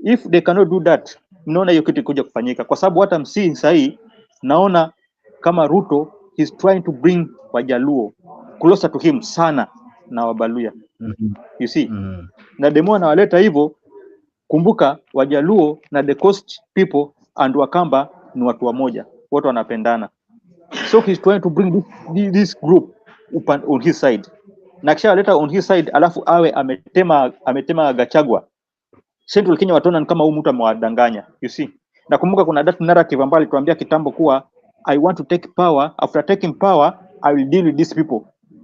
if they cannot do that, naona hiyo kitu kuja kufanyika, kwa sababu what I'm seeing sahi, naona kama Ruto he's trying to bring Wajaluo closer to him sana na Wabaluya. You see, na demo anawaleta hivyo. Kumbuka Wajaluo na the coast people and Wakamba ni watu wamoja, wote wanapendana. So he's trying to bring this group on his side, na kisha aleta on his side, alafu awe ametema Gachagua. Central Kenya wataona kama huyu mtu amewadanganya. You see, na kumbuka kuna that narrative ambayo alituambia kitambo kuwa I want to take power. After taking power, I will deal with these people,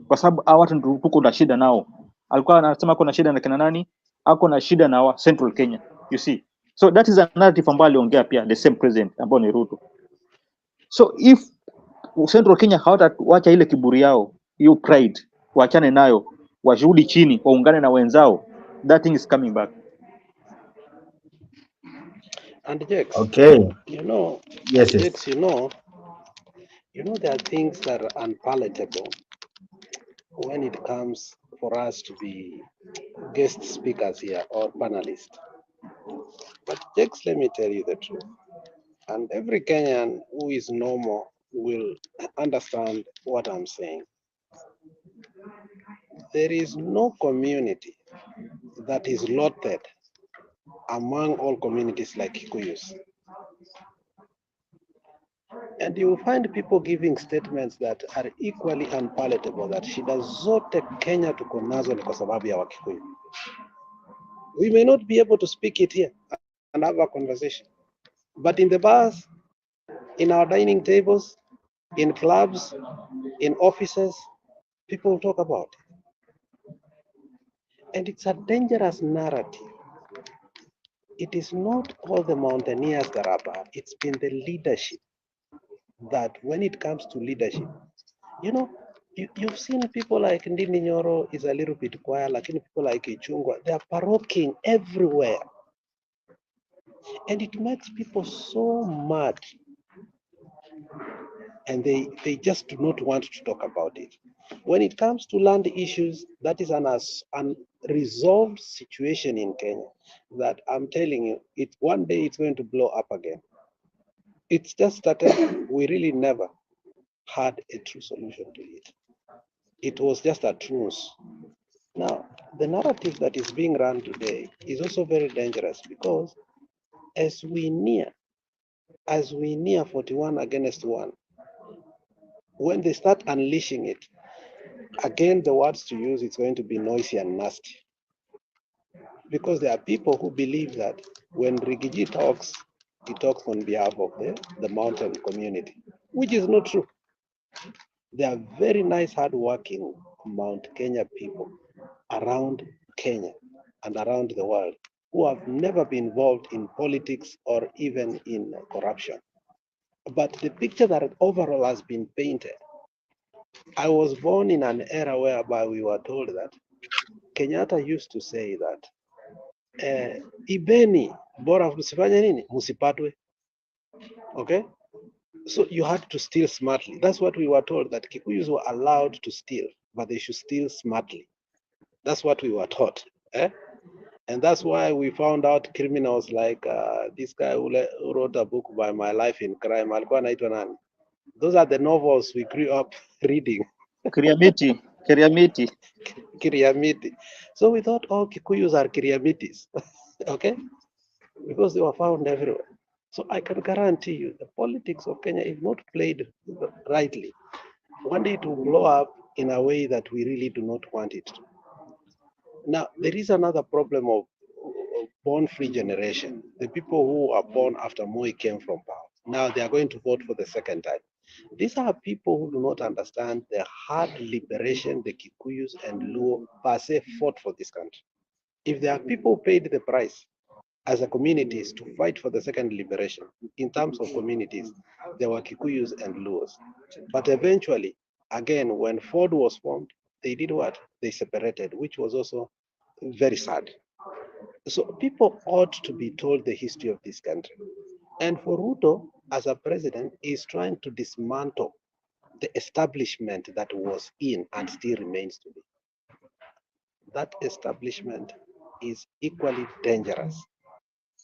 kwa sababu hawa watu ndio tuko na shida nao. Alikuwa anasema kuna shida na kina nani? Ako na shida na wa Central Kenya, you see. So that is a narrative ambayo aliongea pia the same president ambao ni Ruto. So if Central Kenya hawatawacha ile kiburi yao, hiyo pride, waachane nayo, warudi chini, waungane na wenzao, that thing is coming back. And Jex, Okay. you know, Yes, and yes. Jex, you know, there are things that are unpalatable when it comes for us to be guest speakers here or panelists. But Jex, let me tell you the truth. And every Kenyan who is normal will understand what I'm saying. There is no community that is loathed among all communities like Kikuyus. And you will find people giving statements that are equally unpalatable, that shida zote Kenya tuko nazo ni kwa sababu ya Wakikuyu. We may not be able to speak it here and have a conversation, but in the bars, in our dining tables, in clubs, in offices, people talk about it. And it's a dangerous narrative. It is not all the mountaineers that are bad. It's been the leadership that when it comes to leadership, you know, you've seen people like Ndini Nyoro is a little bit quiet, like people like Ichungwa, they are paroching everywhere. And it makes people so mad. And they just do not want to talk about it. When it comes to land issues, that is an unresolved situation in Kenya that I'm telling you, one day it's going to blow up again. It's just started. We really never had a true solution to it. It was just a truce. Now, the narrative that is being run today is also very dangerous because as we near 41 against 1, when they start unleashing it, again, the words to use is going to be noisy and nasty. Because there are people who believe that when Rigiji talks, he talks on behalf of the mountain community, which is not true. There are very nice, hardworking Mount Kenya people around Kenya and around the world who have never been involved in politics or even in corruption. But the picture that overall has been painted, I was born in an era whereby we were told that Kenyatta used to say that ibeni bora msifanye nini musipatwe. Okay, so you had to steal smartly. That's what we were told, that Kikuyus were allowed to steal, but they should steal smartly. That's what we were taught. And that's why we found out criminals like this guy who wrote a book by My Life in Crime. Alikuwa anaitwa nani? Those are the novels we grew up reading. Kiriamiti. So we thought all Kikuyus are Kiriamitis, okay? Because they were found everywhere. So I can guarantee you the politics of Kenya, if not played rightly, one day it will blow up in a way that we really do not want it to. Now, there is another problem of born-free generation. The people who are born after Moi came from power. Now they are going to vote for the second time. These are people who do not understand the hard liberation the Kikuyus and Luo per se fought for this country. If there are people who paid the price as a communities to fight for the second liberation, in terms of communities, there were Kikuyus and Luos. But eventually, again, when Ford was formed, they did what? They separated, which was also very sad. So people ought to be told the history of this country. And for Ruto, as a president, is trying to dismantle the establishment that was in and still remains to be. That establishment is equally dangerous,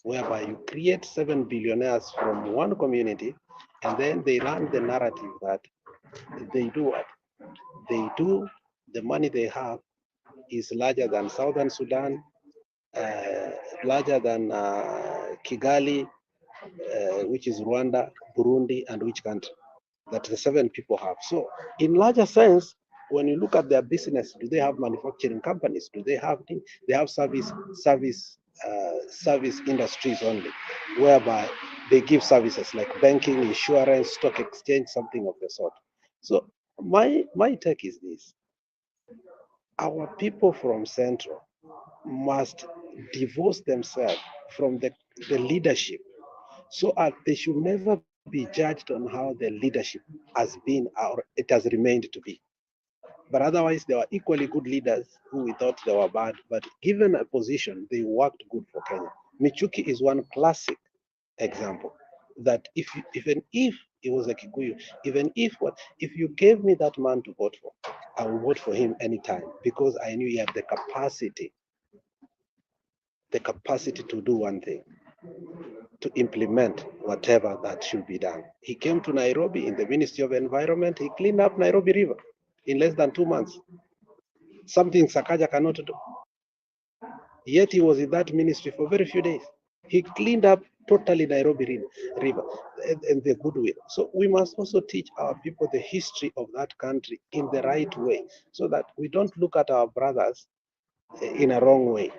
whereby you create 7 billionaires from one community, and then they run the narrative that they do what? They do, the money they have is larger than Southern Sudan, larger than Kigali, which is Rwanda, Burundi, and which country that the 7 people have. So in larger sense, when you look at their business, do they have manufacturing companies? Do they have service industries only, whereby they give services like banking, insurance, stock exchange, something of the sort. So my take is this: our people from Central must divorce themselves from the leadership, so they should never be judged on how the leadership has been or it has remained to be. But otherwise, they were equally good leaders who we thought they were bad, but given a position, they worked good for Kenya. Michuki is one classic example that even if he was a Kikuyu, even if you gave me that man to vote for, I will vote for him anytime because I knew he had the capacity to do one thing, to implement whatever that should be done. He came to Nairobi in the Ministry of Environment. He cleaned up Nairobi River in less than 2 months. Something Sakaja cannot do. Yet he was in that ministry for very few days. He cleaned up totally Nairobi River and the goodwill. So we must also teach our people the history of that country in the right way, so that we don't look at our brothers in a wrong way,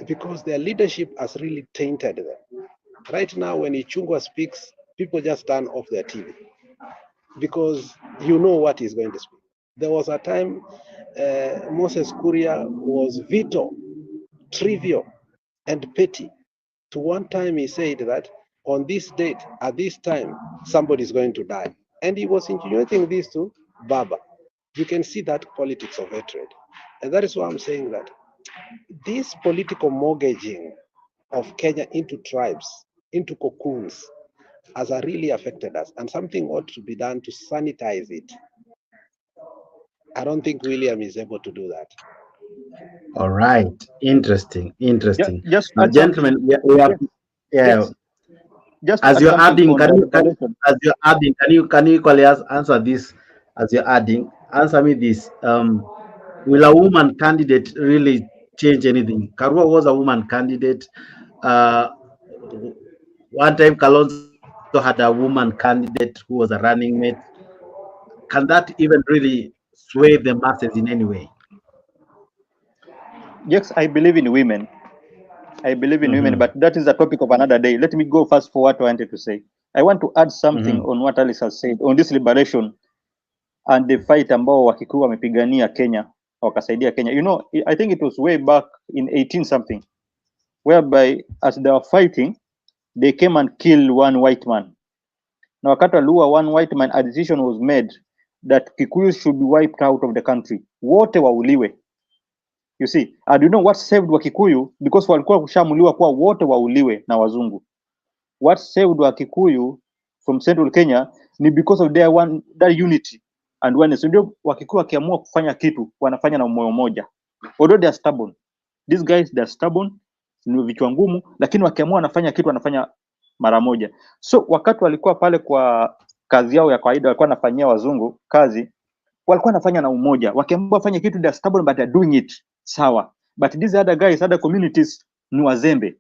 because their leadership has really tainted them. Right now, when Ichungwa speaks, people just turn off their TV because you know what he's going to speak. There was a time Moses Kuria was veto, trivial, and petty. To one time he said that on this date, at this time, somebody is going to die. And he was insinuating this to Baba. You can see that politics of hatred. And that is why I'm saying that this political mortgaging of Kenya into tribes, into cocoons, has really affected us. And something ought to be done to sanitize it. I don't think William is able to do that. All right. Interesting. Just Now, add something. gentlemen, we have, yeah. Just As add you're something adding, on the liberation. can you equally answer this? As you're adding, answer me this. Will a woman candidate really change anything? Karua was a woman candidate. Uh, One time Kalonzo had a woman candidate who was a running mate. Can that even really sway the masses in any way? Yes, I believe in women. But that is a topic of another day. Let me go first for what I wanted to say. I want to add something on what Alice has said on this liberation and the fight ambao Wakikuyu wamepigania Kenya, wakasaidia Kenya. You know, I think it was way back in 18 something, whereby as they were fighting, they came and killed one white man. Na wakati waliua one white man, a decision was made that Kikuyu should be wiped out of the country. Wote wauliwe. You see, and you know what saved Wakikuyu? Because walikuwa kushamuliwa kuwa wote wauliwe na wazungu. What saved Wakikuyu from Central Kenya ni because of their unity and oneness. Ndio Wakikuyu wakiamua kufanya kitu, wanafanya na moyo moja. Although they are stubborn. These guys, they are stubborn, ni vichwa ngumu, lakini wakiamua wanafanya kitu, wanafanya mara moja. So wakati walikuwa pale kwa kazi yao ya kawaida, walikuwa wanafanyia wazungu kazi, walikuwa wanafanya na umoja. Wakiamua wafanye kitu, they are stubborn but they are doing it. Sawa. But these other guys, other communities ni wazembe.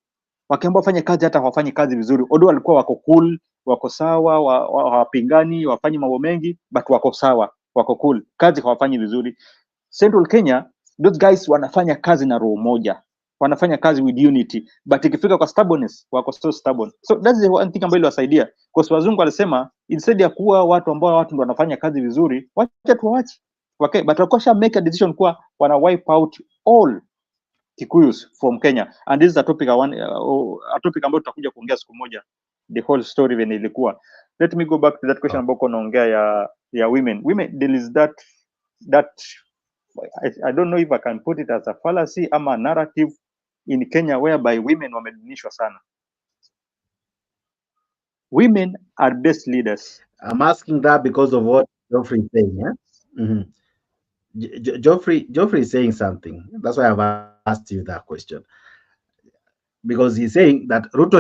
Wakiamua wafanye kazi hata hawafanyi kazi vizuri. Although walikuwa wako cool, wako sawa, hawapingani, wafanyi mambo mengi, but wako sawa, wako cool. Kazi hawafanyi vizuri. Central Kenya, those guys wanafanya kazi na roho moja. Wanafanya kazi with unity. But ikifika kwa stubbornness, wako so stubborn. So that's the one thing ambayo iliwasaidia. Kwa sababu wazungu walisema instead ya kuwa watu ambao watu ndio wanafanya kazi vizuri, wacha tuwaache. Okay, but wakosha make a decision kuwa wana wipe out all Kikuyus from Kenya. And this is a topic a topic ambayo tutakuja kuongea siku moja, the whole story when ilikuwa. Let me go back to that question ambayo unaongea ya women. There is that I don't know if I can put it as a fallacy ama a narrative in Kenya whereby women wamedunishwa sana. Women are best leaders. I'm asking that because of what Geoffrey is saying. Yeah? Geoffrey is saying something. That's why I've asked you that question. Because he's saying that Ruto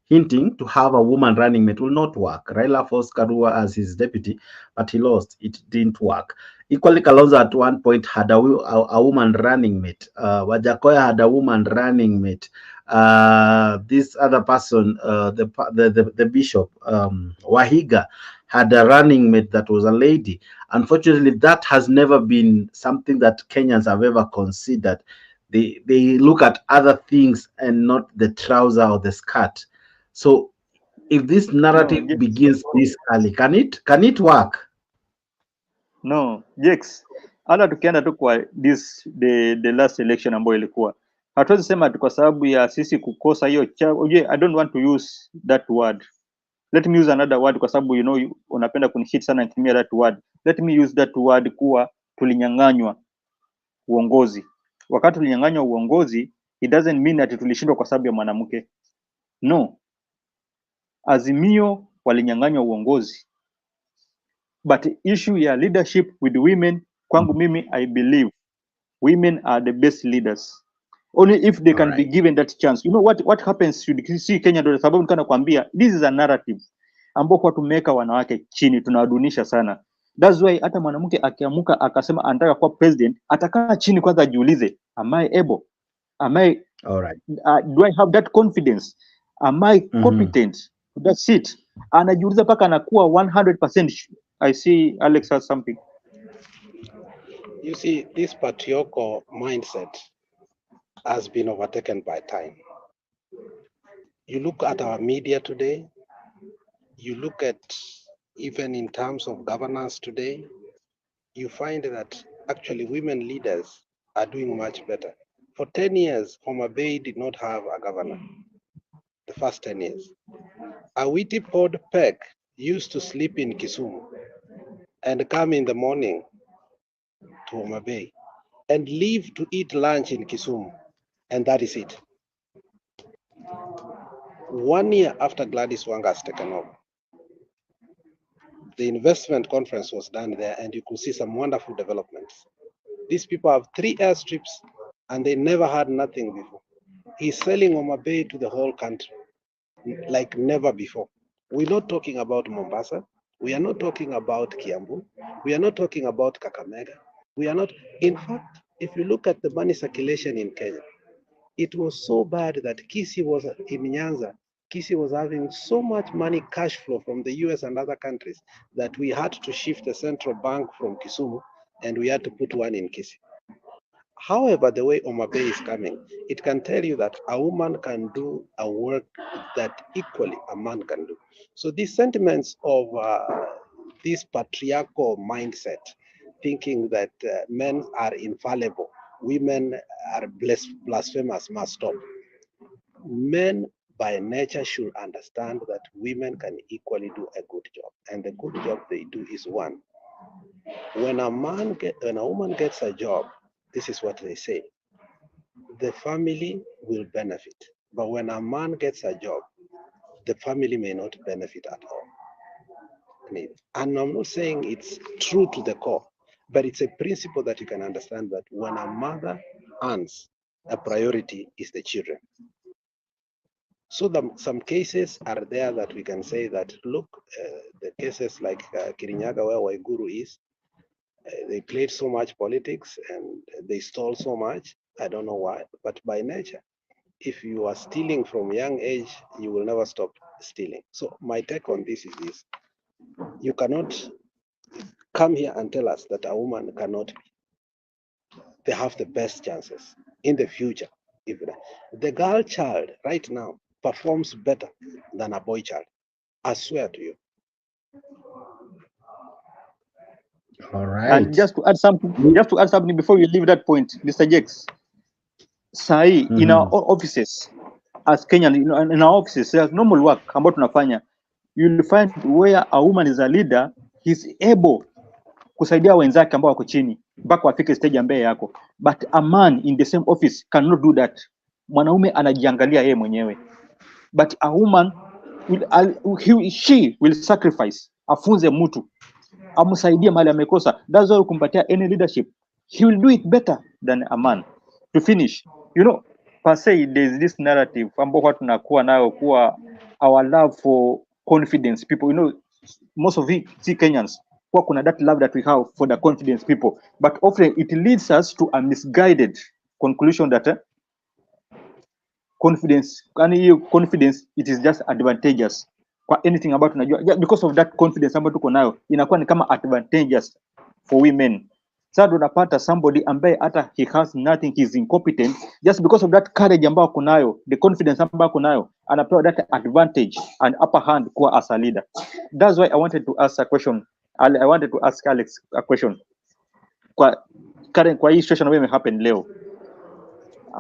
hinting to have a woman running mate will not work. Raila forced Karua as his deputy, but he lost. It didn't work. Equally, Kalonzo at one point had a woman running mate. Wajakoya had a woman running mate. This other person, the bishop, Wahiga, had a running mate that was a lady. Unfortunately, that has never been something that Kenyans have ever considered. They look at other things and not the trouser or the skirt. So If this narrative No, begins this early, can it work? no, Jex, hata tukienda tu kwa the last election ambayo ilikuwa, hatuwezi sema tu kwa sababu ya sisi kukosa hiyo I don't want to use that word. Let me use another word kwa sababu unapenda kunihit sana nitumia that word. Let me use that word kuwa tulinyang'anywa uongozi. Wakati tulinyang'anywa uongozi, it doesn't mean that tulishindwa kwa sababu ya mwanamke. No. Azimio walinyang'anywa uongozi. But issue ya leadership with women, kwangu mimi, I believe women are the best leaders. Only if they can be given that chance. You know what happens to see Kenya, ndio sababu nikana kuambia this is a narrative ambao kwa tumeka wanawake chini, tunawadunisha sana. That's why hata mwanamke akiamuka akasema anataka kuwa president, atakaa chini kwanza ajiulize, am I able? Am I do I have that confidence? Am I competent? That's it. Anajiuliza paka anakuwa 100%. I see Alex has something. You see, this patriarchal mindset has been overtaken by time. You look at our media today, you look at even in terms of governance today, you find that actually women leaders are doing much better. For 10 years, Homa Bay did not have a governor, the first 10 years. Awiti Pod Peck used to sleep in Kisumu and come in the morning to Homa Bay and leave to eat lunch in Kisumu, and that is it. 1 year after Gladys Wanga has taken over, the investment conference was done there, and you could see some wonderful developments. These people have 3 airstrips, and they never had nothing before. He's selling Homa Bay to the whole country like never before. We're not talking about Mombasa. We are not talking about Kiambu. We are not talking about Kakamega. We are not. In fact, if you look at the money circulation in Kenya, it was so bad that Kisii was in Nyanza. Kisii was having so much money cash flow from the US and other countries that we had to shift the central bank from Kisumu, and we had to put one in Kisii. However, the way Homa Bay is coming, it can tell you that a woman can do a work that equally a man can do. So these sentiments of this patriarchal mindset, thinking that men are infallible, women are blasphemous, must stop. Men by nature should understand that women can equally do a good job, and the good job they do is one. When a woman gets a job, this is what they say: the family will benefit. But when a man gets a job, the family may not benefit at all. And I'm not saying it's true to the core, but it's a principle that you can understand, that when a mother earns, a priority is the children. So some cases are there that we can say that, look, the cases like Kirinyaga, where Waiguru is, they played so much politics and they stole so much. I don't know why, but by nature, if you are stealing from young age, you will never stop stealing. So my take on this is this: you cannot come here and tell us that a woman cannot be. They have the best chances in the future. If the girl child right now performs better than a boy child, I swear to you. All right. And just to add something before we leave that point, Mr. Jakes, Sai, in our offices, as Kenyan, in our offices, there's normal work ambao tunafanya. You'll find where a woman is a leader, he's able kusaidia wenzake ambao wako chini mpaka wafike stage ambaye yako. But a man in the same office cannot do that. Mwanaume anajiangalia yeye mwenyewe. But a woman she will sacrifice, afunze mtu, amsaidie mahali amekosa. That's why kumpatia any leadership, he will do it better than a man. To finish, per se, there's this narrative ambao tunakuwa nayo kuwa our love for confidence people. Most of we see Kenyans, kwa kuna that love that we have for the confidence people, but often it leads us to a misguided conclusion that confidence it is just advantageous kwa anything about tunajua, because of that confidence ambayo tuko nayo inakuwa ni kama advantageous for women. Sasa unapata somebody ambaye hata he has nothing, he's incompetent, just because of that courage ambayo kunayo, the confidence ambayo kunayo, anapewa that advantage and upper hand kuwa as a leader. That's why I wanted to ask a question. I wanted to ask Alex a question. Kwa hii situation ambayo imehappen leo,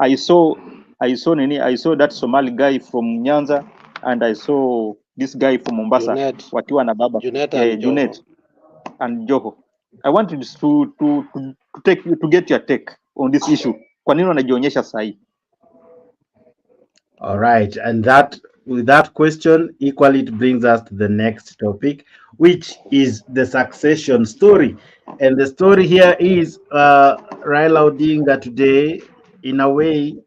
I saw that Somali guy from Nyanza and I saw this guy from Mombasa wakiwa na baba Junet and Joho. I wanted to get your take on this issue. Kwa nini wanajionyesha sahi? All right, and that with that question, equally it brings us to the next topic, which is the succession story. And the story here is Raila Odinga today, in a way,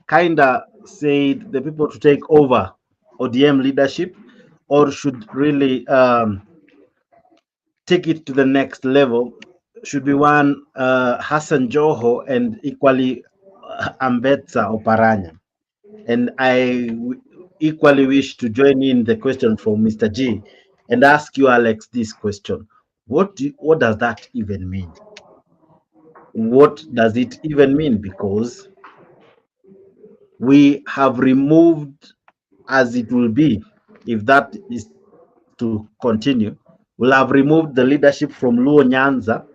kinda said the people to take over ODM leadership, or should really take it to the next level, should be one Hassan Joho and equally Ambetsa Oparanya. And I equally wish to join in the question from Mr. G and ask you, Alex, this question. What does that even mean? What does it even mean? Because we have removed, as it will be, if that is to continue, we'll have removed the leadership from Luo Nyanza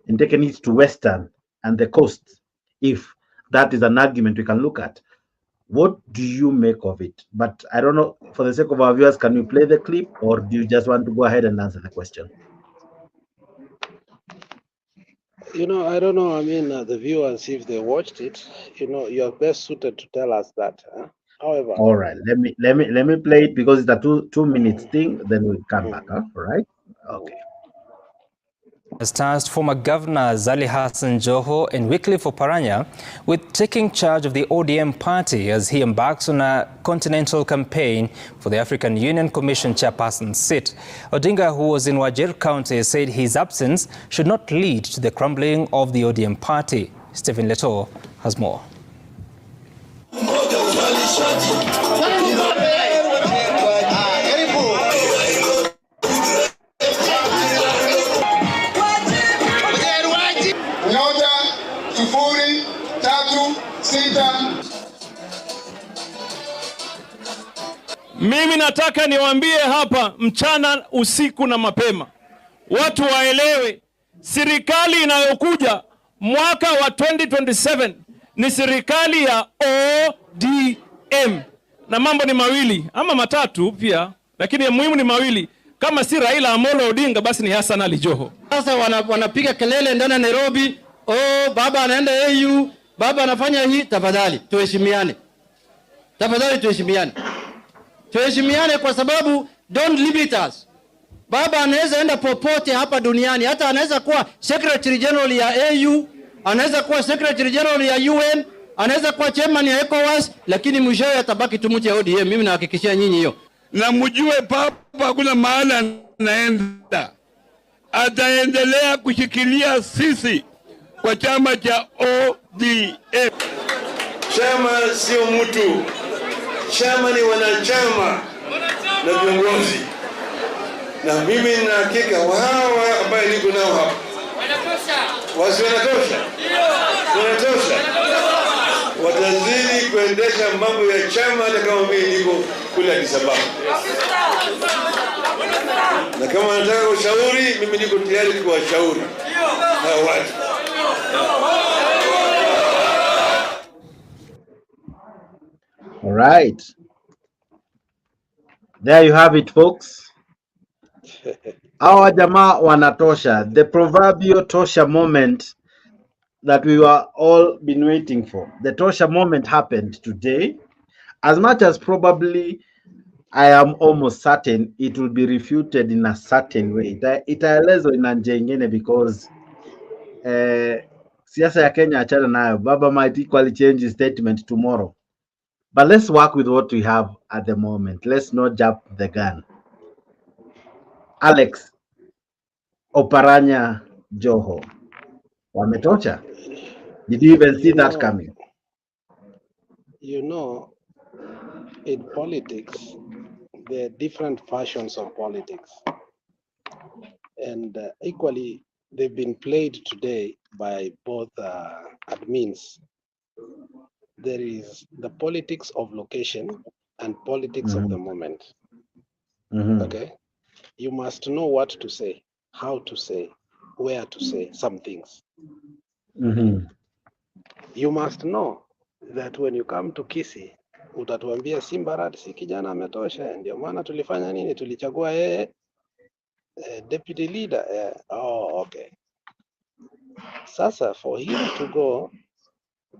and taken it to Western and the coast, if that is an argument we can look at. What do you make of it? But I don't know, for the sake of our viewers, can we play the clip, or do you just want to go ahead and answer the question? I don't know. I mean, the viewers, if they watched it, you are best suited to tell us that. However, all right, let me play it because it's a two minutes thing. Then we'll come back. All right. Okay. Has tasked former governors Ali Hassan Joho and Wycliffe Oparanya with taking charge of the ODM party as he embarks on a continental campaign for the African Union Commission chairperson seat. Odinga, who was in Wajir County, said his absence should not lead to the crumbling of the ODM party. Stephen Leto has more. Mimi nataka niwaambie hapa mchana, usiku na mapema, watu waelewe serikali inayokuja mwaka wa 2027 ni serikali ya ODM, na mambo ni mawili ama matatu pia, lakini ya muhimu ni mawili. Kama si Raila Amolo Odinga, basi ni Hassan Ali Joho. Sasa wanapiga kelele ndani ya Nairobi, baba anaenda AU, baba anafanya hii. Tafadhali tuheshimiane, tafadhali tuheshimiane. Tuheshimiane kwa sababu don't limit us. Baba anaweza enda popote hapa duniani, hata anaweza kuwa Secretary General ya AU, anaweza kuwa Secretary General ya UN, anaweza kuwa chairman ya ECOWAS, lakini mwishowe atabaki tu mtu ya ODM. Mimi nahakikishia nyinyi hiyo. Na mjue baba hakuna mahali anaenda. Ataendelea kushikilia sisi kwa chama cha ODM. Chama sio mtu. Chama ni wanachama na viongozi, na mimi nina hakika hawa ambaye niko nao hapa wanatosha, watazidi kuendesha mambo ya chama, hata kama mimi niko kule Addis Ababa. Na kama wanataka ushauri, mimi niko tayari kuwashauri na watu. All right. There you have it, folks. Our jamaa wanatosha. The proverbial tosha moment that we were all been waiting for. The tosha moment happened today. As much as probably I am almost certain it will be refuted in a certain way. Itaelezwa ina njia ingine because siasa ya Kenya achana nayo. Baba might equally change his statement tomorrow. But let's work with what we have at the moment. Let's not jump the gun. Alex, Oparanya Joho, wametosha? Did you even see that coming? In politics, there are different versions of politics. And equally, they've been played today by both admins. There is the politics of location and politics of the moment. Okay, you must know what to say, how to say, where to say some things. You must know that when you come to Kisii, utatuambia Simbarat si kijana ametosha, ndio maana tulifanya nini, tulichagua yeye deputy leader. Oh, okay. Sasa for him to go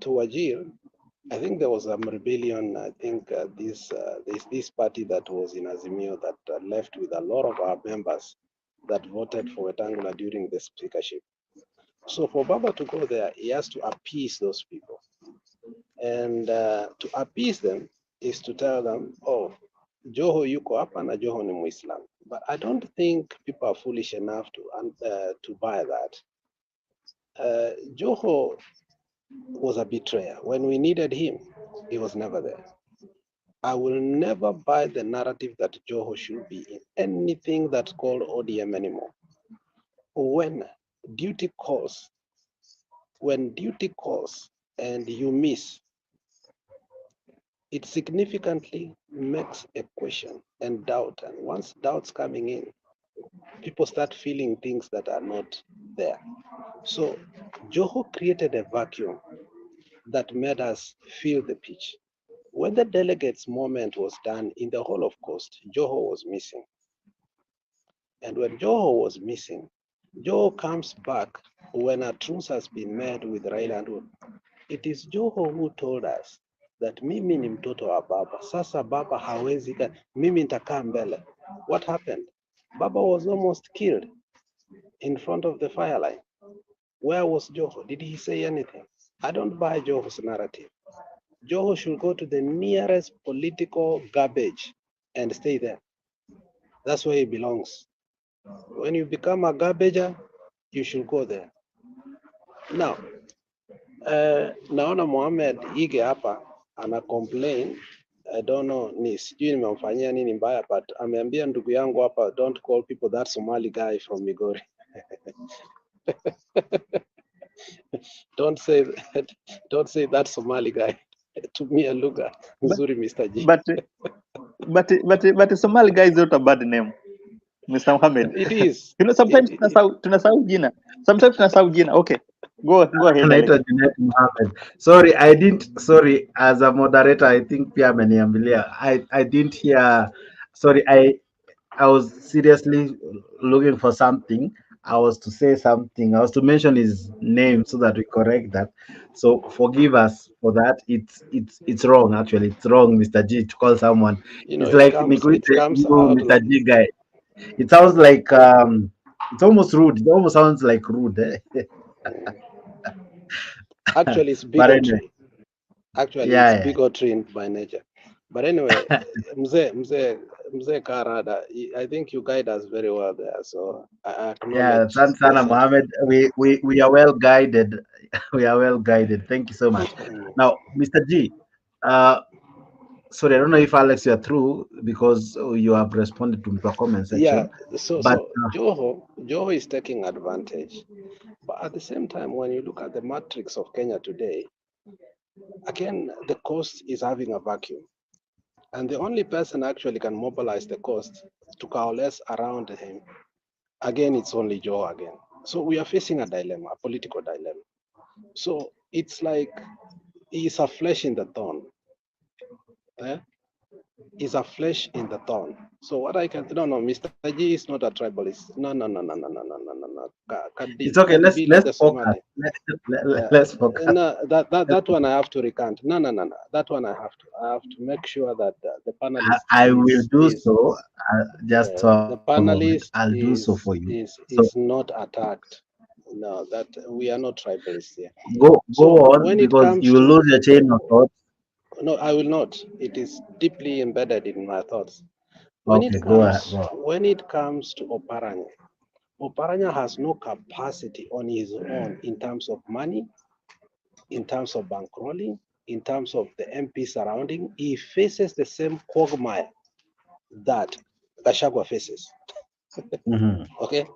to Wajir, I think there was some rebellion. I think this party that was in Azimio that left with a lot of our members that voted for Wetangula during the speakership. So for Baba to go there, he has to appease those people. And to appease them is to tell them, oh, Joho yuko hapa na Joho ni Muislam. But I don't think people are foolish enough to buy that. Joho was a betrayer. When we needed him, he was never there. I will never buy the narrative that Joho should be in anything that's called ODM anymore. When duty calls and you miss, it significantly makes a question and doubt. And once doubt's coming in, people start feeling things that are not there. So Joho created a vacuum that made us feel the pitch. When the delegates moment was done in the whole of Coast, Joho was missing. And when Joho was missing, Joho comes back when a truce has been made with Raila and Ruto. It is Joho who told us that mimi ni mtoto wa baba. Sasa baba hawezi, mimi nitakaa mbele. What happened? Baba was almost killed in front of the fire line. Where was Joho? Did he say anything? I don't buy Joho's narrative. Joho should go to the nearest political garbage and stay there. That's where he belongs. When you become a garbager, you should go there. Now, naona Mohamed Ige hapa ana complain. I don't know, ni sijui nimemfanyia nini mbaya, but ameambia ndugu yangu hapa, don't call people that Somali guy from Migori. Don't say that Somali guy. Tumia lugha nzuri, Mr. G. But Somali guy is not a bad name, Mr. Mohammed. It is. You know, sometimes tunasahau jina. Sometimes tunasahau jina. Okay. Go ahead. Sorry, as a moderator, I think pia ameniambilia. I didn't hear. Sorry, I was seriously looking for something. I was to say something. I was to mention his name so that we correct that. So forgive us for that. It's wrong, actually. It's wrong, Mr. G, to call someone. You know, it's like Mr. G guy. It sounds like it's almost rude. It almost sounds like rude. Actually, it's bigotry. It's bigotry by nature. But anyway, Mzee Karada, I think you guide us very well there. So I acknowledge. Sana Mohammed, we are well guided. We are well guided. Thank you so much. Now, Mr. G, sorry, I don't know if Alex you're through because you have responded to my comment section. Yeah, so Joho is taking advantage. But at the same time, when you look at the matrix of Kenya today, again, the coast is having a vacuum. And the only person actually can mobilize the coast to coalesce around him, again, it's only Joho again. So we are facing a dilemma, a political dilemma. So it's like he's a flesh in the thorn. Is a flesh in the thorn. So what I can no, Mr. G is not a tribalist. No. It's okay. Let's focus. Let's focus. No, that one I have to recant. No. That one I have to make sure that the panelist. I will do so. Just the panelist. I'll do so for you. Is not attacked. No, that we are not tribalists here. Go on, because you will lose your chain of thought. No, I will not. It is deeply embedded in my thoughts. When it comes to Oparanya has no capacity on his own in terms of money, in terms of bankrolling, in terms of the MP surrounding. He faces the same quagmire that Gachagua faces. Okay?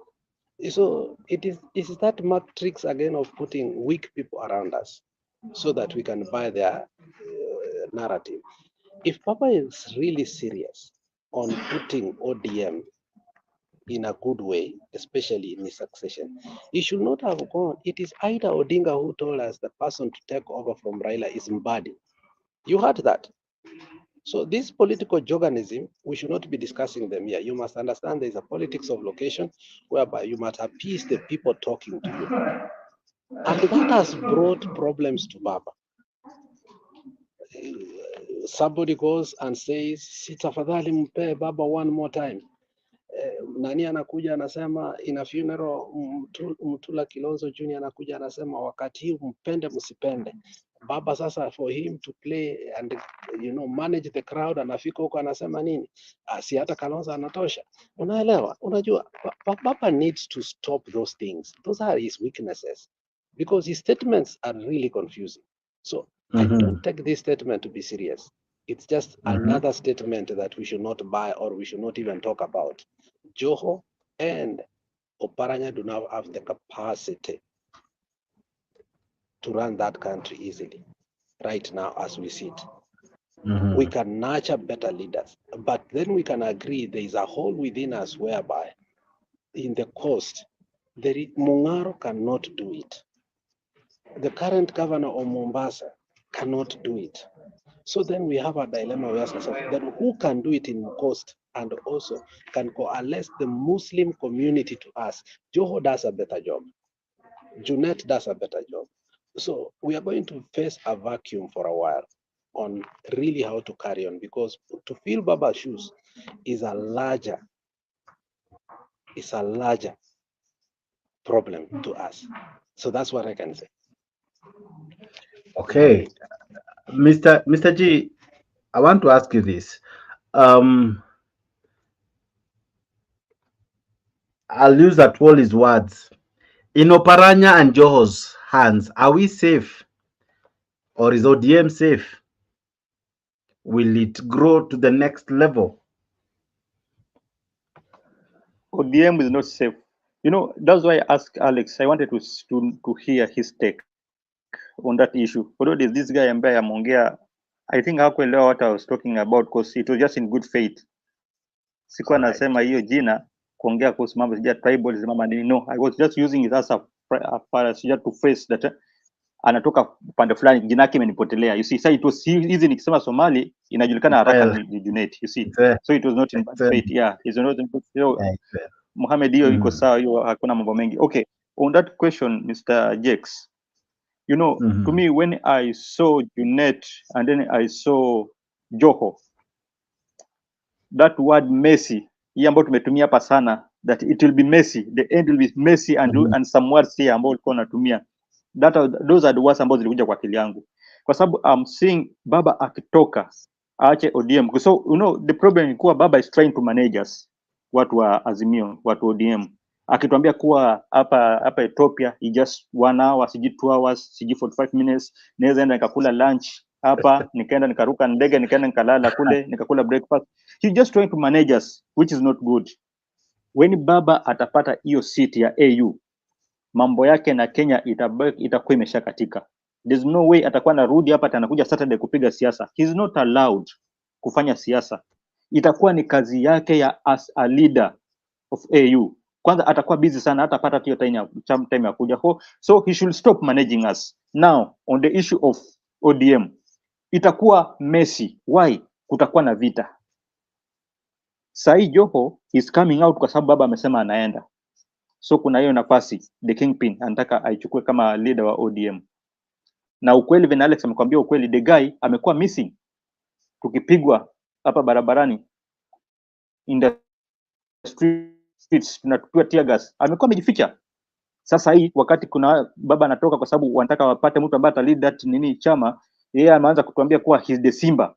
So it is that matrix again of putting weak people around us so that we can buy their narrative. If Papa is really serious on putting ODM in a good way, especially in his succession, he should not have gone. It is either Odinga who told us the person to take over from Raila is Mbadi. You heard that. So this political journalism, we should not be discussing them here. You must understand there is a politics of location whereby you must appease the people talking to you. And that has brought problems to Baba. Somebody goes and says, sitafadhali mpe Baba one more time. Nani anakuja anasema in a funeral, Mtula Kilonzo Jr. anakuja anasema wakati hii mpende msipende. Baba sasa for him to play and manage the crowd, anafika huko anasema nini? Si hata Kalonzo anatosha. Unaelewa? Unajua Baba needs to stop those things. Those are his weaknesses because his statements are really confusing. So I don't take this statement to be serious. It's just another statement that we should not buy or we should not even talk about. Joho and Oparanya do not have the capacity to run that country easily right now as we see it. We can nurture better leaders, but then we can agree there is a hole within us whereby in the coast, Mungaro cannot do it. The current governor of Mombasa cannot do it. So then we have a dilemma. We ask ourselves, then who can do it in coast and also can coalesce the Muslim community to us? Joho does a better job. Junet does a better job. So we are going to face a vacuum for a while on really how to carry on, because to fill Baba's shoes is a larger problem to us. So that's what I can say. Okay. Mr. G, I want to ask you this. I'll use Atwoli's words. In Oparanya and Joho's hands, are we safe? Or is ODM safe? Will it grow to the next level? ODM is not safe. That's why I asked Alex. I wanted to hear his take on that issue. Although there's this guy ambaye ameongea, I think hakuelewa what I was talking about because it was just in good faith. Sikuwa nasema hiyo jina kuongea kuhusu mambo sija tribalism mama nini. No, I was just using it as a to face that anatoka upande fulani, jina yake imenipotelea. You see, so it was easy nikisema Somali inajulikana haraka ni Junet. You see, so it was not in bad faith. Yeah, it's not in good faith. Mohamed, hiyo iko sawa, hiyo hakuna mambo mengi. Okay, on that question, Mr. Jex, to me, when I saw Junet and then I saw Joho, that word messy, hii ambayo tumetumia hapa sana, that it will be messy, the end will be messy and some words here ambao ulikuwa unatumia, those are the words ambazo zilikuja kwa akili yangu, kwa sababu I'm seeing Baba akitoka aache ODM. So the problem ni kuwa Baba is trying to manage us, watu wa Azimio, watu wa ODM, akituambia kuwa hapa Ethiopia i just 1 hour, siji 2 hours, siji 45 minutes, naweza enda nikakula lunch hapa, nikaenda nikaruka ndege, nikaenda nikalala kule, nikakula breakfast. He just trying to manage us, which is not good. When Baba atapata hiyo seat ya AU, mambo yake na Kenya itakuwa imeshakatika. There's no way atakuwa narudi hapa anakuja Saturday kupiga siasa. He's not allowed kufanya siasa. Itakuwa ni kazi yake ya as a leader of AU. Kwanza atakuwa busy sana, hatapata hiyo time ya kuja. So he should stop managing us. Now, on the issue of ODM, itakuwa messy. Why? Kutakuwa na vita. Sai Joho is coming out kwa sababu Baba amesema anaenda. So kuna hiyo nafasi, the kingpin anataka aichukue kama leader wa ODM. Na ukweli vile Alex amekwambia ukweli, the guy amekuwa missing. Tukipigwa hapa barabarani, in the streets, tunatupia tear gas, amekuwa amejificha. Sasa hii wakati kuna Baba anatoka kwa sababu wanataka wapate mtu ambaye atalead that chama, yeye ameanza kutuambia kuwa he's the Simba.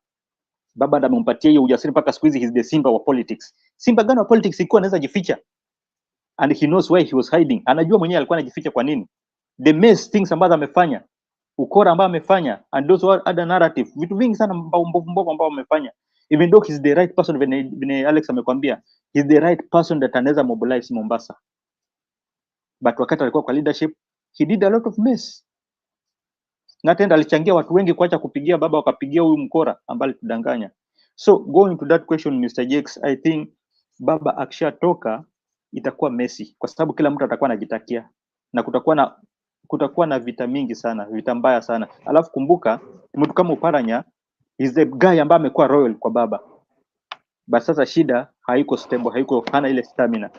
Baba ndiye amempatia hiyo ujasiri mpaka siku hizi he's the Simba wa politics. Simba gani wa politics ilikuwa anaweza jificha? And he knows why he was hiding. Anajua mwenyewe alikuwa anajificha kwa nini. The mess things ambazo amefanya, ukora ambao amefanya, and those were other narrative, vitu vingi sana mbovu ambao amefanya. Even though he's the right person, when Alex amekwambia, he's the right person that anaweza mobilize Mombasa. but wakati alikuwa kwa leadership he did a lot of mess, na tena alichangia watu wengi kuacha kupigia baba wakapigia huyu mkora ambaye alitudanganya. So going to that question Mr. Jakes, I think baba akishatoka itakuwa messy kwa sababu kila mtu atakuwa anajitakia na kutakuwa na vita mingi sana, vita mbaya sana. Alafu kumbuka mtu kama Oparanya is the guy ambaye amekuwa royal kwa baba, but sasa shida haiko stable, hana ile stamina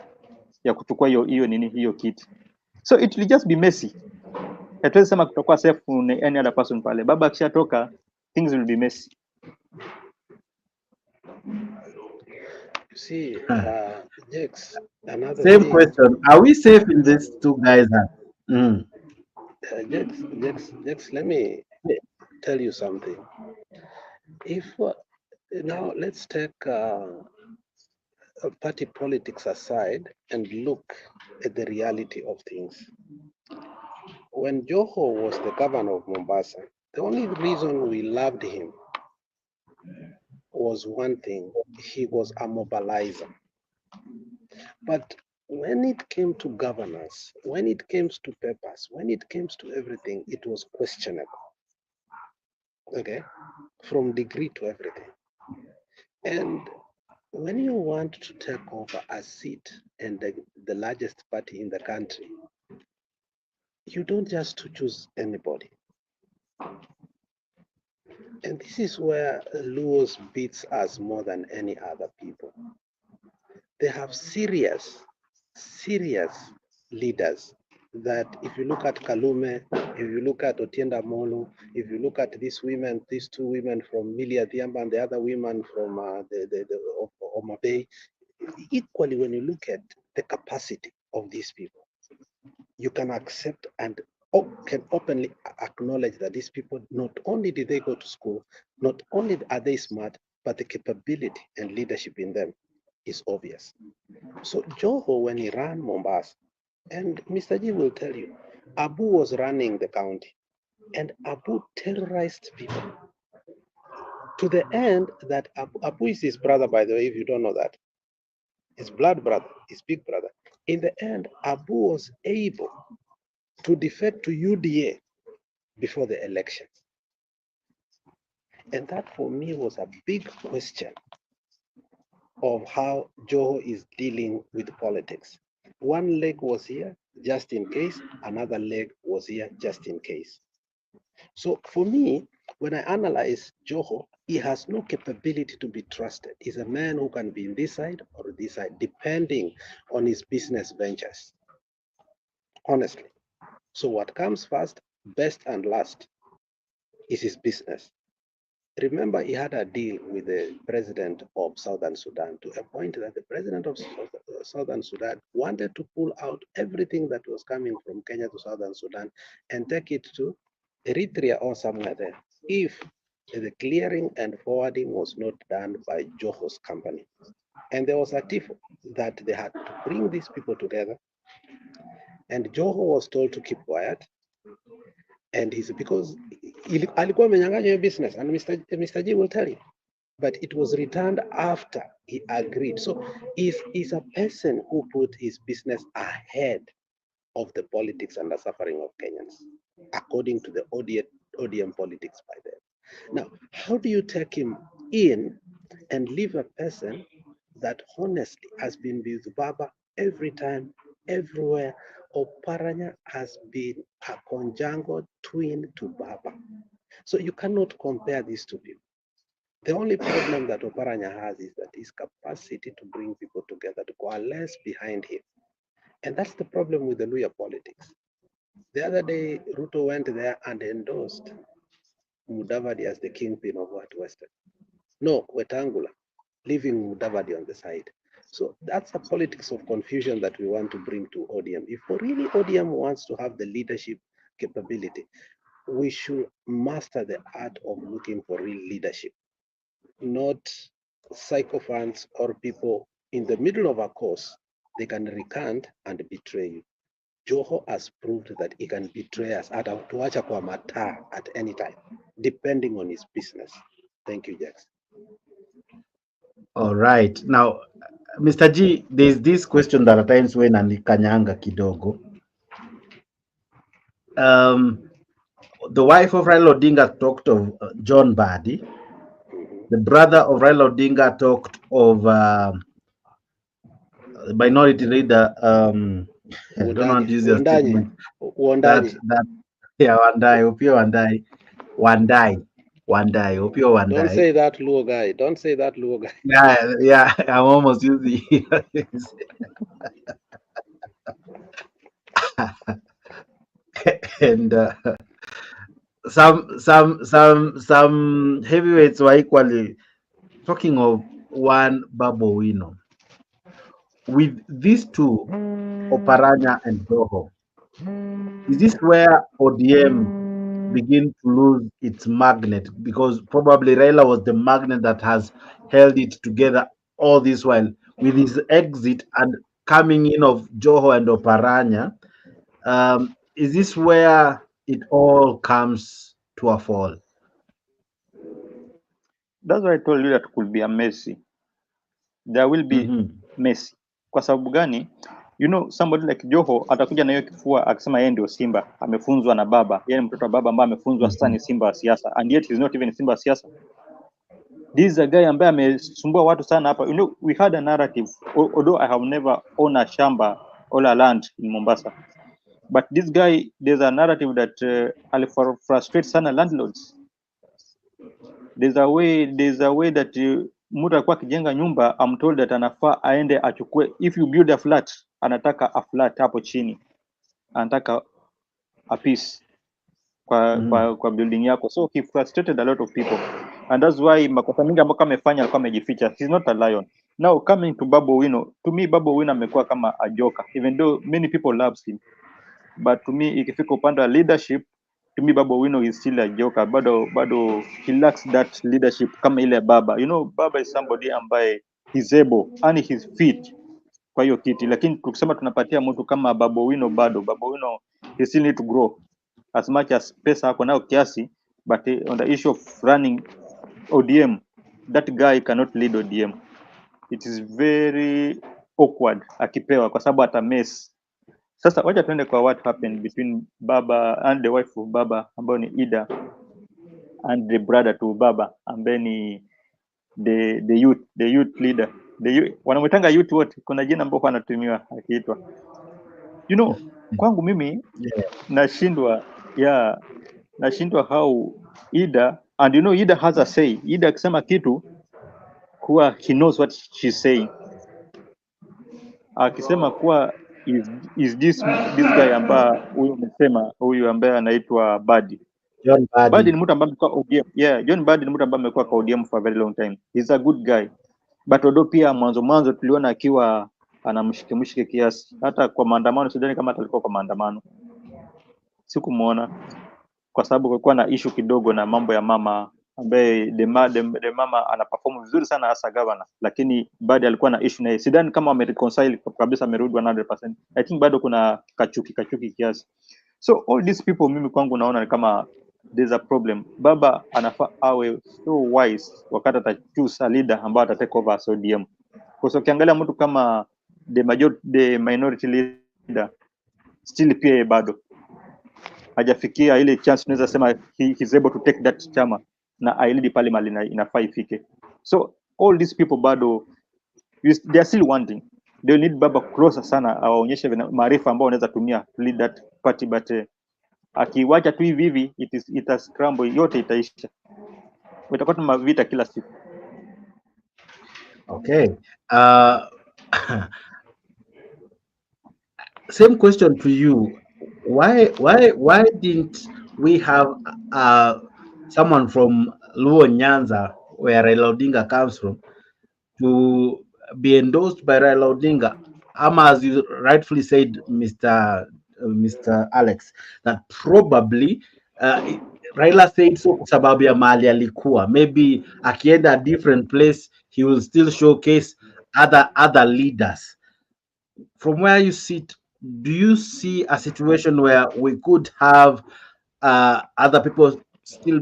ya kuchukua hiyo kiti, so it will just be messy. Hatuwezi sema kutakuwa safe ni any other person pale. Baba akishatoka things will be messy. You see, Jakes, another same thing. question. Are we safe in these two guys? Jakes, let me tell you something. If now let's take party politics aside and look at the reality of things. When Joho was the governor of Mombasa, the only reason we loved him was one thing: he was a mobilizer. But when it came to governance, when it came to papers, when it came to everything, it was questionable. Okay, from degree to everything. And when you want to take over a seat and the largest party in the country, you don't just choose anybody. And this is where Luos beats us more than any other people. They have serious leaders that if you look at Kalume, if you look at Otienda Molu, if you look at these two women from Milia Thiamba and the other women from the Homa Bay, equally when you look at the capacity of these people, you can accept and can openly acknowledge that these people, not only did they go to school, not only are they smart, but the capability and leadership in them is obvious. So Joho, when he ran Mombasa, and Mr. G will tell you, Abu was running the county, and Abu terrorized people to the end that Abu is his brother, by the way, if you don't know that. His blood brother, his big brother. In the end, Abu was able to defect to UDA before the elections. And that for me was a big question of how Joho is dealing with politics. One leg was here just in case, another leg was here just in case. So for me, when I analyze Joho, he has no capability to be trusted. He's a man who can be in this side or this side, depending on his business ventures, honestly. So what comes first, best and last is his business. Remember, he had a deal with the president of Southern Sudan to a point that the president of Southern Sudan wanted to pull out everything that was coming from Kenya to Southern Sudan and take it to Eritrea or somewhere there, if the clearing and forwarding was not done by Joho's company. And there was a tiff that they had to bring these people together, and Joho was told to keep quiet. And he's because alikuwa amenyang'anywa your business, and Mr. G will tell you, but it was returned after he agreed. So he's a person who put his business ahead of the politics and the suffering of Kenyans, according to the ODM politics by them. Now, how do you take him in and leave a person that honestly has been with Baba every time, everywhere? Oparanya has been a conjugal twin to Baba. So you cannot compare these two people. The only problem that Oparanya has is that his capacity to bring people together, to coalesce behind him. And that's the problem with the Luya politics. The other day, Ruto went there and endorsed Mudavadi as the kingpin of Western. No, Wetangula, leaving Mudavadi on the side. So that's a politics of confusion that we want to bring to ODM. If really ODM wants to have the leadership capability, we should master the art of looking for real leadership, not sycophants or people in the middle of a course. They can recant and betray you. Joho has proved that he can betray us at any time, depending on his business. Thank you, Jax. All right. Now, Mr. G, there's this question that at times when anikanyanga kidogo. the wife of Raila Odinga talked of John Badi. The brother of Raila Odinga talked of minority leader. I don't know how to use your statement. That yeah, Wandai, Opio Wandai. Don't say that Luo guy. Don't say that Luo guy. Yeah, I'm almost using. And some heavyweights were equally talking of one Babu Wino. With these two, Oparanya and Joho, is this where ODM begin to lose its magnet? Because probably Raila was the magnet that has held it together all this while. With his exit and coming in of Joho and Oparanya, is this where it all comes to a fall? That's why I told you that could be a messy. There will be messy. Kwa sababu gani? You know, somebody like Joho atakuja na hiyo kifua akisema yeye ndio Simba, amefunzwa na baba, yeye ni mtoto wa baba ambaye amefunzwa sasa ni Simba wa siasa, and yet he's not even Simba wa siasa. This is a guy ambaye amesumbua watu sana hapa. You know, we had a narrative, although I have never owned a shamba or a land in Mombasa, but this guy, there's a narrative that frustrates sana landlords. There's a way that mtu alikuwa akijenga nyumba, I'm told that anafaa aende achukue, if you build a flat, anataka a flat hapo chini, anataka a piece kwa building yako. So he frustrated a lot of people, and that's why makosa mingi ambayo amefanya alikuwa amejificha. He's not a lion. Now coming to Babu Wino, to me Babu Wino amekuwa kama a joker, even though many people loves him, but to me ikifika upande wa leadership, to me Babu Wino is still a joker. Bado he lacks that leadership kama ile baba. You know, baba is somebody ambaye he's able and he's fit kwa hiyo kiti, lakini tukisema tunapatia mtu kama Babu Wino, Babu Wino he still need to grow as much as pesa ako nayo kiasi, but on the issue of running ODM, that guy cannot lead ODM. It is very awkward akipewa kwa sababu ata mess. Sasa wacha tuende kwa what happened between baba and the wife of baba ambayo ni Ida and the brother to baba ambaye ni the youth leader. Wanamwitanga youth what? Kuna jina ambao anatumiwa akiitwa. You know, kwangu mimi nashindwa how Ida, and you know Ida has a say. Ida akisema kitu kuwa he knows what she's saying. Akisema kuwa is this guy ambaye huyu umesema, huyu ambaye anaitwa Badi. John Badi. Badi ni mtu ambaye amekuwa ODM. Yeah, John Badi ni mtu ambaye amekuwa kwa ODM for a very long time. He's a good guy. But although pia mwanzo tuliona akiwa anamshike kiasi, hata kwa maandamano sidhani kama alikuwa kwa maandamano. Sikumuona kwa sababu kulikuwa na issue kidogo na mambo ya mama ambaye the mama ana perform vizuri sana hasa governor, lakini bado alikuwa na issue naye. Sidhani kama amereconcile kabisa, amerudi 100%. I think bado kuna kachuki kiasi. So all these people mimi kwangu naona ni kama there's a problem. Baba anafaa awe so wise wakati ata choose a leader ambaye ata take over ODM. Kwa sababu ukiangalia mtu kama the minority leader still pia bado hajafikia ile chance tunaweza sema he's able to take that chama na ailidi pale mali inafaa ifike. So all these people bado they are still wanting, they need baba closer sana awaonyeshe maarifa ambao wanaweza tumia to lead that party, but akiwacha tu hivi it has scramble, yote itaisha, itakuwa tuna vita kila siku. Okay. Same question to you. Why didn't we have someone from Luo Nyanza, where Raila Odinga comes from, to be endorsed by Raila Odinga? As you rightfully said, Mr. Alex, that probably Raila said so kwa sababu ya mahali alikuwa. Maybe akienda a different place, he will still showcase other leaders. From where you sit, do you see a situation where we could have other people still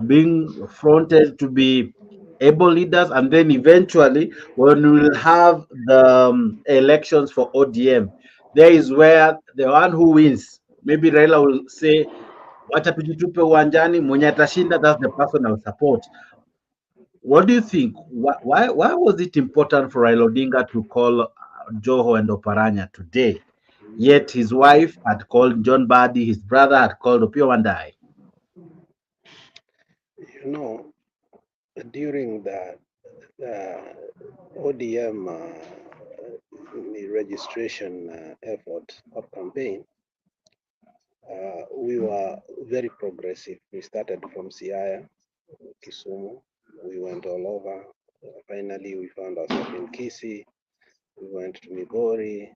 being fronted to be able leaders, and then eventually when we will have the elections for ODM, there is where the one who wins maybe Raila will say, wacha tujitupe uwanjani, mwenye atashinda, that's the person I will support. What do you think? Why was it important for Raila Odinga to call Joho and Oparanya today? Yet his wife had called John Badi, his brother had called Opio Wandai. You know, during the ODM registration effort or campaign, we were very progressive. We started from Siaya, Kisumu, we went all over. Finally, we found ourselves in Kisii, we went to Migori,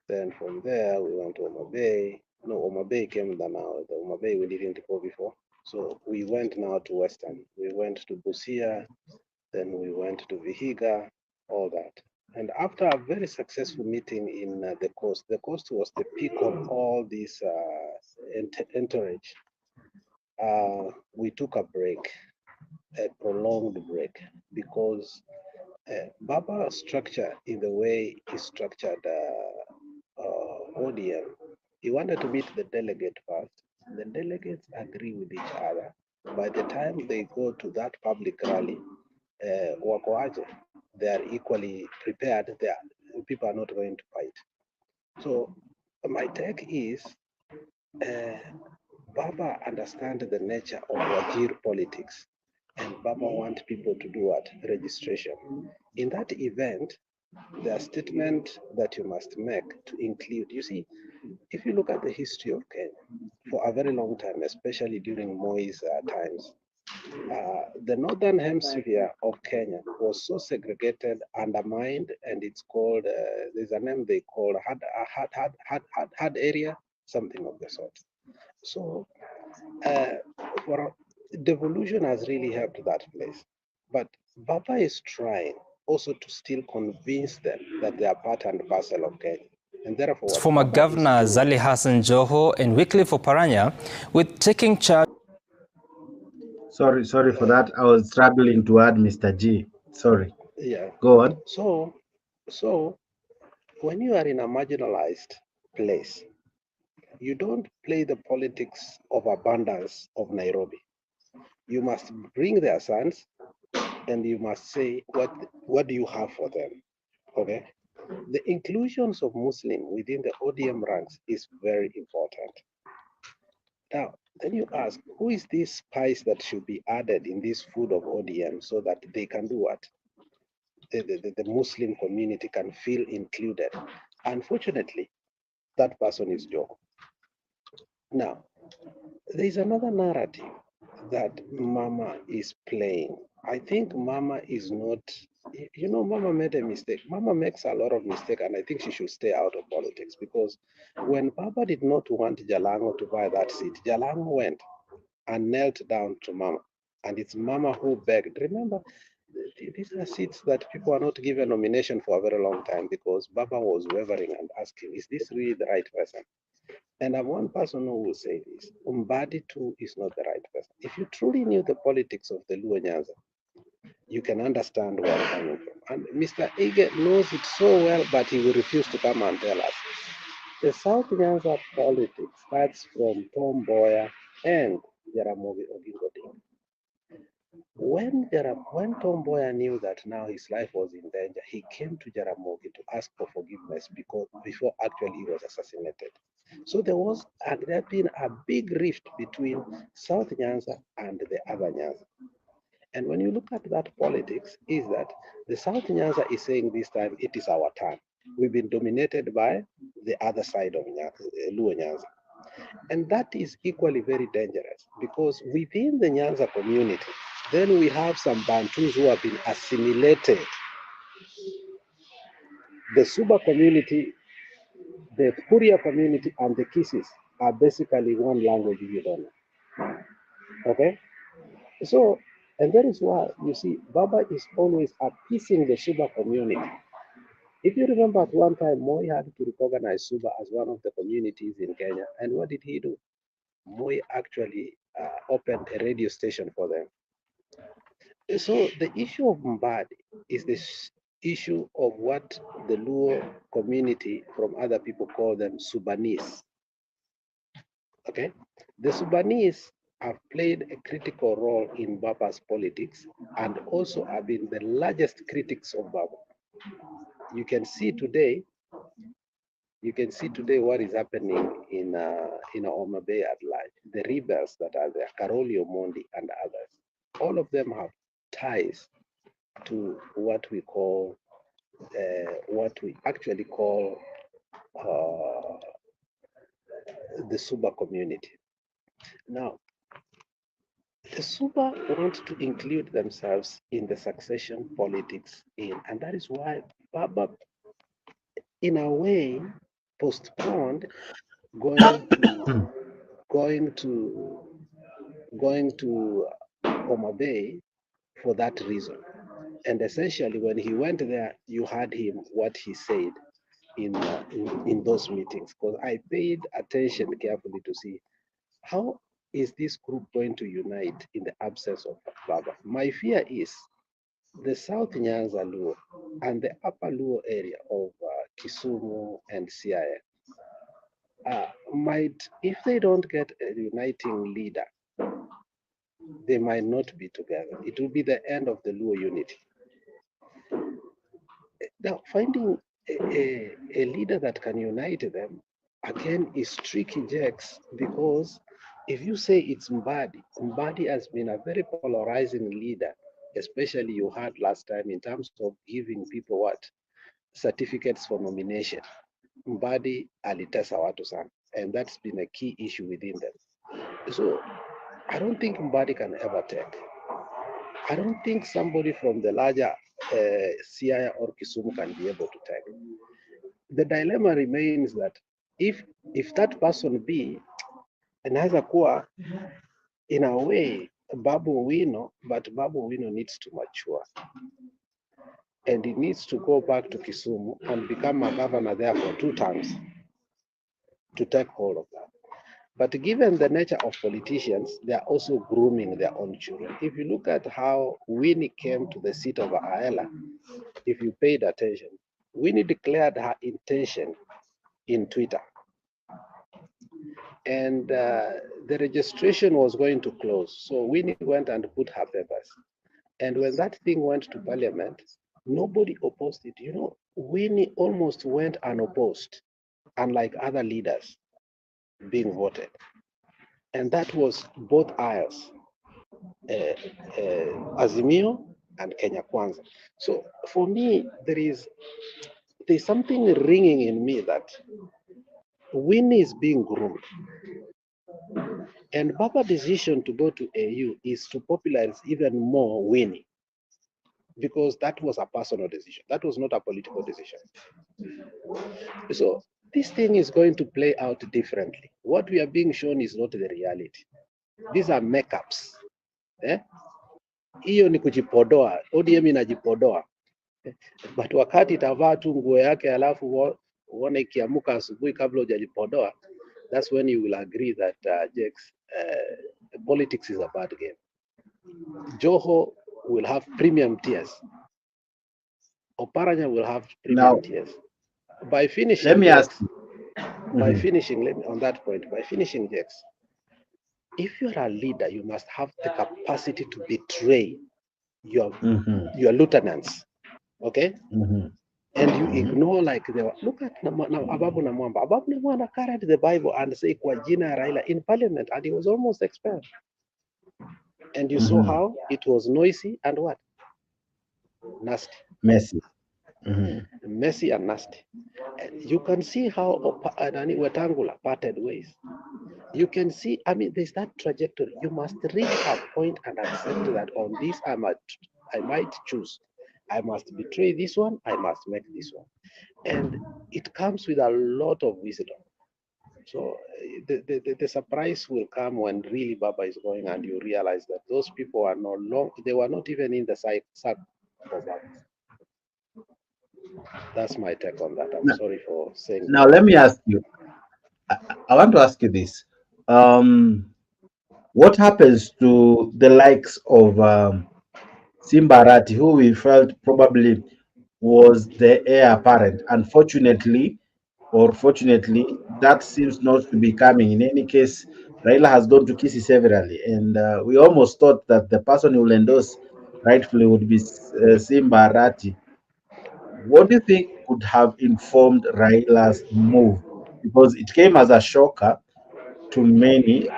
then from there we went to Homa Bay. No, Homa Bay came now. The Homa Bay we didn't go before. So we went now to Western. We went to Busia, then we went to Vihiga, all that. And after a very successful meeting in the coast was the peak of all this entourage. We took a break, a prolonged break, because Baba structure in the way he structured ODM, he wanted to meet the delegate first. The delegates agree with each other. By the time they go to that public rally, they are equally prepared. People are not going to fight. So my take is, Baba understands the nature of Wajir politics, and Baba wants people to do what? Registration. In that event, there are statements that you must make to include. You see, if you look at the history of Kenya, for a very long time, especially during Moi's times, the northern hemisphere of Kenya was so segregated, undermined, and it's called, there's a name they call hard area, something of the sort. So devolution has really helped that place. But Baba is trying also to still convince them that they are part and parcel of Kenya. And therefore, former Governor Zali Hassan Joho and Wycliffe Oparanya with taking charge. Sorry for that. I was struggling to add Mr. G. Sorry. Yeah. Go on. So when you are in a marginalized place, you don't play the politics of abundance of Nairobi. You must bring their sons and you must say, what do you have for them? Okay. The inclusions of Muslim within the ODM ranks is very important. Now, then you ask, who is this spice that should be added in this food of ODM so that they can do what? The Muslim community can feel included. Unfortunately, that person is Joho. Now, there is another narrative that Mama is playing. I think Mama is not, Mama made a mistake. Mama makes a lot of mistakes, and I think she should stay out of politics, because when Baba did not want Jalango to buy that seat, Jalango went and knelt down to Mama, and it's Mama who begged. Remember, these are seats that people are not given nomination for a very long time because Baba was wavering and asking, is this really the right person? And I'm one person who will say this, Mbadi too is not the right person. If you truly knew the politics of the Luo Nyanza, you can understand where I'm coming from. And Mr. Ige knows it so well, but he will refuse to come and tell us. The South Nyanza politics starts from Tom Mboya and Jaramogi Oginga Odinga. When Tom Mboya knew that now his life was in danger, he came to Jaramogi to ask for forgiveness before actually he was assassinated. So there had been a big rift between South Nyanza and the other Nyanza. And when you look at that politics, is that the South Nyanza is saying this time it is our turn. We've been dominated by the other side of Luo Nyanza. And that is equally very dangerous, because within the Nyanza community, then we have some Bantus who have been assimilated. The Suba community, the Kuria community, and the Kisis are basically one language if you don't know. Okay? So, and that is why you see Baba is always appeasing the Suba community. If you remember, at one time, Moi had to recognize Suba as one of the communities in Kenya. And what did he do? Moi actually opened a radio station for them. So the issue of Mbadi is this issue of what the Luo community from other people call them Subanese. Okay, the Sudanese have played a critical role in Baba's politics and also have been the largest critics of Baba. You can see today what is happening in Homa Bay at large. The rebels that are there, Karoli Omondi and others, all of them have ties to what we actually call the Suba community. Now, the Suba want to include themselves in the succession politics and that is why Baba, in a way, postponed going to Homa Bay for that reason. And essentially, when he went there, you heard him what he said in those meetings. Because I paid attention carefully to see how is this group going to unite in the absence of Baba. My fear is the South Nyanza Luo and the Upper Luo area of Kisumu and Siaya might, if they don't get a uniting leader, they might not be together. It will be the end of the Luo unity. Now, finding a leader that can unite them, again, is tricky, Jex, because if you say it's Mbadi has been a very polarizing leader, especially you heard last time in terms of giving people what? Certificates for nomination. Mbadi alitesa watu sana, and that's been a key issue within them. So I don't think Mbadi can ever take. I don't think somebody from the larger Siaya or Kisumu can be able to take. The dilemma remains that if that person be anaweza kuwa in a way Babu Wino, but Babu Wino needs to mature. And he needs to go back to Kisumu and become a governor there for 2 terms to take hold of that. But given the nature of politicians, they are also grooming their own children. If you look at how Winnie came to the seat of Aela, if you paid attention, Winnie declared her intention in Twitter. And the registration was going to close. So Winnie went and put her papers. And when that thing went to parliament, nobody opposed it. You know, Winnie almost went unopposed, unlike other leaders being voted. And that was both aisles, Azimio and Kenya Kwanza. So for me, there's something ringing in me that Winnie is being groomed. And Baba's decision to go to AU is to popularize even more Winnie, because that was a personal decision. That was not a political decision. So this thing is going to play out differently. What we are being shown is not the reality. These are makeups. Hiyo ni kujipodoa. ODM inajipodoa. But wakati itavaa tu nguo yake alafu uone ikiamuka asubuhi kabla hujajipodoa, that's when you will agree that politics is a bad game. Joho will have premium tiers. Oparanya will have premium tiers. By finishing, let me ask you. By finishing, on that point, by finishing, Jex, if you're a leader, you must have the capacity to betray your lieutenants, okay? And you ignore, like, look at Ababu Namwamba. Ababu Namwamba carried the Bible and say kwa jina Raila in parliament, and he was almost expelled. And you saw how it was noisy and what? Nasty. Messy. Messy and nasty. And you can see how Wetangula parted ways. You can see, I mean, there's that trajectory. You must reach a point and accept that on this I might choose. I must betray this one, I must make this one. And it comes with a lot of wisdom. So the surprise will come when really Baba is going and you realize that those people are no longer, they were not even in the circle of Baba. That's my take on that. I'm sorry for saying now that. Let me ask you, I want to ask you this. What happens to the likes of Simbarati, who we felt probably was the heir apparent? Unfortunately, or fortunately, that seems not to be coming. In any case, Raila has gone to Kisi severally, and we almost thought that the person who will endorse rightfully would be Simba Arati. What do you think could have informed Raila's move? Because it came as a shocker to many.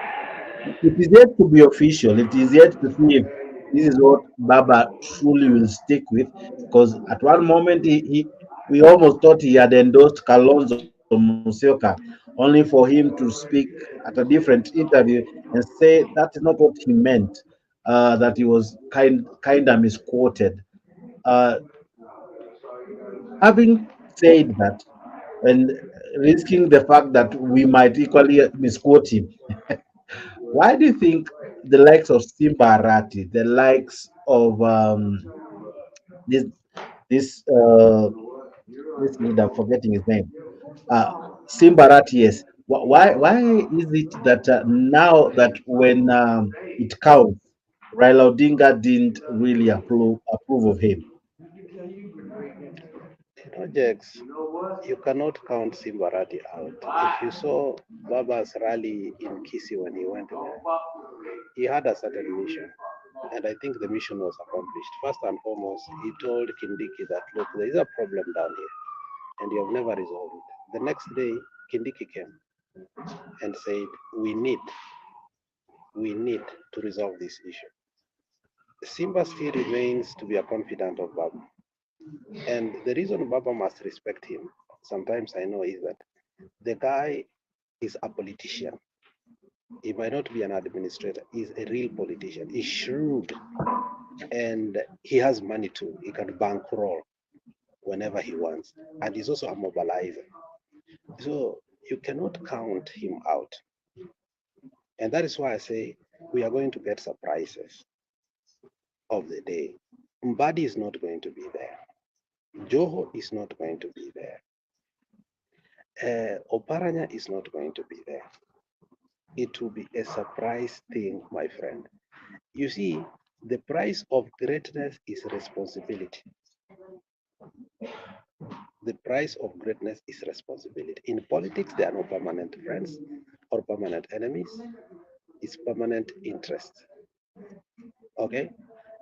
It is yet to be official. It is yet to see if this is what Baba truly will stick with. Because at one moment we almost thought he had endorsed Kalonzo Musyoka, only for him to speak at a different interview and say that is not what he meant. That he was kind of misquoted. Uh, Having said that, and risking the fact that we might equally misquote him, why do you think the likes of Simba Arati, the likes of this this uh, this leader, forgetting his name, uh, Simba Arati, yes. Why is it that now that when it counts, Raila Odinga didn't really approve of him? Projects, you cannot count Simbarati out. If you saw Baba's rally in Kisi when he went there, he had a certain mission. And I think the mission was accomplished. First and foremost, he told Kindiki that, look, there is a problem down here, and you have never resolved it. The next day, Kindiki came and said, we need to resolve this issue. Simba still remains to be a confidant of Baba. And the reason Baba must respect him, sometimes I know, is that the guy is a politician. He might not be an administrator. He's a real politician. He's shrewd, and he has money too. He can bankroll whenever he wants. And he's also a mobilizer. So you cannot count him out. And that is why I say we are going to get surprises of the day. Mbadi is not going to be there. Joho is not going to be there. Oparanya is not going to be there. It will be a surprise thing, my friend. You see, the price of greatness is responsibility. The price of greatness is responsibility. In politics, there are no permanent friends or permanent enemies. It's permanent interest. Okay?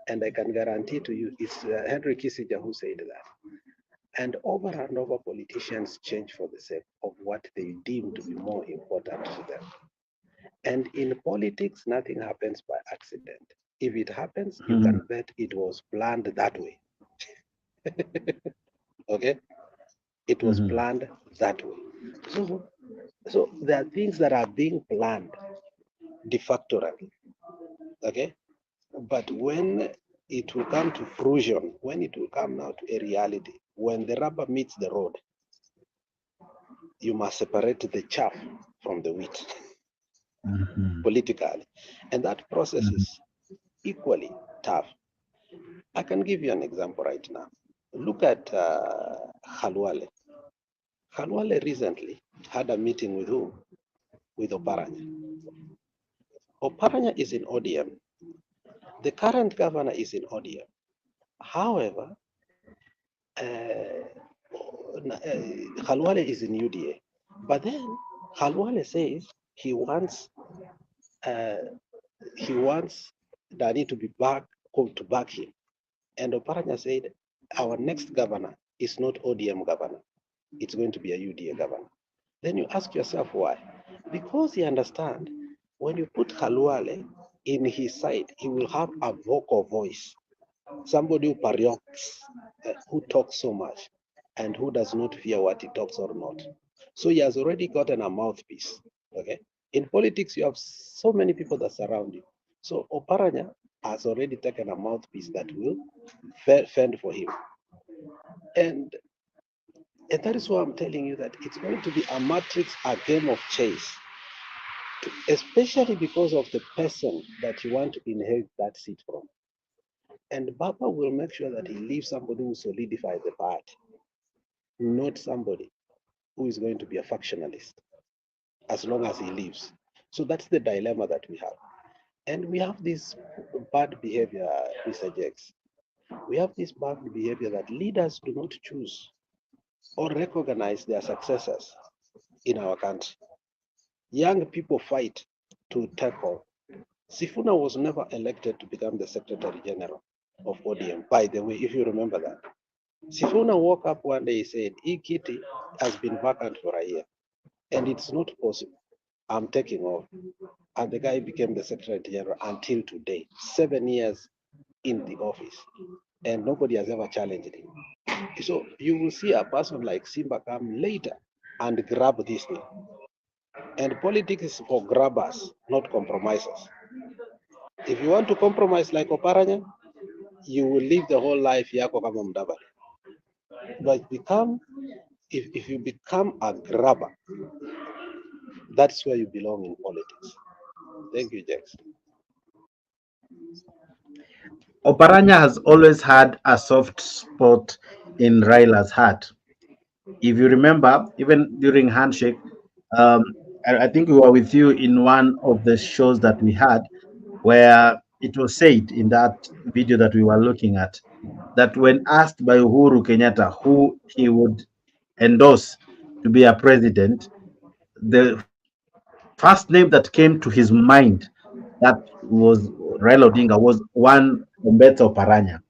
And I can guarantee to you, it's Henry Kissinger who said that. And over, politicians change for the sake of what they deem to be more important to them. And in politics, nothing happens by accident. If it happens, you can bet it was planned that way. Okay? It was planned that way. So there are things that are being planned de facto. Okay? But when it will come to fruition, when it will come now to a reality, when the rubber meets the road, you must separate the chaff from the wheat politically. And that process is equally tough. I can give you an example right now. Look at Khalwale. Khalwale recently had a meeting with who? With Oparanya. Oparanya is in ODM. The current governor is in ODM. However, Khalwale is in UDA. But then Khalwale says he wants Dani to be back him. And Oparanya said, our next governor is not ODM governor. It's going to be a UDA governor. Then you ask yourself why? Because he understands when you put Khalwale in his side, he will have a vocal voice. Somebody who parioks, who talks so much, and who does not fear what he talks or not. So he has already gotten a mouthpiece. Okay. In politics, you have so many people that surround you. So Oparanya has already taken a mouthpiece that will fend for him. And that is why I'm telling you that it's going to be a matrix, a game of chase, especially because of the person that you want to inherit that seat from. And Baba will make sure that he leaves somebody who solidifies the party, not somebody who is going to be a factionalist as long as he leaves. So that's the dilemma that we have. And we have this bad behavior, Mr. Jakes. We have this bad behavior that leaders do not choose or recognize their successors in our country. Young people fight to tackle. Sifuna was never elected to become the Secretary General of ODM, by the way, if you remember that. Sifuna woke up one day and said, E-Kitty has been vacant for a year, and it's not possible. I'm taking over. And the guy became the Secretary General until today, 7 years in the office, and nobody has ever challenged him. So you will see a person like Simba come later and grab this thing. And politics is for grabbers, not compromisers. If you want to compromise like Oparanya, you will live the whole life yako kama Mudavadi. But if you become a grabber, that's where you belong in politics. Thank you, Jackson. Oparanya has always had a soft spot in Raila's heart. If you remember, even during Handshake, um, I think we were with you in one of the shows that we had, where it was said in that video that we were looking at that when asked by Uhuru Kenyatta who he would endorse to be a president, the first name that came to his mind that was Raila Odinga was one Umbeto Paranya.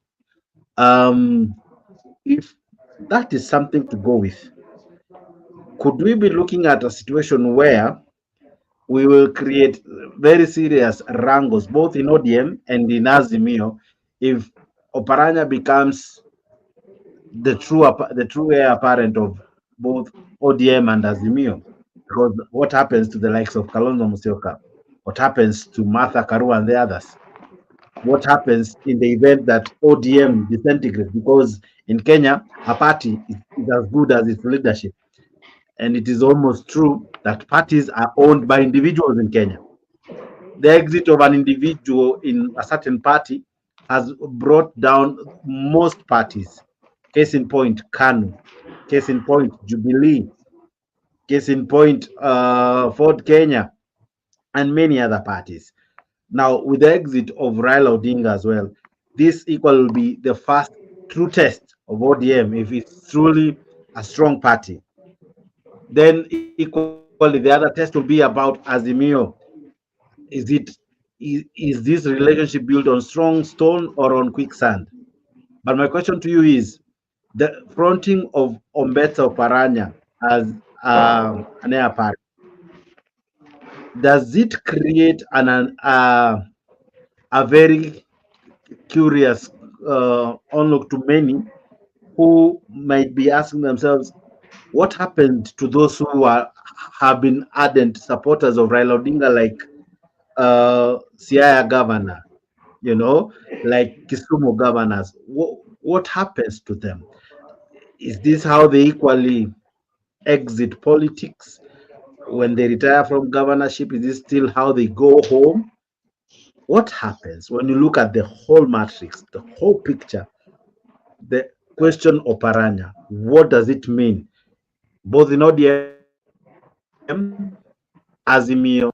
Um, if that is something to go with, could we be looking at a situation where we will create very serious wrangles both in ODM and in Azimio if Oparanya becomes the true heir apparent of both ODM and Azimio? Because what happens to the likes of Kalonzo Musyoka? What happens to Martha Karua and the others? What happens in the event that ODM disintegrates? Because in Kenya, a party is as good as its leadership. And it is almost true that parties are owned by individuals in Kenya. The exit of an individual in a certain party has brought down most parties. Case in point, KANU. Case in point, Jubilee. Case in point, Ford Kenya, and many other parties. Now, with the exit of Raila Odinga as well, this equal will be the first true test of ODM if it's truly a strong party. Then equally, the other test will be about Azimio. Is this relationship built on strong stone or on quicksand? But my question to you is the fronting of Ombetsa Oparanya as an heir apparent, does it create a very curious onlook to many who might be asking themselves, what happened to those who have been ardent supporters of Raila Odinga, like Siaya governor, like Kisumu governors? What happens to them? Is this how they equally exit politics when they retire from governorship? Is this still how they go home? What happens when you look at the whole matrix, the whole picture? The question Oparanya, what does it mean? Both in ODM, Azimio,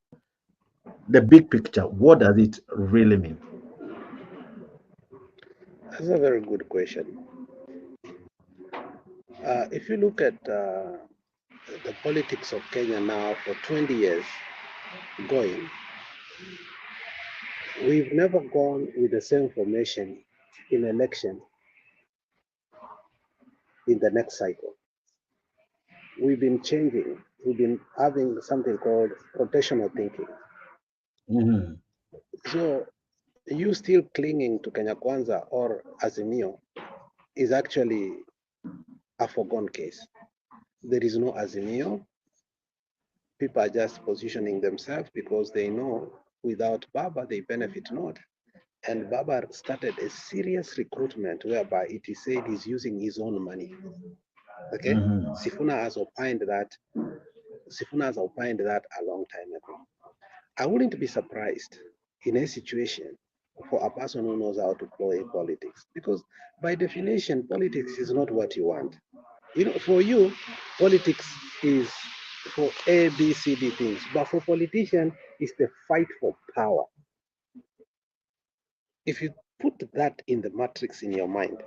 the big picture, what does it really mean? That's a very good question. If you look at the politics of Kenya now for 20 years going, we've never gone with the same formation in election in the next cycle. We've been changing. We've been having something called rotational thinking. Mm-hmm. So you still clinging to Kenya Kwanza or Azimio is actually a foregone case. There is no Azimio. People are just positioning themselves because they know without Baba they benefit not. And Baba started a serious recruitment whereby it is said he's using his own money. Okay? Mm-hmm. Sifuna has opined that a long time ago. I wouldn't be surprised in a situation for a person who knows how to play politics, because by definition, politics is not what you want. For you, politics is for A, B, C, D things, but for politicians, it's the fight for power. If you put that in the matrix in your mind,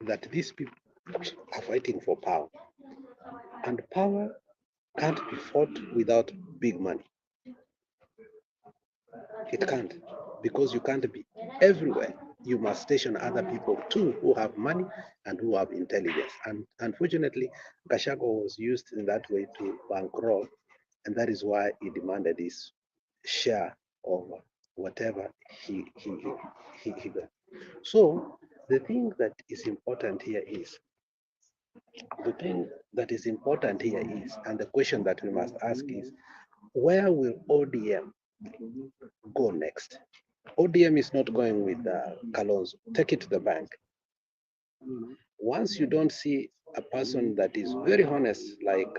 that these people are fighting for power, and power can't be fought without big money. It can't, because you can't be everywhere. You must station other people too who have money and who have intelligence. And unfortunately, Gachagua was used in that way to bankroll, and that is why he demanded his share of whatever he got. So the thing that is important here is, and the question that we must ask is, where will ODM go next? ODM is not going with Kalonzo. Take it to the bank. Once you don't see a person that is very honest, like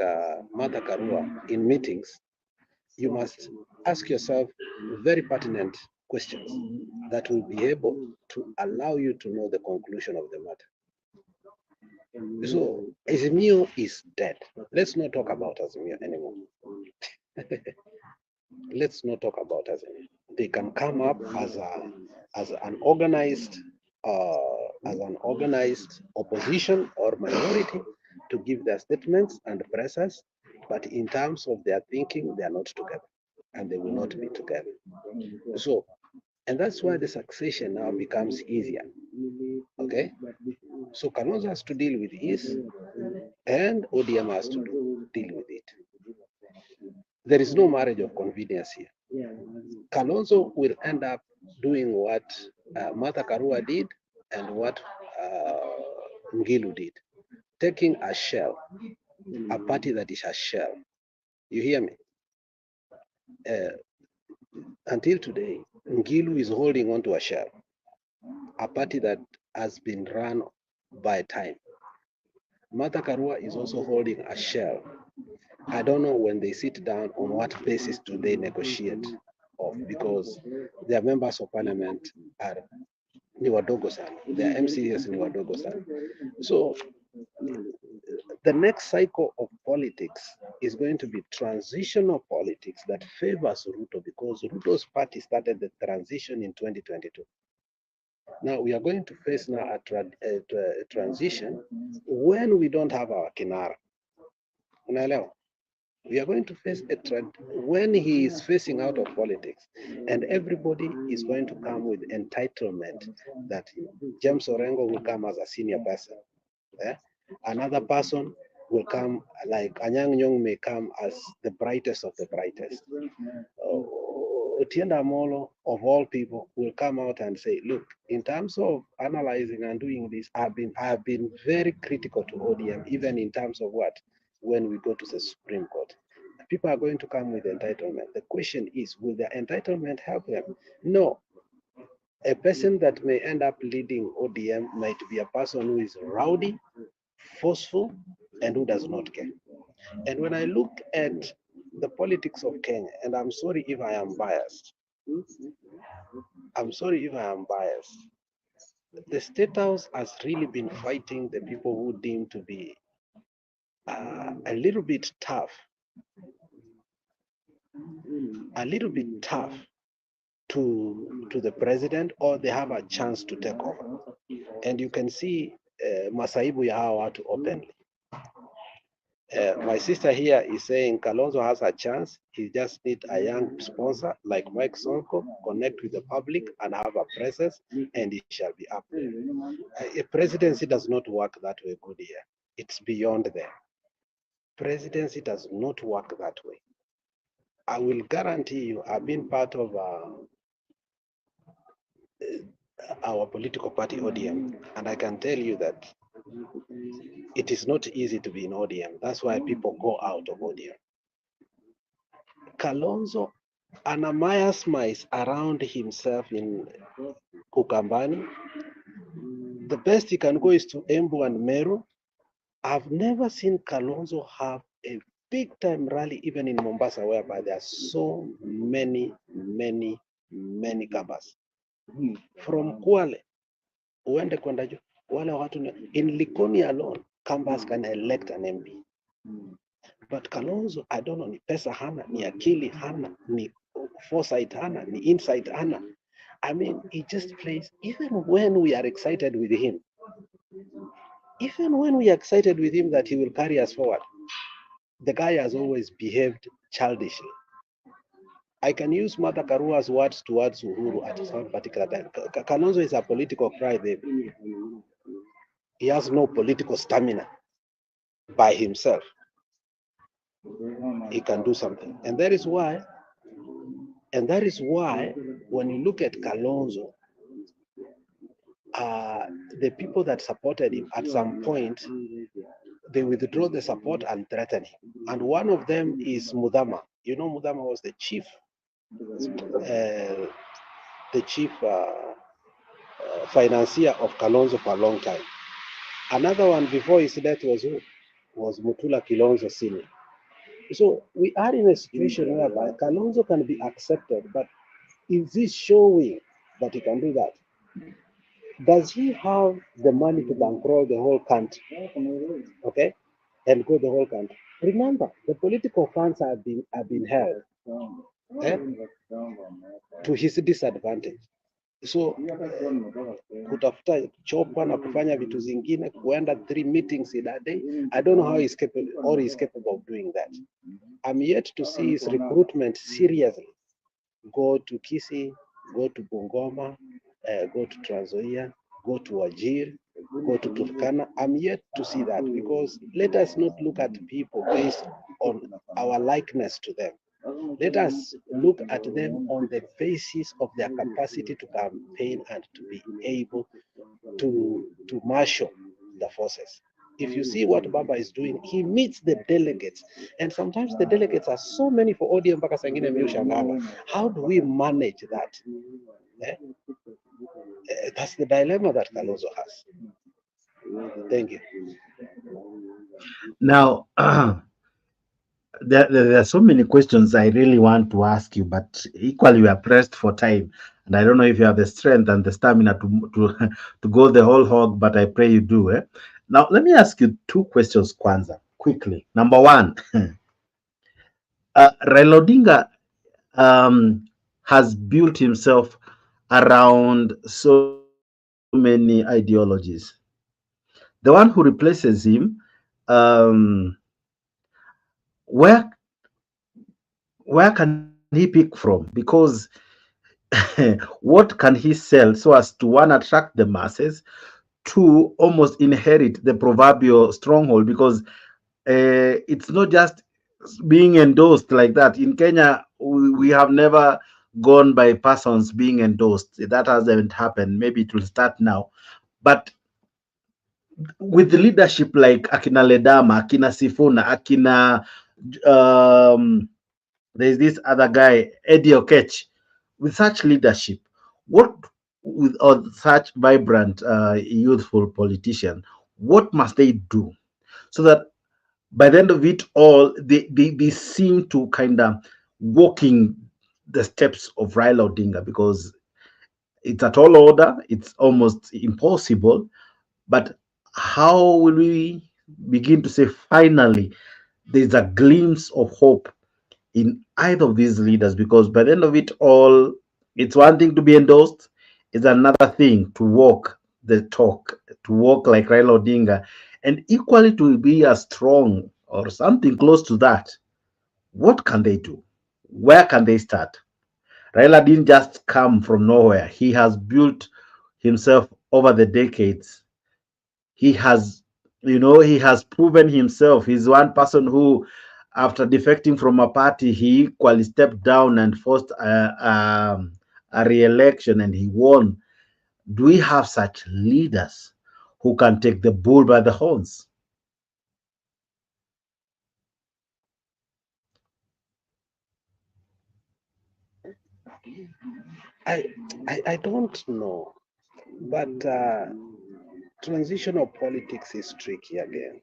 Martha Karua, in meetings, you must ask yourself very pertinent questions that will be able to allow you to know the conclusion of the matter. So Azimio is dead. Let's not talk about Azimio anymore. Let's not talk about Azimio. They can come up as an organized opposition or minority to give their statements and press us, but in terms of their thinking, they are not together, and they will not be together. So, and that's why the succession now becomes easier. Okay, so Kalonzo has to deal with his, and ODM has to deal with it. There is no marriage of convenience here. Kalonzo will end up doing what Martha Karua did and what Ngilu did, taking a shell, a party that is a shell. You hear me? Until today, Ngilu is holding on to a shell, a party that has been run by time. Martha Karua is also holding a shell. I don't know when they sit down on what basis do they negotiate of, because their members of parliament are Niwadogo-san, their MCS Niwadogo-san. So the next cycle of politics is going to be transitional politics that favors Ruto, because Ruto's party started the transition in 2022. Now we are going to face now a transition when we don't have our Kinara. Unaelewa? We are going to face a trend when he is facing out of politics, and everybody is going to come with entitlement that James Orengo will come as a senior person. Another person will come, like Anyang' Nyong'o may come as the brightest of the brightest. Otienda Amolo, of all people, will come out and say, look, in terms of analyzing and doing this, I have been very critical to ODM, even in terms of what? When we go to the Supreme Court. People are going to come with entitlement. The question is, will their entitlement help them? No. A person that may end up leading ODM might be a person who is rowdy, forceful, and who does not care. And when I look at the politics of Kenya, and I'm sorry if I am biased, the State House has really been fighting the people who deem to be a little bit tough to the president, or they have a chance to take over. And you can see Masaibu ya hawa watu openly. My sister here is saying Kalonzo has a chance. He just needs a young sponsor like Mike Sonko, connect with the public and have a presence, and it shall be up there. A presidency does not work that way, good here. It's beyond there. Presidency does not work that way. I will guarantee you, I've been part of our political party ODM, and I can tell you that it is not easy to be in ODM. That's why people go out of ODM. Kalonzo anamiasmize around himself in Kukambani. The best he can go is to Embu and Meru. I've never seen Kalonzo have a big time rally even in Mombasa, whereby there are so many Kambas. From Kwale, uende kwenda juu, wale watu in Likoni alone, Kambas can elect an MP. But Kalonzo, I don't know, ni pesa hana, ni akili hana, ni foresight hana, ni insight hana. I mean, he just plays, even when we are excited with him, that he will carry us forward, the guy has always behaved childishly. I can use Martha Karua's words towards Uhuru at some particular time. Kalonzo is a political crybaby. He has no political stamina by himself. He can do something. And that is why when you look at Kalonzo, the people that supported him at some point, they withdraw the support and threaten him. And one of them is Mudama. You know, Mudama was the chief financier of Kalonzo for a long time. Another one before his death was who? Was Mutula Kilonzo Sr. So we are in a situation whereby Kalonzo can be accepted, but is he showing that he can do that? Does he have the money to bankroll the whole country? Okay, and go the whole country. Remember, the political funds have been held to his disadvantage. So kutafuta chopa na kufanya vitu zingine, kuenda 3 meetings in a day. I don't know how he's capable of doing that. I'm yet to see his recruitment seriously. Go to Kisii, go to Bungoma, go to Trans Nzoia, go to Wajir, go to Turkana. I'm yet to see that, because let us not look at people based on our likeness to them. Let us look at them on the basis of their capacity to campaign and to be able to marshal the forces. If you see what Baba is doing, he meets the delegates, and sometimes the delegates are so many for ODM mpaka saa ingine mimi hushangaa. How do we manage that? That's the dilemma that Kalonzo has. Thank you. Now, there are so many questions I really want to ask you, but equally we are pressed for time, and I don't know if you have the strength and the stamina to go the whole hog, but I pray you do. Now, let me ask you 2 questions, Kwanza, quickly. Number 1, Raila Odinga has built himself around so many ideologies. The one who replaces him, where can he pick from? Because what can he sell so as to, 1, attract the masses, 2, almost inherit the proverbial stronghold? Because it's not just being endorsed like that. In Kenya, we have never gone by persons being endorsed. That hasn't happened. Maybe it will start now. But with the leadership like Akina Ledama, Akina Sifuna, Akina, there's this other guy, Eddie Okech, with such leadership, what with such vibrant, youthful politician, what must they do so that by the end of it all, they seem to kind of walking the steps of Raila Odinga? Because it's a tall order, it's almost impossible. But how will we begin to say finally there's a glimpse of hope in either of these leaders? Because by the end of it all, it's one thing to be endorsed, it's another thing to walk the talk, to walk like Raila Odinga, and equally to be as strong or something close to that. What can they do? Where can they start? Raila didn't just come from nowhere. He has built himself over the decades. He has, he has proven himself. He's one person who, after defecting from a party, he equally stepped down and forced a re-election, and he won. Do we have such leaders who can take the bull by the horns? I don't know, but transitional politics is tricky again.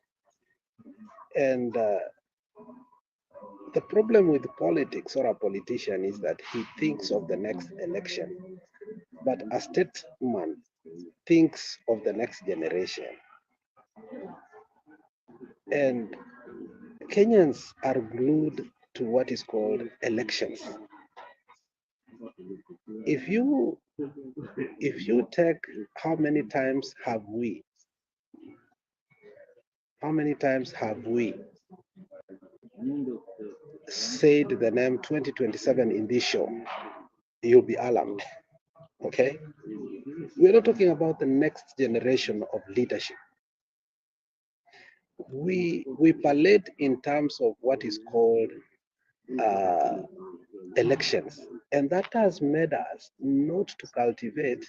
And the problem with politics or a politician is that he thinks of the next election, but a statesman thinks of the next generation. And Kenyans are glued to what is called elections. If you take how many times have we said the name 2027 in this show, you'll be alarmed. Okay? We're not talking about the next generation of leadership. We palliate in terms of what is called elections, and that has made us not to cultivate,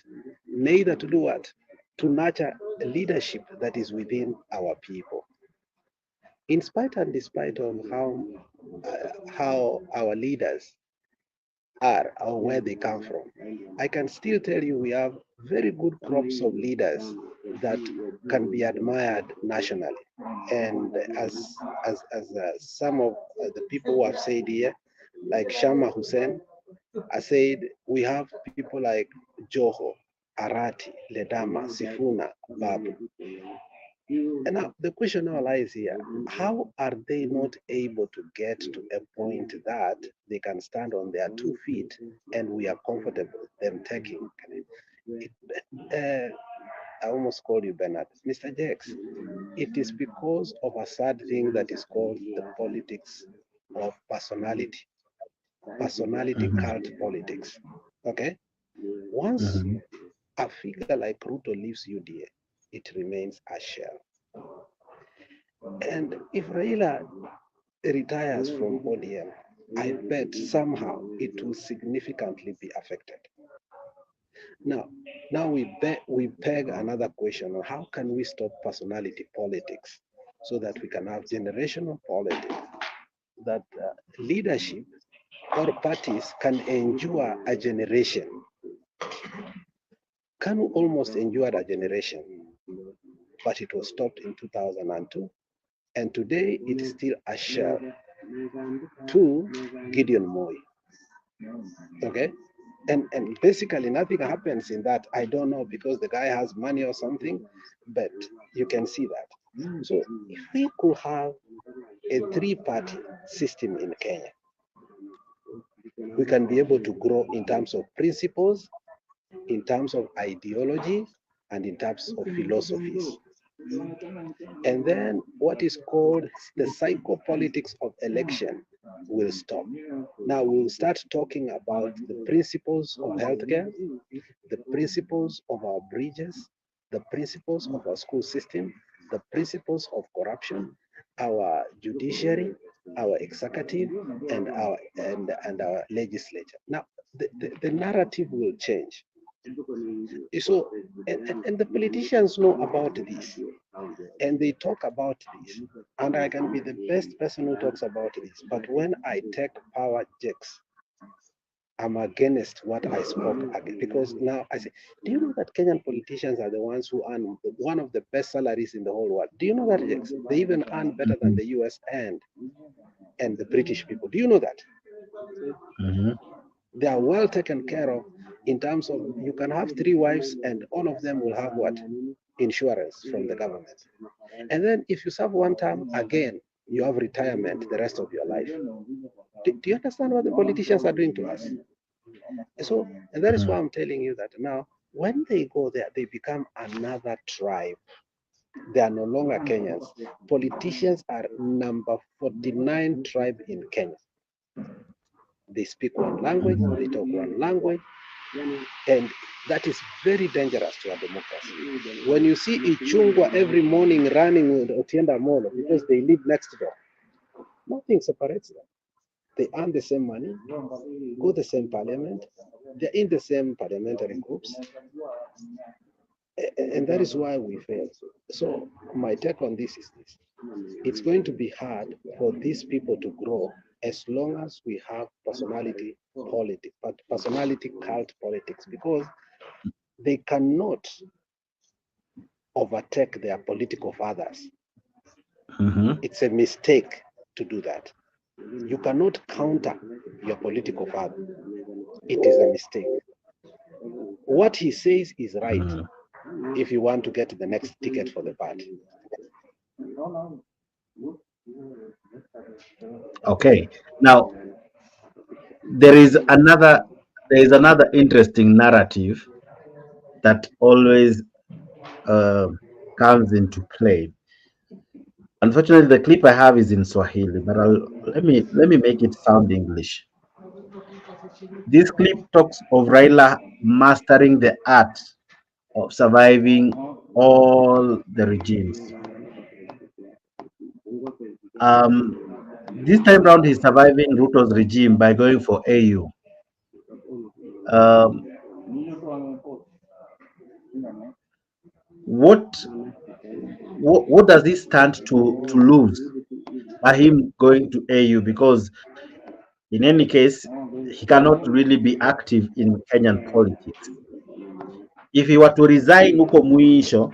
neither to do what, to nurture a leadership that is within our people. In spite and despite of how our leaders are or where they come from, I can still tell you we have very good crops of leaders that can be admired nationally. And as some of the people who have said here, like Shama Hussein, I said we have people like Joho, Arati, Ledama, Sifuna, Babu. And now the question now lies here: how are they not able to get to a point that they can stand on their 2 feet and we are comfortable with them taking? I almost called you Bernard. Mr. Jex, it is because of a sad thing that is called the politics of personality cult politics. Okay? Once a figure like Ruto leaves UDA, it remains a shell. And if Raila retires from ODM, I bet somehow it will significantly be affected. Now we peg another question on how can we stop personality politics so that we can have generational politics, that leadership or parties can endure a generation. Kanu almost endured a generation, but it was stopped in 2002, and today it is still a shell to Gideon Moi. Okay? And basically nothing happens in that. I don't know, because the guy has money or something, but you can see that. So if we could have a 3-party system in Kenya, we can be able to grow in terms of principles, in terms of ideology, and in terms of philosophies. And then what is called the psychopolitics of election will stop. Now we'll start talking about the principles of healthcare, the principles of our bridges, the principles of our school system, the principles of corruption, our judiciary, our executive, and our legislature. Now the narrative will change. So, and the politicians know about this, and they talk about this, and I can be the best person who talks about this. But when I take power checks, I'm against what I spoke against, because now I say, do you know that Kenyan politicians are the ones who earn one of the best salaries in the whole world? Do you know that, Jex? They even earn better than the US and the British people. Do you know that? They are well taken care of in terms of, you can have 3 wives and all of them will have what? Insurance from the government. And then if you serve 1 term, again, you have retirement the rest of your life. Do you understand what the politicians are doing to us? So, and that is why I'm telling you that now, when they go there, they become another tribe. They are no longer Kenyans. Politicians are number 49 tribe in Kenya. They speak 1 language, they talk 1 language, and that is very dangerous to a democracy. When you see Ichungwa every morning running with Otienda Molo because they live next door, nothing separates them. They earn the same money, go to the same parliament, they're in the same parliamentary groups, and that is why we fail. So my take on this is this: it's going to be hard for these people to grow as long as we have personality politics, but personality cult politics, because they cannot overtake their political fathers. It's a mistake to do that. You cannot counter your political father. It is a mistake. What he says is right if you want to get the next ticket for the party. Okay. Now there is another interesting narrative that always comes into play. Unfortunately, the clip I have is in Swahili, but let me make it sound English. This clip talks of Raila mastering the art of surviving all the regimes. Um, this time round, he's surviving Ruto's regime by going for AU. Um, what, what does he stand to lose by him going to AU? Because in any case, he cannot really be active in Kenyan politics. If he were to resign huko mwisho,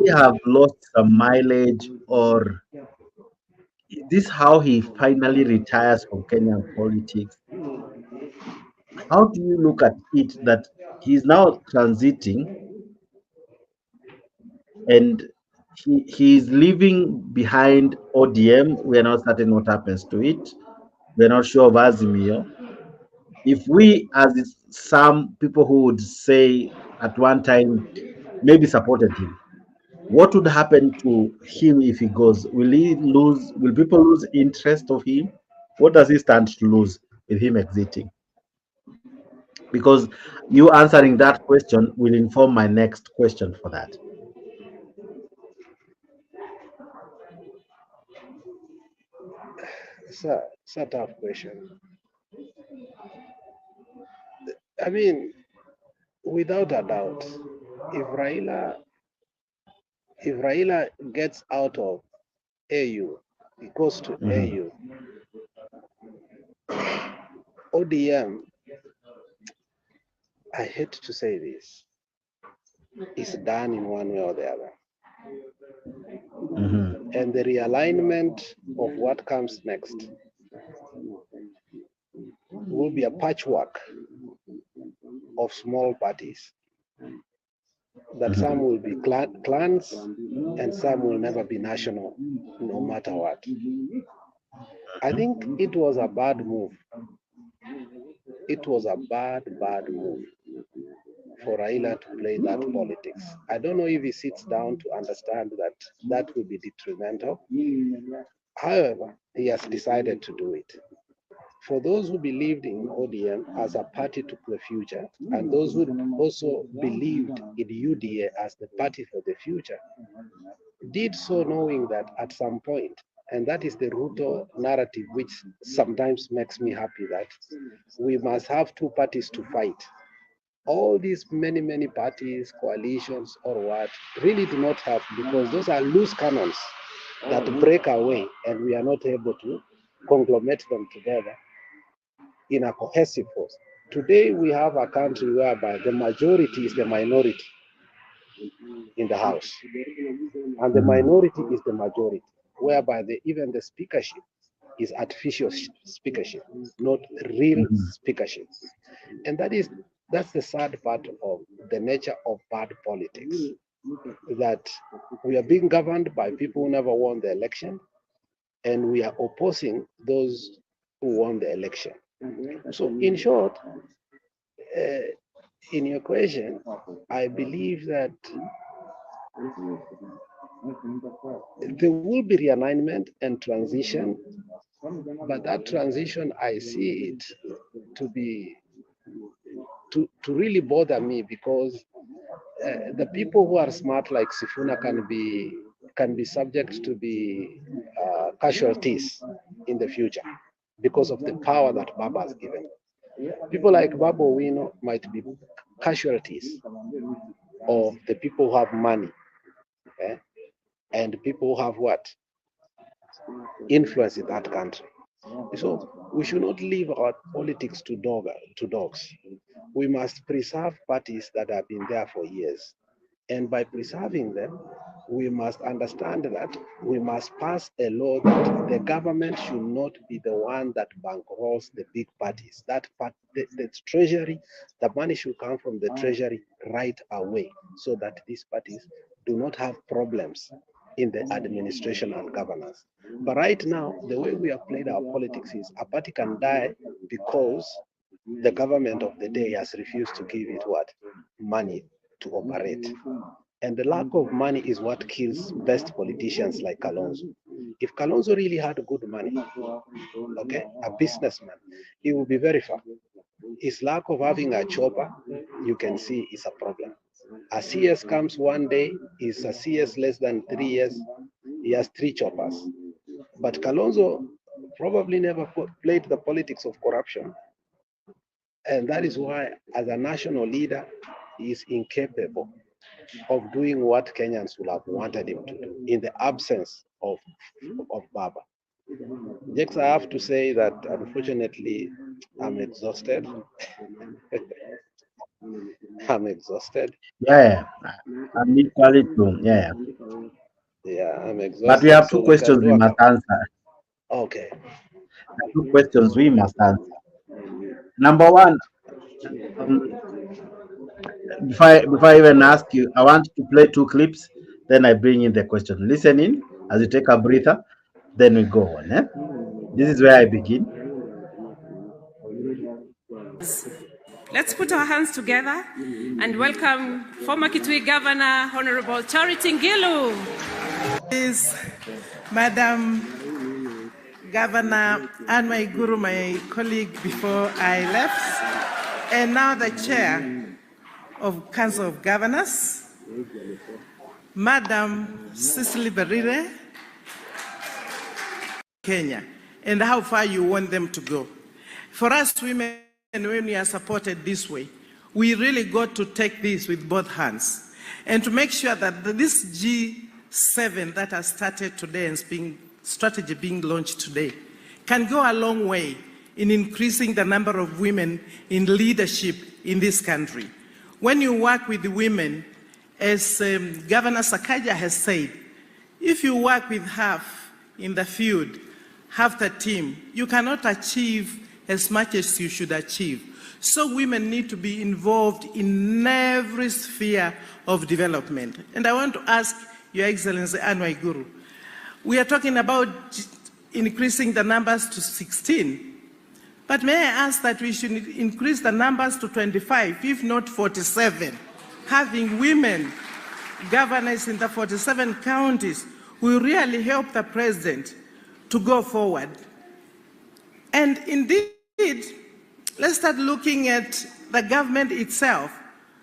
he have lost some mileage, or is this how he finally retires from Kenyan politics? How do you look at it that he's now transiting and he's leaving behind ODM? We are not certain what happens to it. We're not sure of Azimio. If we, as some people who would say at one time maybe supported him, what would happen to him if he goes? Will he lose? Will people lose interest of him? What does he stand to lose with him exiting? Because you answering that question will inform my next question for that. It's a tough question. I mean, without a doubt, if Raila gets out of AU, he goes to AU, ODM, I hate to say this, is done in one way or the other. And the realignment of what comes next will be a patchwork of small parties. That some will be clans and some will never be national, no matter what. I think it was a bad move. It was a bad move for Raila to play that politics. I don't know if he sits down to understand that that will be detrimental. However, he has decided to do it. For those who believed in ODM as a party to the future, and those who also believed in UDA as the party for the future, did so knowing that at some point, and that is the Ruto narrative, which sometimes makes me happy, that we must have two parties to fight. All these many parties, coalitions, or what, really do not help, because those are loose cannons that break away, and we are not able to conglomerate them together in a cohesive force. Today, we have a country whereby the majority is the minority in the House, and the minority is the majority, whereby even the speakership is artificial speakership, not real speakership. And that's the sad part of the nature of bad politics, that we are being governed by people who never won the election, and we are opposing those who won the election. So in short, in your question, I believe that there will be realignment and transition, but that transition, I see it to be to really bother me, because the people who are smart like Sifuna can be subject to be casualties in the future because of the power that Baba has given. People like Babu Owino might be casualties of the people who have money, and people who have what? Influence in that country. So we should not leave our politics to dogs. We must preserve parties that have been there for years. And by preserving them, we must understand that we must pass a law that the government should not be the one that bankrolls the big parties. That part, the treasury, the money should come from the treasury right away, so that these parties do not have problems in the administration and governance. But right now, the way we have played our politics is a party can die because the government of the day has refused to give it what? Money to operate. And the lack of money is what kills best politicians like Kalonzo. If Kalonzo really had good money, okay, a businessman, he will be very far. His lack of having a chopper, you can see, is a problem. A CS comes one day, is a CS less than 3 years, he has 3 choppers. But Kalonzo probably never played the politics of corruption. And that is why, as a national leader, he is incapable of doing what Kenyans would have wanted him to do in the absence of Baba. Next, I have to say that unfortunately, I'm exhausted. I'm exhausted. Yeah, I'm equally too. Yeah. Yeah, I'm exhausted. But we have 2 so questions we must answer. Okay. 2 questions we must answer. Number 1, before I even ask you, I want to play 2 clips, then I bring in the question. Listen in as you take a breather, then we go on. Eh? This is where I begin. Let's put our hands together and welcome former Kitui Governor, Honorable Charity Ngilu. Is Madam Governor and my guru, my colleague before I left, and now the chair of Council of Governors, Madam Cicely Berire, Kenya, and how far you want them to go. For us women, when we are supported this way, we really got to take this with both hands and to make sure that this G7 that has started today and strategy being launched today can go a long way in increasing the number of women in leadership in this country. When you work with the women, as Governor Sakaja has said, if you work with half in the field, half the team, you cannot achieve as much as you should achieve. So women need to be involved in every sphere of development. And I want to ask Your Excellency Anne Waiguru, we are talking about increasing the numbers to 16, but may I ask that we should increase the numbers to 25, if not 47, having women governors in the 47 counties will really help the president to go forward. And indeed, let's start looking at the government itself,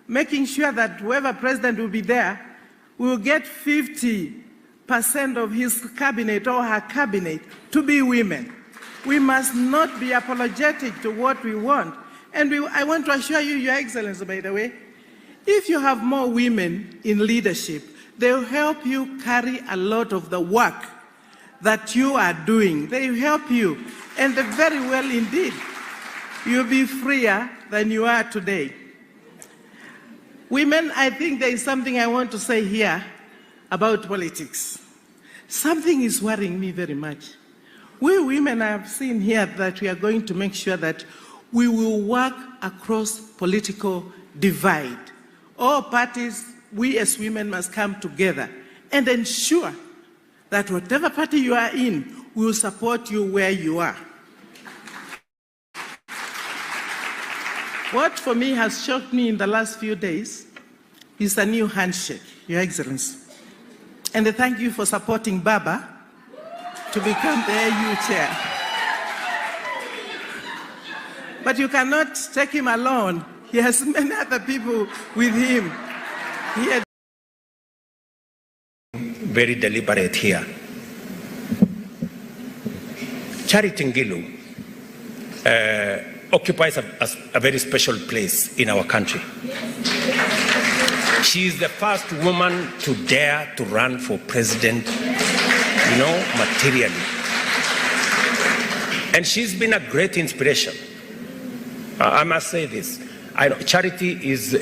making sure that whoever president will be there will get 50% of his cabinet or her cabinet to be women. We must not be apologetic to what we want. And I want to assure you, Your Excellency, by the way, if you have more women in leadership, they'll help you carry a lot of the work that you are doing. They will help you, and very well indeed. You'll be freer than you are today. Women, I think there is something I want to say here about politics. Something is worrying me very much. We women have seen here that we are going to make sure that we will work across political divide. All parties, we as women must come together and ensure that whatever party you are in will support you where you are. What for me has shocked me in the last few days is a new handshake, Your Excellency. And I thank you for supporting Baba to become the AU chair. But you cannot take him alone. He has many other people with him. Very deliberate here. Charity Ngilu occupies a very special place in our country. She is the first woman to dare to run for president, materially. And she's been a great inspiration. I must say this. Charity is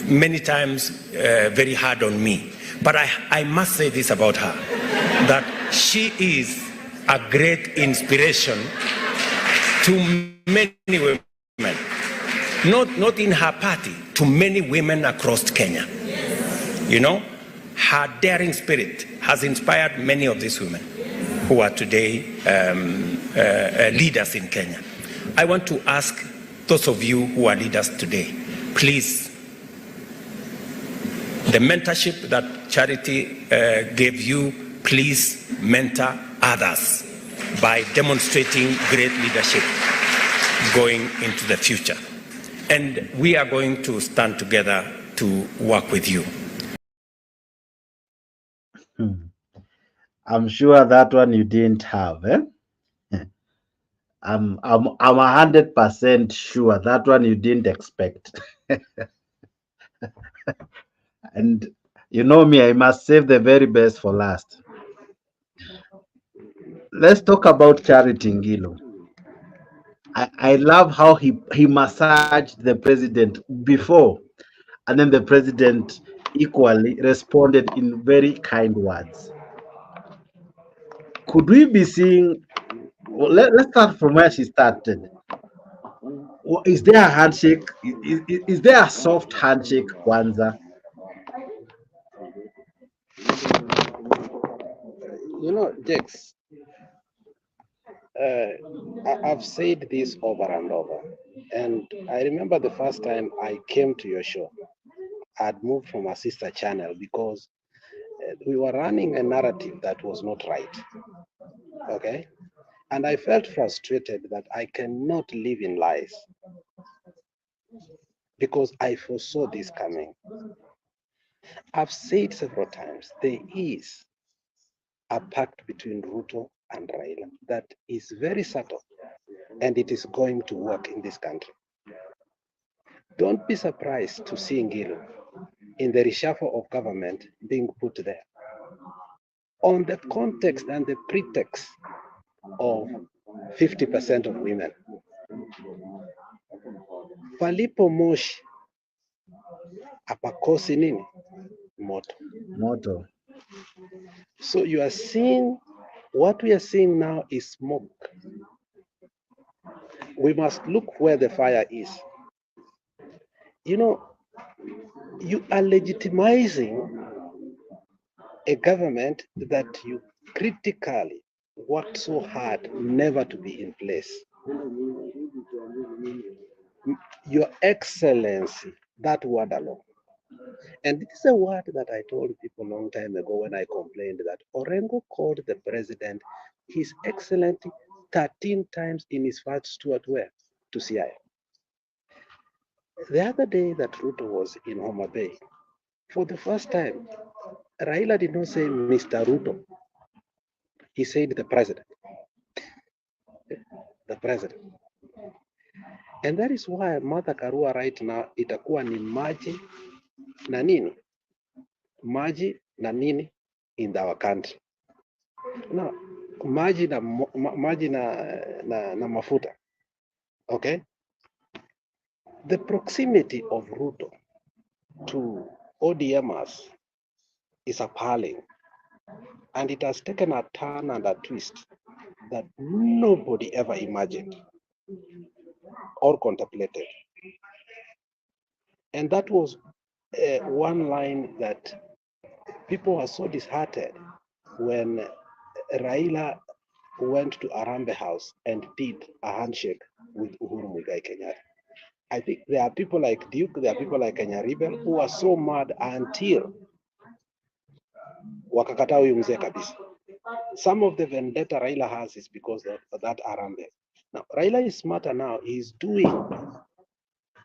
many times very hard on me. But I must say this about her, that she is a great inspiration to many women, not in her party, to many women across Kenya. Her daring spirit has inspired many of these women who are today leaders in Kenya. I want to ask those of you who are leaders today, please, the mentorship that Charity gave you, please mentor others by demonstrating great leadership going into the future. And we are going to stand together to work with you. I'm sure that one you didn't have, eh? I'm 100% sure that one you didn't expect. And you know me, I must save the very best for last. Let's talk about Charity Ngilo. I love how he massaged the president before, and then the president equally responded in very kind words. Could we be seeing? Well, let's start from where she started. Is there a handshake? Is there a soft handshake, Kwanza? You know, Jex, I've said this over and over. And I remember the first time I came to your show, I'd moved from a sister channel because we were running a narrative that was not right. Okay? And I felt frustrated that I cannot live in lies because I foresaw this coming. I've said several times, there is a pact between Ruto and Raila that is very subtle, and it is going to work in this country. Don't be surprised to see Ngilu in the reshuffle of government being put there on the context and the pretext of 50% of women. Palipo moshi apakosi nini? Moto. So you are seeing, what we are seeing now is smoke. We must look where the fire is. You know, you are legitimizing a government that you critically worked so hard never to be in place. Your Excellency, that word alone. And it is a word that I told people a long time ago when I complained that Orengo called the president His Excellency 13 times in his first tour to where? To CIA. The other day that Ruto was in Homa Bay, for the first time, Raila did not say Mr. Ruto. He said the president. The president. And that is why Martha Karua right now itakuwa ni maji na nini? Maji na nini in our country. Now, maji na mafuta. Okay? The proximity of Ruto to ODMers is appalling. And it has taken a turn and a twist that nobody ever imagined or contemplated. And that was one line that people were so disheartened when Raila went to Arambe House and did a handshake with Uhuru Muigai Kenyatta. I think there are people like Duke, there are people like Kenya Rebel who are so mad until wakakataa huyu mzee kabisa. Some of the vendetta Raila has is because of that Arambe. Now, Raila is smarter now. He's doing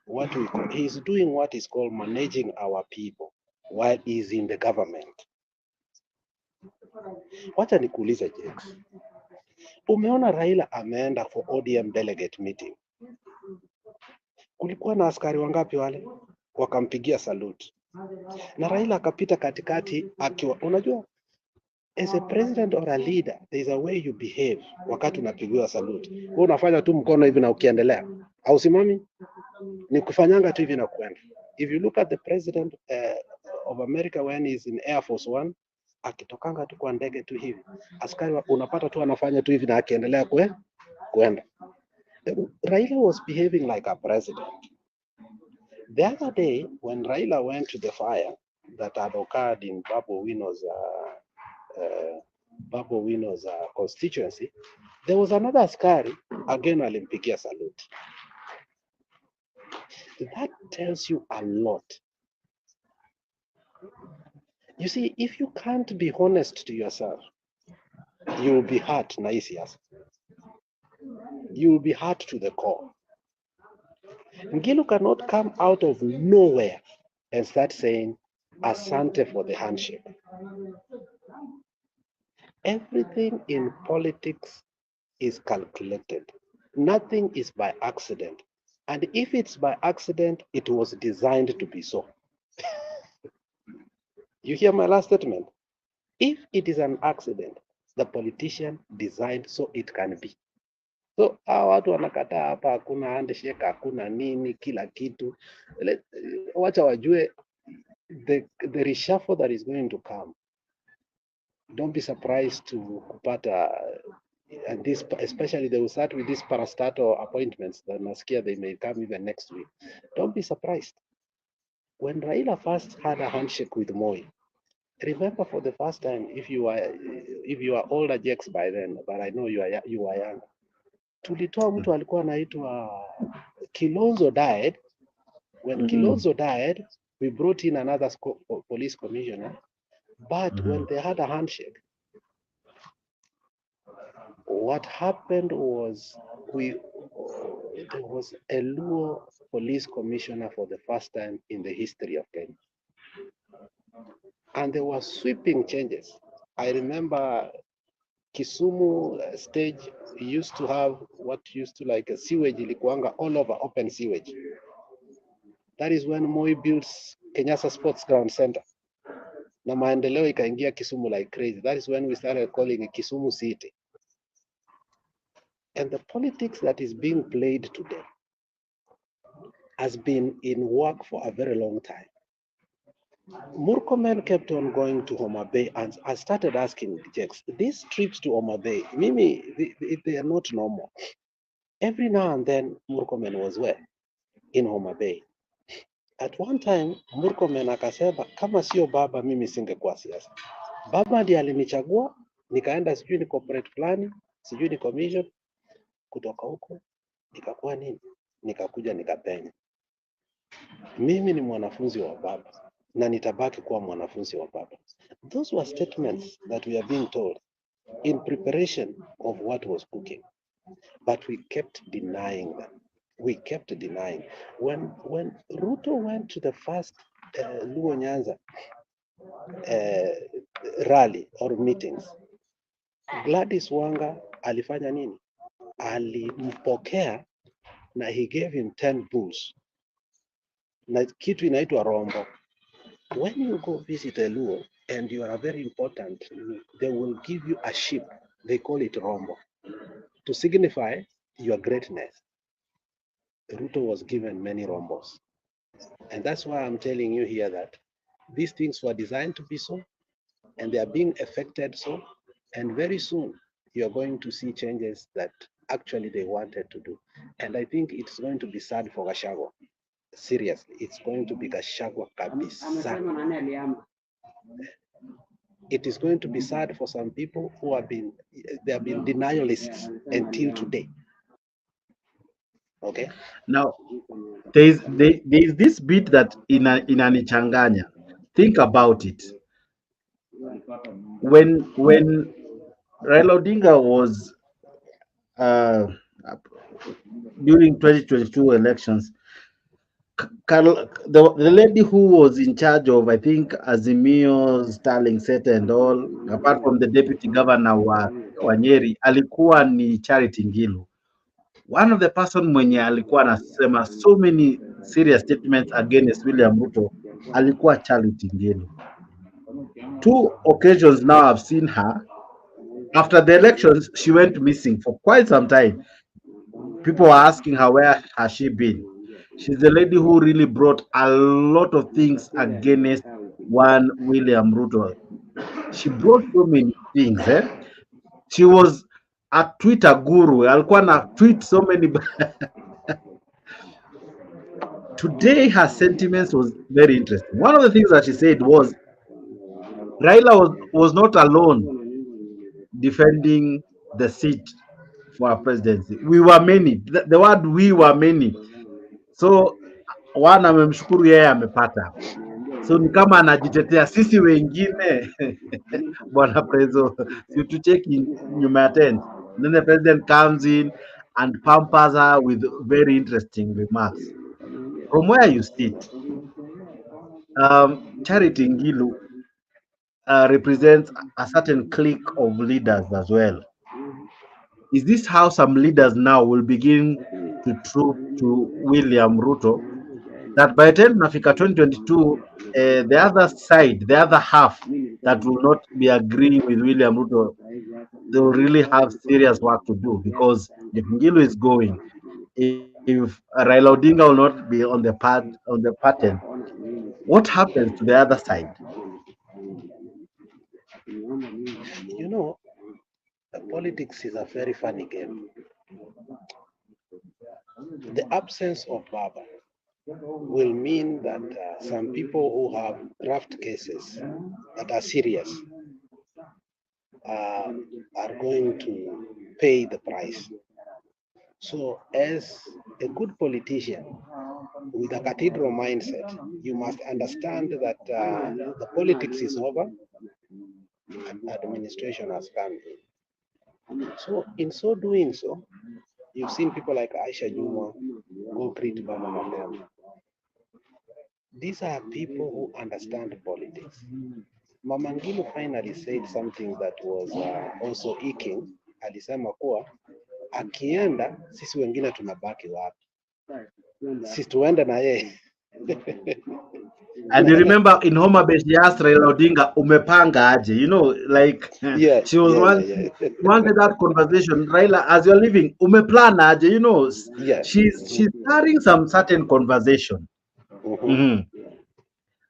what is called managing our people while he's in the government. Wacha nikuulize Jex. Umeona Raila ameenda for ODM delegate meeting. Kulikuwa na askari wangapi wale? Wakampigia salute. Na Raila akapita katikati akiwa, unajua, as a president or a leader, there is a way you behave wakati unapigiwa salute. Wewe unafanya tu mkono hivi na ukiendelea. Au simami? Ni kufanyanga tu hivi na kuenda. If you look at the president of America when he's in Air Force One, akitokanga tu kwa ndege tu hivi, askari unapata tu anafanya tu hivi na akiendelea kuenda. Raila was behaving like a president. The other day, when Raila went to the fire that had occurred in Babu Wino's constituency, there was another askari, again alimpigia salute. That tells you a lot. You see, if you can't be honest to yourself, you will be hurt na hii siasa. You will be hurt to the core. Ngilu cannot come out of nowhere and start saying, asante for the handshake. Everything in politics is calculated. Nothing is by accident. And if it's by accident, it was designed to be so. You hear my last statement? If it is an accident, the politician designed so it can be. So hawa watu wanakataa hapa, hakuna handshake, hakuna nini, kila kitu. Wacha wajue the reshuffle that is going to come. Don't be surprised to kupata, and this, especially they will start with these parastatal appointments that nasikia they may come even next week. Don't be surprised. When Raila first had a handshake with Moi, remember for the first time, if you are older Jex by then, but I know you are young. Tulitoa mtu alikuwa anaitwa Kilonzo died. When Kilonzo died, we brought in another police commissioner. But when they had a handshake, what happened was there was a Luo police commissioner for the first time in the history of Kenya. And there were sweeping changes. I remember Kisumu stage used to have what used to like a sewage ilikuanga all over open sewage. That is when Moi builds Kenyatta Sports Ground Center. Na maendeleo ikaingia Kisumu like crazy. That is when we started calling it Kisumu City. And the politics that is being played today has been in work for a very long time. Murkomen kept on going to Homa Bay, and I started asking Jex, these trips to Homa Bay, Mimi, they are not normal. Every now and then, Murkomen was where? In Homa Bay. At one time, Murkomen akasema, kama sio baba, mimi singekuwa siasa. Baba ndiye alinichagua, nikaenda sijui ni corporate planning, sijui ni commission, kutoka huko, nikakuwa nini? Nikakuja nikapenya. Mimi ni mwanafunzi wa baba. Na nitabaki kuwa mwanafunzi wa baba. Those were statements that we are being told in preparation of what was cooking. But we kept denying them. We kept denying. When Ruto went to the first Luo Nyanza rally or meetings, Gladys Wanga alifanya nini? Alimpokea na he gave him 10 bulls. Na kitu inaitwa rombo. When you go visit a Luo and you are very important, they will give you a sheep. They call it rombo to signify your greatness. Ruto was given many rombos. And that's why I'm telling you here that these things were designed to be so, and they are being effected so, and very soon you are going to see changes that actually they wanted to do. And I think it's going to be sad for Gachagua. Seriously, it's going to be Gachagua kabisa. It is going to be sad for some people who have been denialists until today. Okay. Now, there's this bit that inanichanganya. Think about it. When Raila Odinga was during 2022 elections, the lady who was in charge of, I think, Azimio, Sterling Sete and all, apart from the deputy governor wa Nyeri, alikuwa ni Charity Ngilu. One of the person mwenye alikuwa anasema so many serious statements against William Ruto, alikuwa Charity Ngilu. 2 occasions now I've seen her. After the elections, she went missing for quite some time. People were asking her, where has she been? She's the lady who really brought a lot of things against one William Ruto. She brought so many things. She was a Twitter guru. Alikuwa na tweet so many. Today, her sentiments was very interesting. One of the things that she said was, Raila was not alone defending the seat for our presidency. We were many. The word we were many. So one amemshukuru yeye amepata. So ni kama anajitetea, sisi wengine bwana Prezo, si tucheki nyuma ya tent. Then the president comes in and pampers her with very interesting remarks. From where you sit, Charity Ngilu represents a certain clique of leaders as well. Is this how some leaders now will begin to troop to William Ruto? That by the time Nafika 2022, the other side, the other half that will not be agreeing with William Ruto, they will really have serious work to do, because if Ngilu is going, if Raila Odinga will not be on the pattern, what happens to the other side? You know, politics is a very funny game. The absence of Baba will mean that some people who have draft cases that are serious are going to pay the price. So as a good politician with a cathedral mindset, you must understand that the politics is over and administration has come in. So in so doing so, you've seen people like Aisha Juma go greet Mama Mapema. These are people who understand politics. Mama Ngilu finally said something that was also eking. Alisema kuwa akienda sisi wengine tunabaki wapi? Sisi tuende na yeye. And you remember in Homa Bay, she asked Raila Odinga, umepanga aje? You know, like she was wanted that conversation. Raila, as you're leaving, umeplan aje? You know, she's carrying some certain conversation.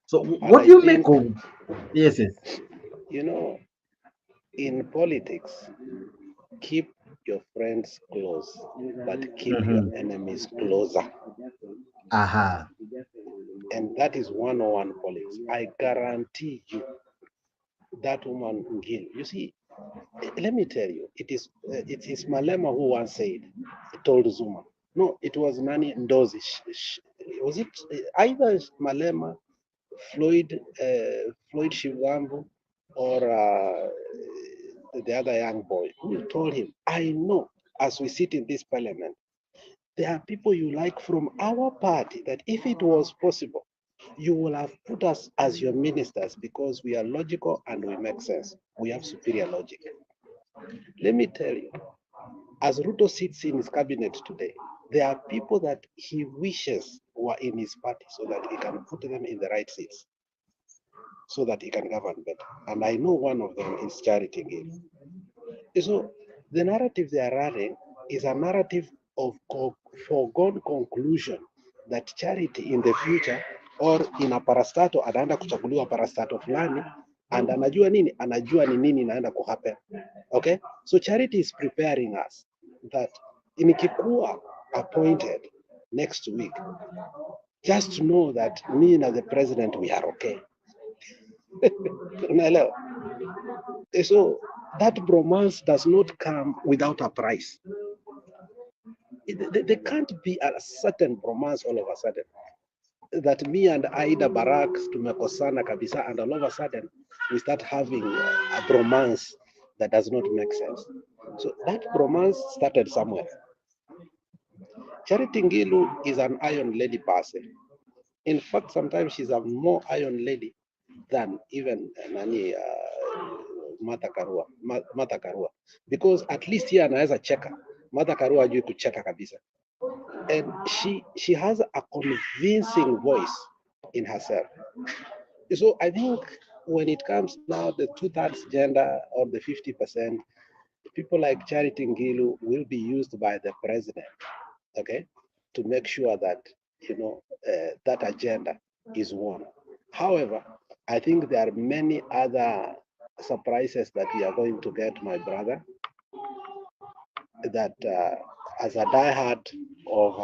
So what do you make of? Yes. You know, in politics, keep your friends close, but keep your enemies closer. And that is 101 politics. I guarantee you, that woman Ngilu. You see, let me tell you, it is Malema who once said, told Zuma. No, it was Nani Ndozi. Was it either Malema, Floyd Shivambu, or the other young boy who told him, I know, as we sit in this parliament, there are people you like from our party that if it was possible, you will have put us as your ministers because we are logical and we make sense. We have superior logic. Let me tell you, as Ruto sits in his cabinet today, there are people that he wishes were in his party so that he can put them in the right seats, so that he can govern better. And I know one of them is Charity Ngilu. So the narrative they are running is a narrative of foregone conclusion that Charity in the future or in a parastato anaenda kuchaguliwa parastato fulani and anajua ni nini inaenda kuhappen. Okay? So Charity is preparing us that nikikuwa appointed next week, just to know that me and the president, we are okay. So that bromance does not come without a price. There can't be a certain bromance all of a sudden that me and Aida Barak tumekosana kabisa, and all of a sudden we start having a bromance that does not make sense. So that bromance started somewhere. Charity Ngilu is an iron lady person. In fact, sometimes she's a more iron lady than even Martha Karua, because at least here anaweza cheka. Martha Karua hajui kucheka kabisa. And she has a convincing voice in herself. So I think when it comes now the 2/3 gender or the 50%, people like Charity Ngilu will be used by the president, okay, to make sure that that agenda is won. However, I think there are many other surprises that we are going to get, my brother, that as a diehard of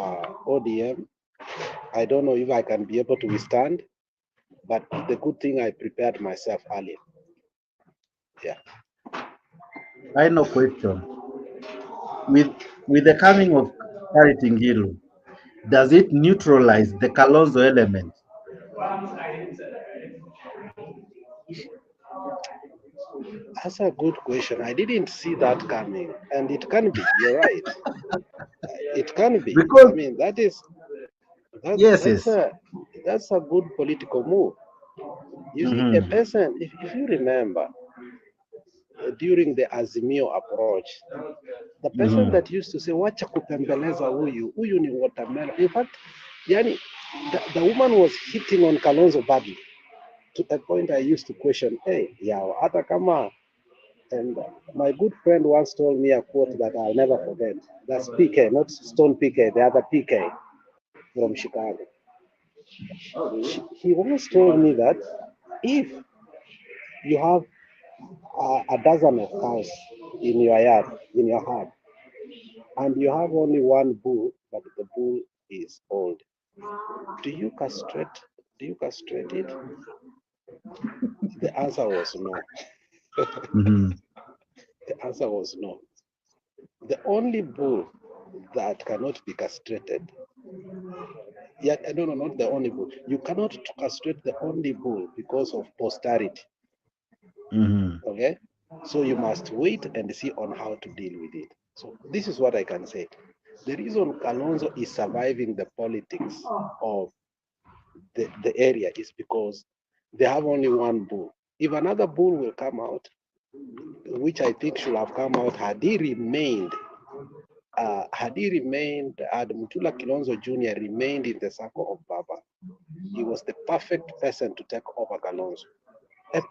ODM, I don't know if I can be able to withstand, but the good thing I prepared myself earlier. Yeah. Final question. With the coming of Charity Ngilu, does it neutralize the Kalonzo element? That's a good question. I didn't see that coming, and it can be. You're right. It can be. Because I mean, that's yes. that's a good political move. You see, a person, if you remember, during the Azimio approach, the person that used to say, wacha kupembeleza huyu ni watermelon. In fact, yani, the woman was hitting on Kalonzo badly, to the point I used to question, hey, yeah, hata kama. And my good friend once told me a quote that I'll never forget. That's PK, not Stone PK, the other PK from Chicago. He once told me that if you have a dozen of cows in your yard, in your herd, and you have only one bull, but the bull is old, do you castrate it? The answer was no. The answer was no. The only bull that cannot be castrated, no, not the only bull. You cannot castrate the only bull because of posterity. Okay? So you must wait and see on how to deal with it. So this is what I can say. The reason Kalonzo is surviving the politics of the area is because they have only one bull. If another bull will come out, which I think should have come out had he remained, had Mutula Kilonzo Jr. remained in the circle of Baba, he was the perfect person to take over Kalonzo.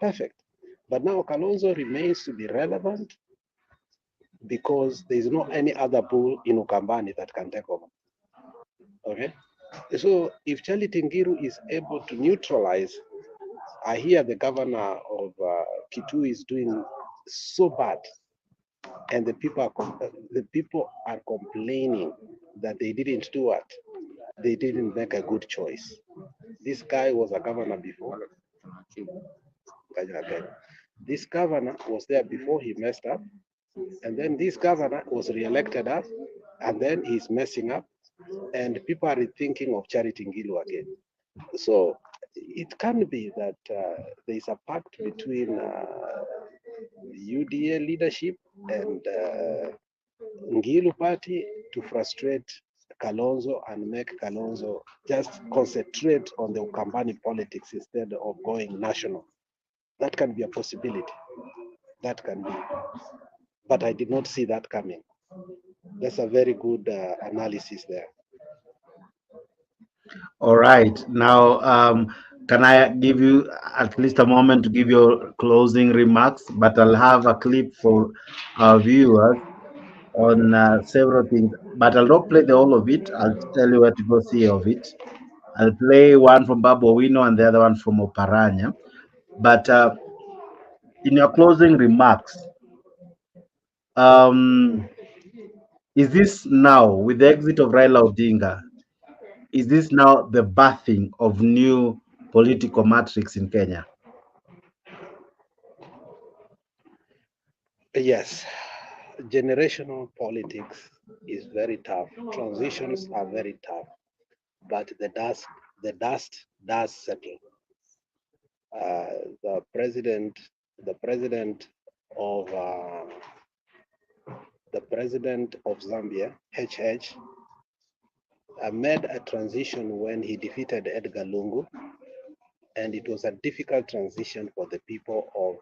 Perfect. But now Kalonzo remains to be relevant because there is no any other bull in Ukambani that can take over. Okay? So if Charity Ngilu is able to neutralize, I hear the governor of Kitui is doing so bad, and the people are complaining that they didn't do what? They didn't make a good choice. This guy was a governor before. This governor was there before he messed up, and then this governor was re-elected up, and then he's messing up, and people are thinking of Charity Ngilu again. So it can be that there is a pact between UDA leadership and Ngilu party to frustrate Kalonzo and make Kalonzo just concentrate on the Ukambani politics instead of going national. That can be a possibility. That can be. But I did not see that coming. That's a very good analysis there. All right. Now, can I give you at least a moment to give your closing remarks? But I'll have a clip for our viewers on several things. But I'll not play the whole of it. I'll tell you where to go see of it. I'll play one from Babu Owino and the other one from Oparanya. But in your closing remarks, is this now, with the exit of Raila Odinga, is this now the birthing of new political matrix in Kenya? Yes, generational politics is very tough. Transitions are very tough, but the dust does settle. The president of Zambia, HH, made a transition when he defeated Edgar Lungu, and it was a difficult transition for the people of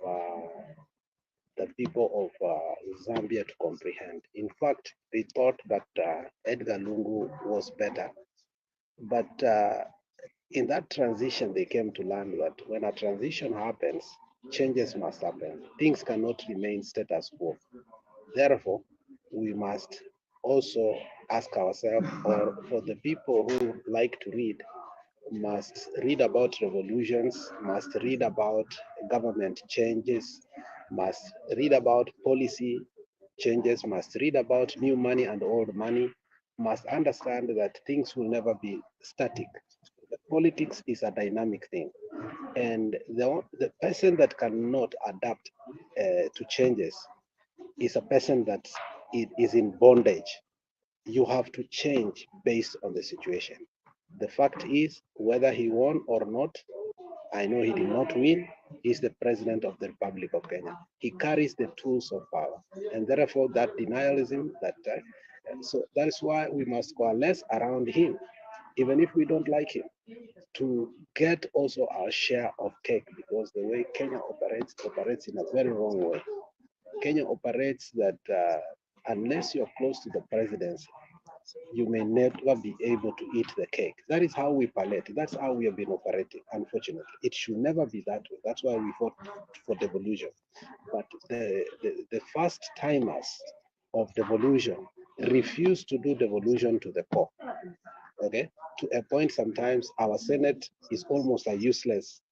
Zambia to comprehend. In fact, they thought that Edgar Lungu was better, but in that transition, they came to learn that when a transition happens, changes must happen. Things cannot remain status quo. Therefore, we must also ask ourselves, or for the people who like to read, must read about revolutions, must read about government changes, must read about policy changes, must read about new money and old money, must understand that things will never be static. Politics is a dynamic thing, and the person that cannot adapt to changes is a person that is in bondage. You have to change based on the situation. The fact is, whether he won or not, I know he did not win, He's the president of the Republic of Kenya. He carries the tools of power, and therefore that denialism, so that is why we must coalesce around him, even if we don't like him, to get also our share of cake, because the way Kenya operates in a very wrong way. Kenya operates that unless you're close to the presidency, you may never be able to eat the cake. That is how we palate. That's how we have been operating, unfortunately. It should never be that way. That's why we fought for devolution. But the first timers of devolution refuse to do devolution to the core. Okay? To a point, sometimes our Senate is almost a useless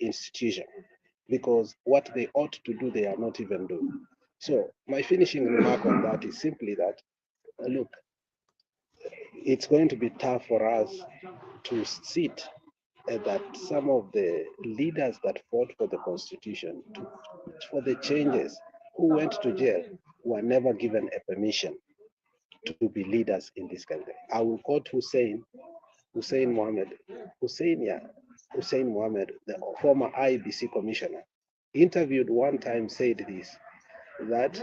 institution, because what they ought to do, they are not even doing. So my finishing remark on that is simply that, look, it's going to be tough for us to sit that some of the leaders that fought for the constitution, for the changes, who went to jail, were never given a permission to be leaders in this country. I will quote Hussein Mohammed, the former IBC commissioner, interviewed one time, said this, that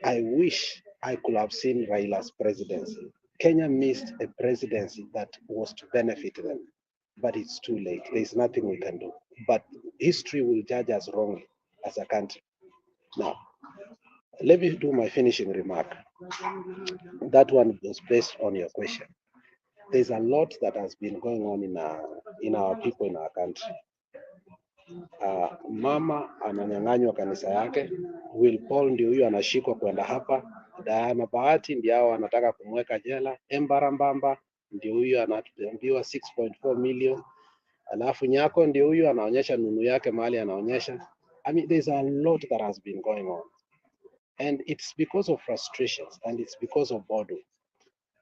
I wish I could have seen Raila's presidency. Kenya missed a presidency that was to benefit them, but it's too late. There's nothing we can do. But history will judge us wrongly as a country. Now, let me do my finishing remark. That one was based on your question. There's a lot that has been going on in our people in our country. Mama ananyang'anywa kanisa yake, Will Paul ndio huyo anashikwa kwenda hapa, Diana Bahati ndio hao anataka kumweka jela, Embara Mbamba ndio huyo anaambiwa 6.4 million, alafu Nyako ndio huyo anaonyesha nunu yake mahali anaonyesha. I mean, there's a lot that has been going on, and it's because of frustrations and it's because of boredom.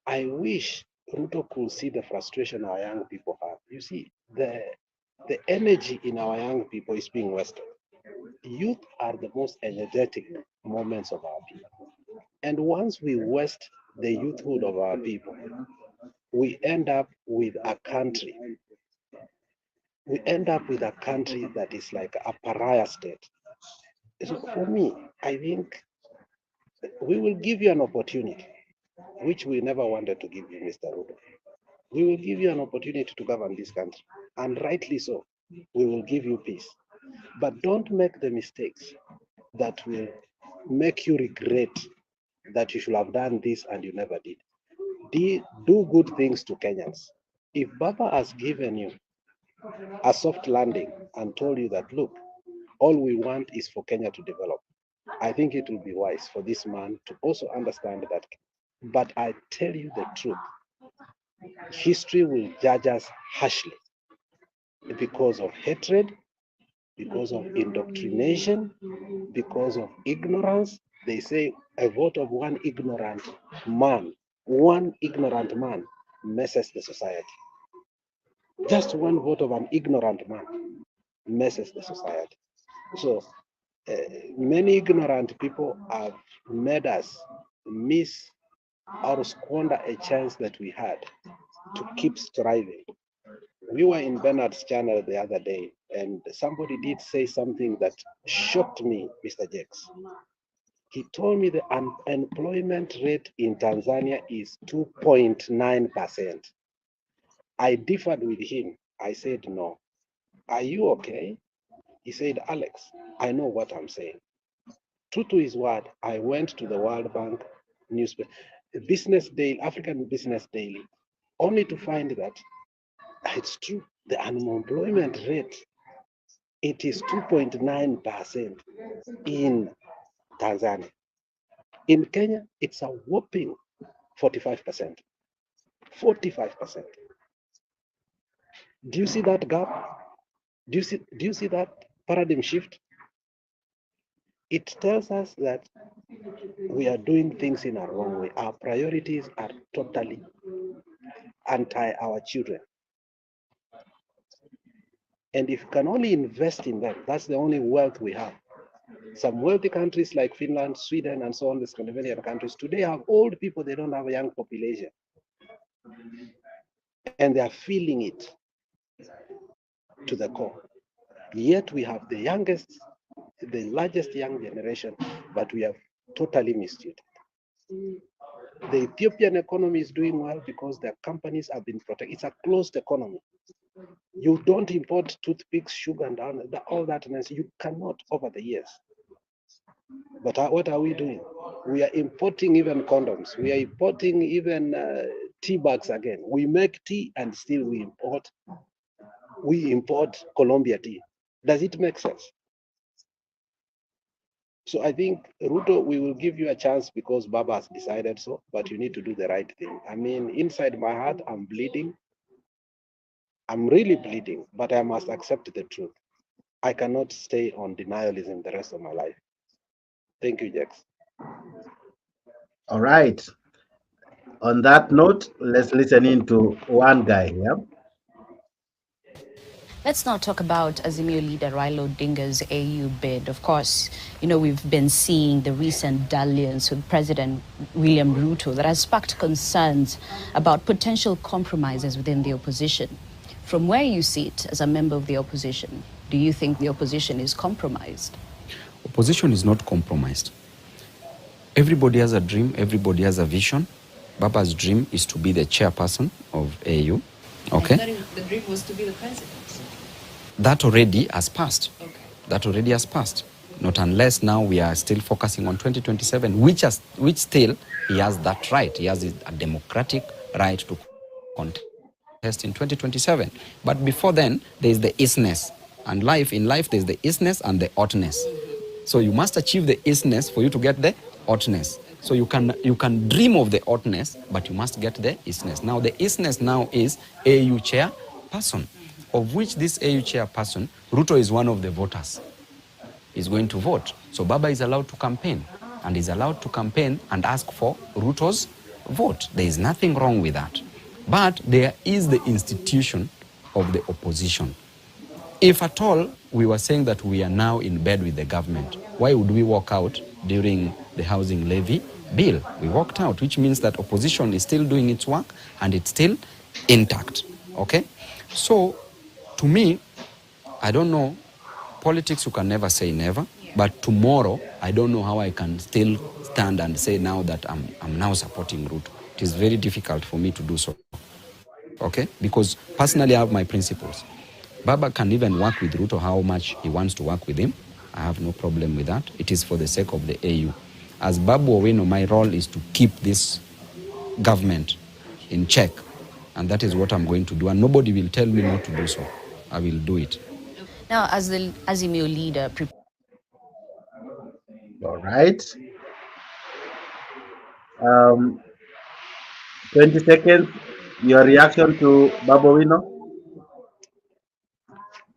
I wish Ruto could see the frustration our young people have. You see, the energy in our young people is being wasted. Youth are the most energetic moments of our people. And once we waste the youthhood of our people, we end up with a country. We end up with a country that is like a pariah state. So for me, I think we will give you an opportunity, which we never wanted to give you, Mr. Ruto. We will give you an opportunity to govern this country, and rightly so. We will give you peace. But don't make the mistakes that will make you regret that you should have done this and you never did. Do good things to Kenyans. If Baba has given you a soft landing and told you that, look, all we want is for Kenya to develop, I think it will be wise for this man to also understand that. But I tell you the truth, history will judge us harshly because of hatred, because of indoctrination, because of ignorance. They say a vote of one ignorant man messes the society. Just one vote of an ignorant man messes the society. So many ignorant people have made us miss or squander a chance that we had to keep striving. We were in Bernard's channel the other day, and somebody did say something that shocked me, Mr. Jakes. He told me the unemployment rate in Tanzania is 2.9%. I differed with him. I said, no. Are you okay? He said, Alex, I know what I'm saying. True to his word, I went to the World Bank newspaper, Business Daily, African Business Daily, only to find that it's true. The unemployment rate, it is 2.9% in Tanzania. In Kenya, it's a whopping 45%. 45%. Do you see that gap? Do you see that paradigm shift? It tells us that we are doing things in a wrong way. Our priorities are totally anti our children. And if you can only invest in them, that's the only wealth we have. Some wealthy countries like Finland, Sweden, and so on, the Scandinavian countries, today have old people, they don't have a young population. And they are feeling it to the core. Yet we have the largest young generation, but we have totally misused it. The Ethiopian economy is doing well because their companies have been protected. It's a closed economy. You don't import toothpicks, sugar, and all that. You cannot over the years. But what are we doing? We are importing even condoms. We are importing even tea bags again. We make tea and still we import Colombia tea. Does it make sense? So I think, Ruto, we will give you a chance because Baba has decided so, but you need to do the right thing. I mean, inside my heart, I'm bleeding. I'm really bleeding, but I must accept the truth. I cannot stay on denialism the rest of my life. Thank you, Jax. All right. On that note, let's listen in to one guy here. Let's now talk about Azimio leader Raila Odinga's AU bid. Of course, we've been seeing the recent dalliance with President William Ruto that has sparked concerns about potential compromises within the opposition. From where you sit as a member of the opposition, do you think the opposition is compromised? Opposition is not compromised. Everybody has a dream, everybody has a vision. Baba's dream is to be the chairperson of AU. Okay? The dream was to be the president. That already has passed. Okay. That already has passed. Not unless now we are still focusing on 2027, which still he has that right. He has a democratic right to contest in 2027. But before then, there is the isness. And in life, there is the isness and the oughtness. So you must achieve the isness for you to get the oughtness. So you can dream of the oughtness, but you must get the isness. Now the isness now is AU chairperson, of which this AU chairperson, Ruto is one of the voters. He's going to vote. So Baba is allowed to campaign, and is allowed to campaign and ask for Ruto's vote. There is nothing wrong with that. But there is the institution of the opposition. If at all we were saying that we are now in bed with the government, why would we walk out during the housing levy bill? We walked out, which means that opposition is still doing its work and it's still intact. Okay? So, to me, I don't know, politics you can never say never, but tomorrow, I don't know how I can still stand and say now that I'm now supporting Ruto. It is very difficult for me to do so. Okay? Because personally I have my principles. Baba can even work with Ruto how much he wants to work with him. I have no problem with that. It is for the sake of the AU. As Babu Owino, my role is to keep this government in check. And that is what I'm going to do. And nobody will tell me not to do so. I will do it. Now, as the Azimio leader... All right. 20 seconds. Your reaction to Babu Owino?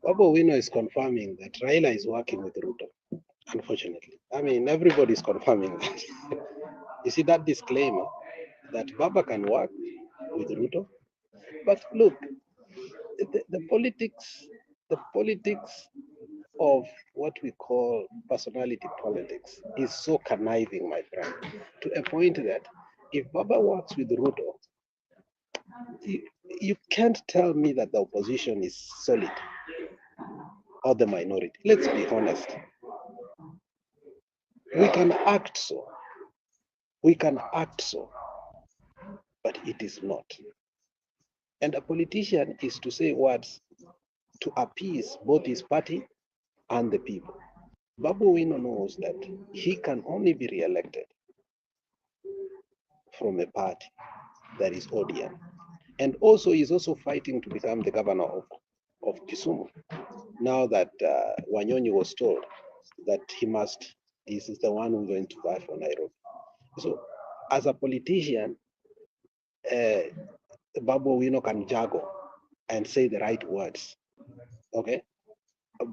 Babu Owino is confirming that Raila is working with Ruto, unfortunately. I mean, everybody is confirming that. You see that disclaimer that Baba can work with Ruto? But look, the politics of what we call personality politics is so conniving, my friend, to a point that if Baba works with Ruto, you can't tell me that the opposition is solid or the minority. Let's be honest. We can act so. We can act so, but it is not. And a politician is to say words to appease both his party and the people. Babu Owino knows that he can only be re-elected from a party that is ODM. And also he's also fighting to become the governor of Kisumu. Now that Wanyonyi was told that he is the one who's going to vie for Nairobi. So as a politician, Babu Owino can juggle and say the right words, okay?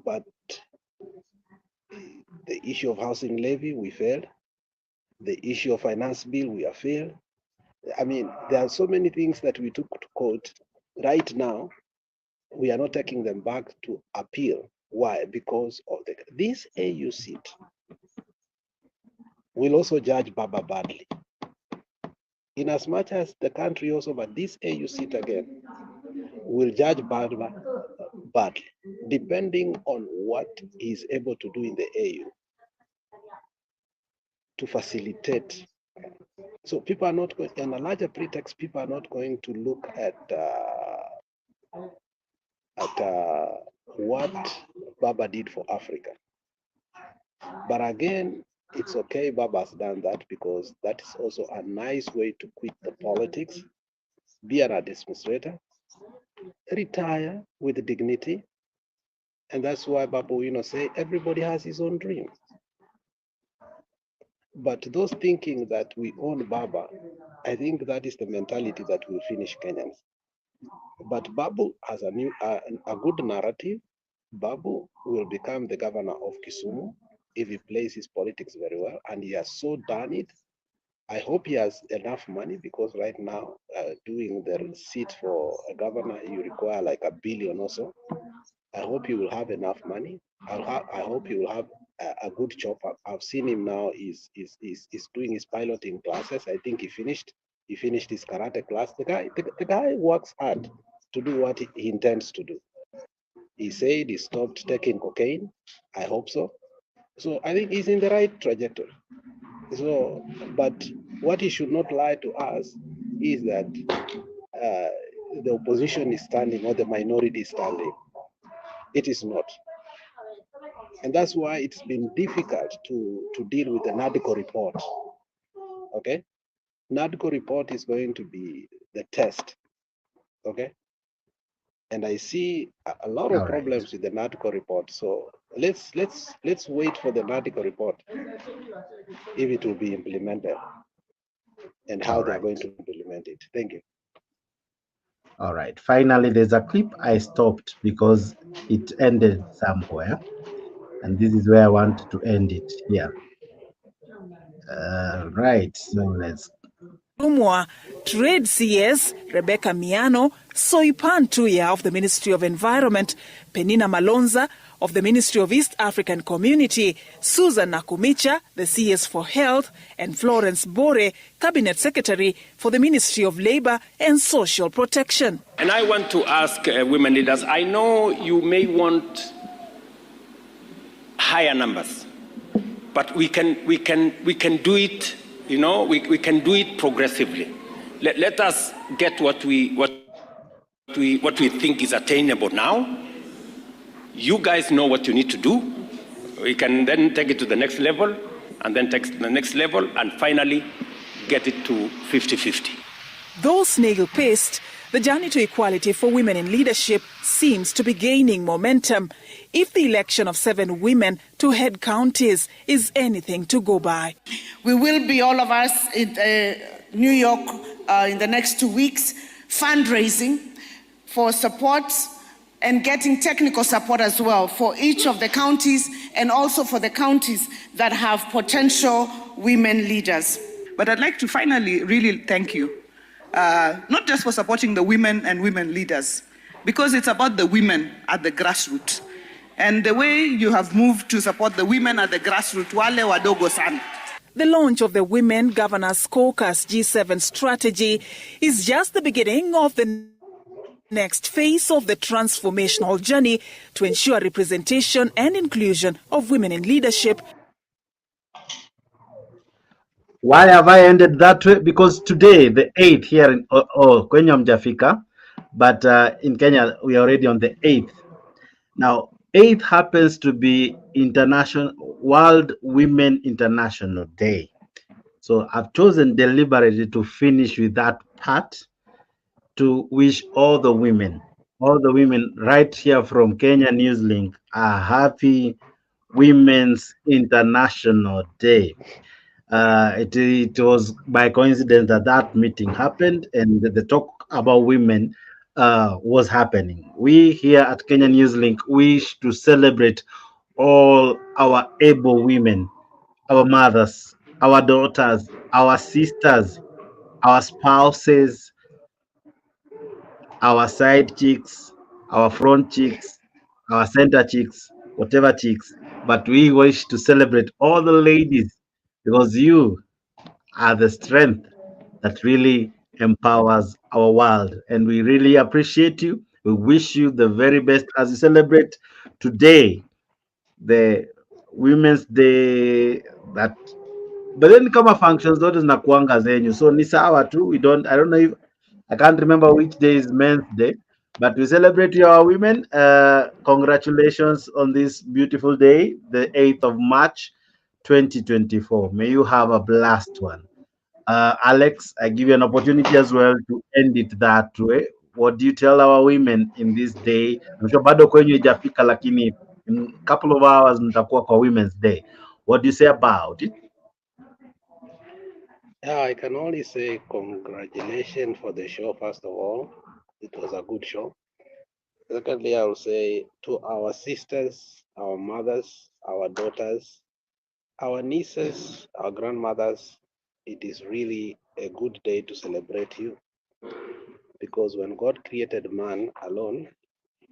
But the issue of housing levy, we failed. The issue of finance bill, we have failed. I mean, there are so many things that we took to court. Right now, we are not taking them back to appeal. Why? Because of this AU seat will also judge Baba badly. In as much as the country also, but this AU seat again will judge Baba badly, depending on what he's able to do in the AU to facilitate. So people are not going, on a larger pretext, people are not going to look at what Baba did for Africa. But again, it's okay Baba's done that, because that is also a nice way to quit the politics, be an administrator, retire with dignity. And that's why Babu, say everybody has his own dream. But those thinking that we own Baba, I think that is the mentality that will finish Kenyans. But Babu has a good narrative. Babu will become the governor of Kisumu if he plays his politics very well, and he has so done it. I hope he has enough money, because right now, doing the seat for a governor, you require like $1 billion or so. I hope he will have enough money. I hope he will have a good job. I've seen him now. He's doing his piloting classes. I think he finished his karate class. The guy works hard to do what he intends to do. He said he stopped taking cocaine. I hope so. So I think he's in the right trajectory. So, but what he should not lie to us is that the opposition is standing or the minority is standing. It is not. And that's why it's been difficult to deal with the NADCO report. Okay? NADCO report is going to be the test. Okay? And I see a lot of problems with the NADCO report. So let's wait for the NADCO report, if it will be implemented and how they're going to implement it. Thank you. All right. Finally, there's a clip I stopped because it ended somewhere. And this is where I want to end it here. Right. So let's. Umwa, Trade CS Rebecca Miano, Soipan Tuya of the Ministry of Environment, Penina Malonza of the Ministry of East African Community, Susan Nakumicha, the CS for Health, and Florence Bore, Cabinet Secretary for the Ministry of Labor and Social Protection. And I want to ask women leaders, I know you may want higher numbers, but we can do it. We can do it progressively. Let us get what we think is attainable now. You guys know what you need to do. We can then take it to the next level, and then take it to the next level, and finally get it to 50-50. Though snail-paced, the journey to equality for women in leadership seems to be gaining momentum, if the election of 7 women to head counties is anything to go by. We will be, all of us, in New York in the next 2 weeks, fundraising for support and getting technical support as well for each of the counties, and also for the counties that have potential women leaders. But I'd like to finally really thank you, not just for supporting the women and women leaders, because it's about the women at the grassroots. And the way you have moved to support the women at the grassroots, wale wadogo sana. The launch of the Women Governors Caucus G7 strategy is just the beginning of the next phase of the transformational journey to ensure representation and inclusion of women in leadership. Why have I ended that way? Because today, the 8th here in Kenya mjafika, but in Kenya, we are already on the 8th. Now, 8th happens to be World Women International Day. So I've chosen deliberately to finish with that part, to wish all the women right here from Kenya Newslink a happy Women's International Day. It was by coincidence that meeting happened, and the talk about women was happening. We here at Kenya Newslink wish to celebrate all our able women, our mothers, our daughters, our sisters, our spouses, our side chicks, our front chicks, our center chicks, whatever chicks. But we wish to celebrate all the ladies, because you are the strength that really empowers our world. And we really appreciate you. We wish you the very best as you celebrate today, the Women's Day. That but then kama functions zote zinakuanga zenyu, so ni sawa tu. I don't know if I can't remember which day is Men's Day, but we celebrate your women. Congratulations on this beautiful day, the 8th of March, 2024. May you have a blast one. Alex, I give you an opportunity as well to end it that way. What do you tell our women in this day? I'm sure bado kwenyu ijafika, lakini in a couple of hours nitakuwa kwa Women's Day. What do you say about it? Yeah, I can only say congratulations for the show, first of all. It was a good show. Secondly, I will say to our sisters, our mothers, our daughters, our nieces, our grandmothers, it is really a good day to celebrate you. Because when God created man alone,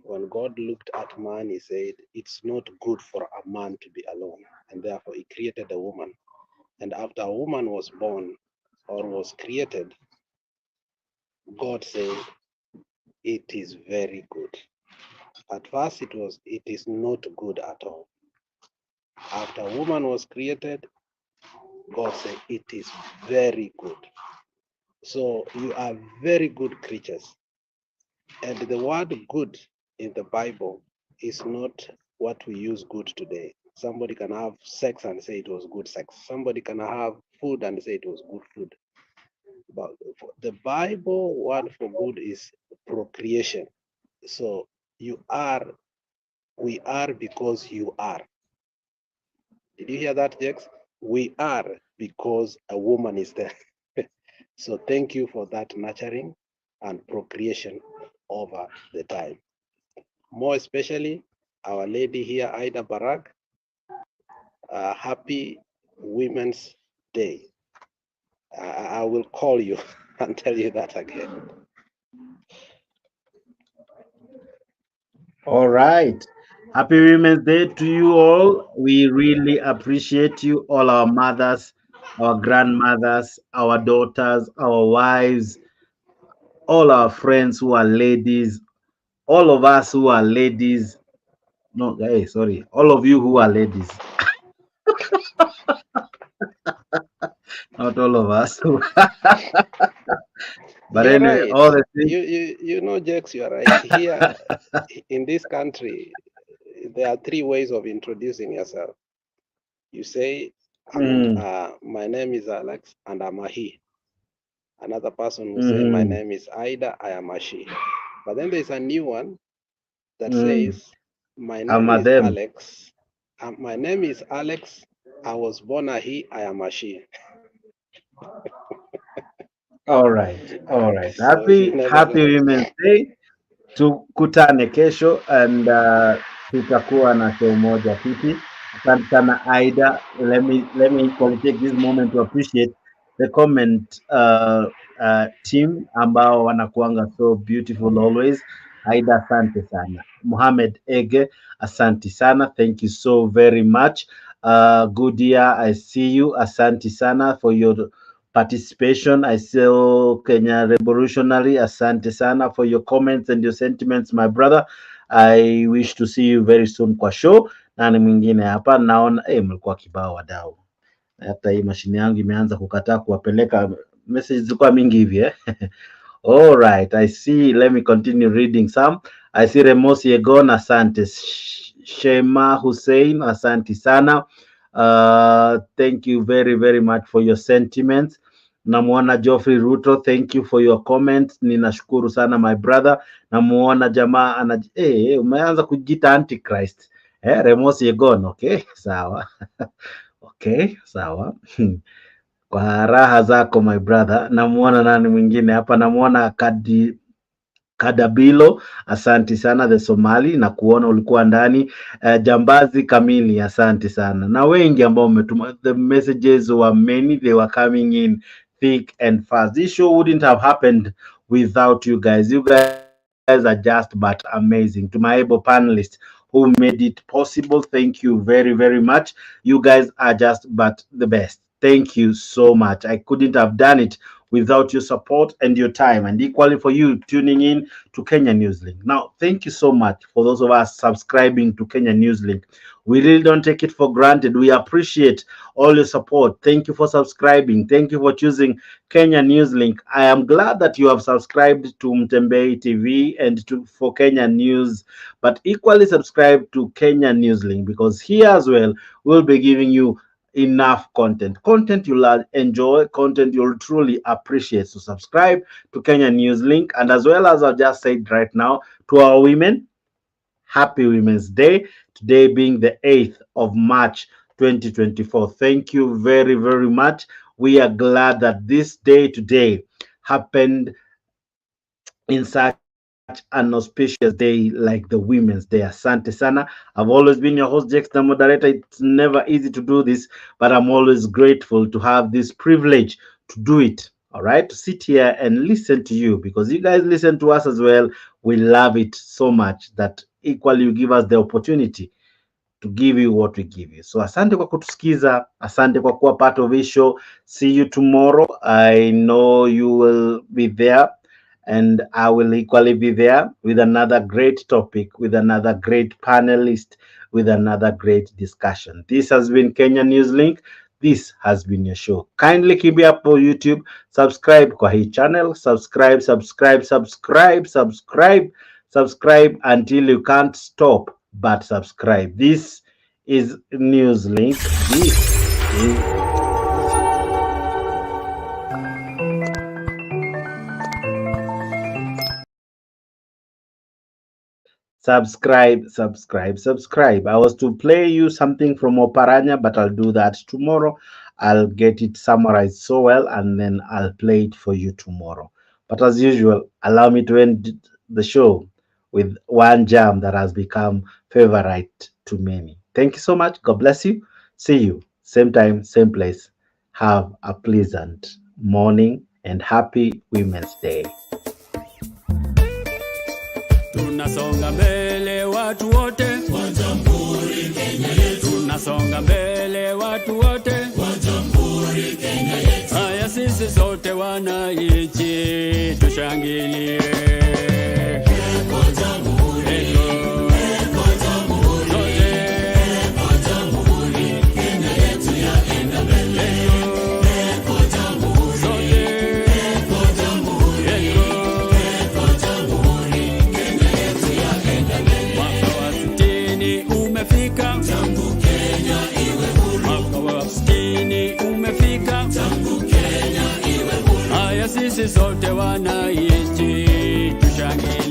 when God looked at man, he said, it's not good for a man to be alone. And therefore he created a woman. And after a woman was born or was created, God said, it is very good. At first it is not good at all. After a woman was created, God said, it is very good. So you are very good creatures. And the word good in the Bible is not what we use good today. Somebody can have sex and say it was good sex. Somebody can have food and say it was good food. But the Bible word for good is procreation. So we are because you are. Did you hear that, Jex? We are because a woman is there. So thank you for that nurturing and procreation over the time. More especially, our lady here, Ida Barak, happy Women's Day. I will call you and tell you that again. All right. Happy Women's Day to you all. We really appreciate you, all our mothers, our grandmothers, our daughters, our wives, all our friends who are ladies, all of us who are ladies. No, hey, sorry. All of you who are ladies. Not all of us. But You're anyway, right. all the things. You know, Jex, you are right. Here in this country, there are three ways of introducing yourself. You say, my name is Alex and I'm a he. Another person will say, my name is Ida, I am a she. But then there's a new one that says, my name is Alex. My name is Alex. I was born a he, I am a she. All right. All right. So Happy Women's Day. Tukutane kesho and tutakuwa na show moja fiti. Asante sana Aida. Let me equally take this moment to appreciate the comment team ambao wanakuanga so beautiful always. Aida, asante sana. Mohamed Ege, asante sana. Thank you so very much. Goodia, I see you. Asante sana for your participation. I saw Kenya Revolutionary. Asante sana for your comments and your sentiments, my brother. I wish to see you very soon kwa show. Nani mwingine hapa naona mlikuwa kibao wadau. Hata hii mashine yangu imeanza kukataa kuwapeleka message zilikuwa mingi hivi All right, I see. Let me continue reading some. I see Remosi Egon, asante. Shema Hussein, asante sana. Thank you very, very much for your sentiments. Namuona Geoffrey Ruto, thank you for your comments. Ninashukuru sana my brother. Namuona jamaa umeanza kujita antichrist. Remosi Egon, okay, sawa. Okay, sawa. Kwa raha zako my brother. Namuona nani mwingine hapa? Namuona Kadabilo, asanti sana the Somali, na kuona ulikuwa ndani. Jambazi Kamili, asanti sana, na wengi ambao umetuma. The messages were many, they were coming in thick and fast. This show wouldn't have happened without you guys. You guys are just but amazing. To my able panelists who made it possible, thank you very, very much. You guys are just but the best. Thank you so much. I couldn't have done it without your support and your time, and equally for you tuning in to Kenya Newslink. Now, thank you so much for those of us subscribing to Kenya Newslink. We really don't take it for granted. We appreciate all your support. Thank you for subscribing. Thank you for choosing Kenya Newslink. I am glad that you have subscribed to Mtembei TV and for Kenya News, but equally subscribe to Kenya Newslink, because here as well we'll be giving you enough content you'll enjoy, content you'll truly appreciate. So subscribe to Kenya Newslink, and as well as I just said right now, to our women, happy Women's Day, today being the 8th of March 2024. Thank you very, very much. We are glad that this day today happened in such an auspicious day like the Women's Day. Asante sana. I've always been your host, Jex, the moderator. It's never easy to do this, but I'm always grateful to have this privilege to do it. All right, to sit here and listen to you, because you guys listen to us as well. We love it so much that equally you give us the opportunity to give you what we give you. So asante kwa kutusikiza, asante kwa kuwa part of this show. See you tomorrow. I know you will be there, and I will equally be there with another great topic, with another great panelist, with another great discussion. This has been Kenya Newslink. This has been your show. Kindly keep me up on YouTube. Subscribe kwa hii channel. Subscribe until you can't stop but subscribe. This is Newslink. This is subscribe. I was to play you something from Oparanya, but I'll do that tomorrow. I'll get it summarized so well, and then I'll play it for you tomorrow. But as usual, allow me to end the show with one jam that has become favorite to many. Thank you so much. God bless you. See you same time, same place. Have a pleasant morning and happy Women's Day. Tunasonga mbele watu wote wa Jamhuri Kenya yetu. Tunasonga mbele watu wote wa Jamhuri Kenya yetu. Haya sisi sote wananchi tushangilie. Sisi sote wananchi tushangilie.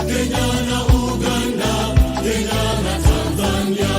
Kenya na Uganda, Kenya na Tanzania.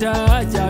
hatutaacha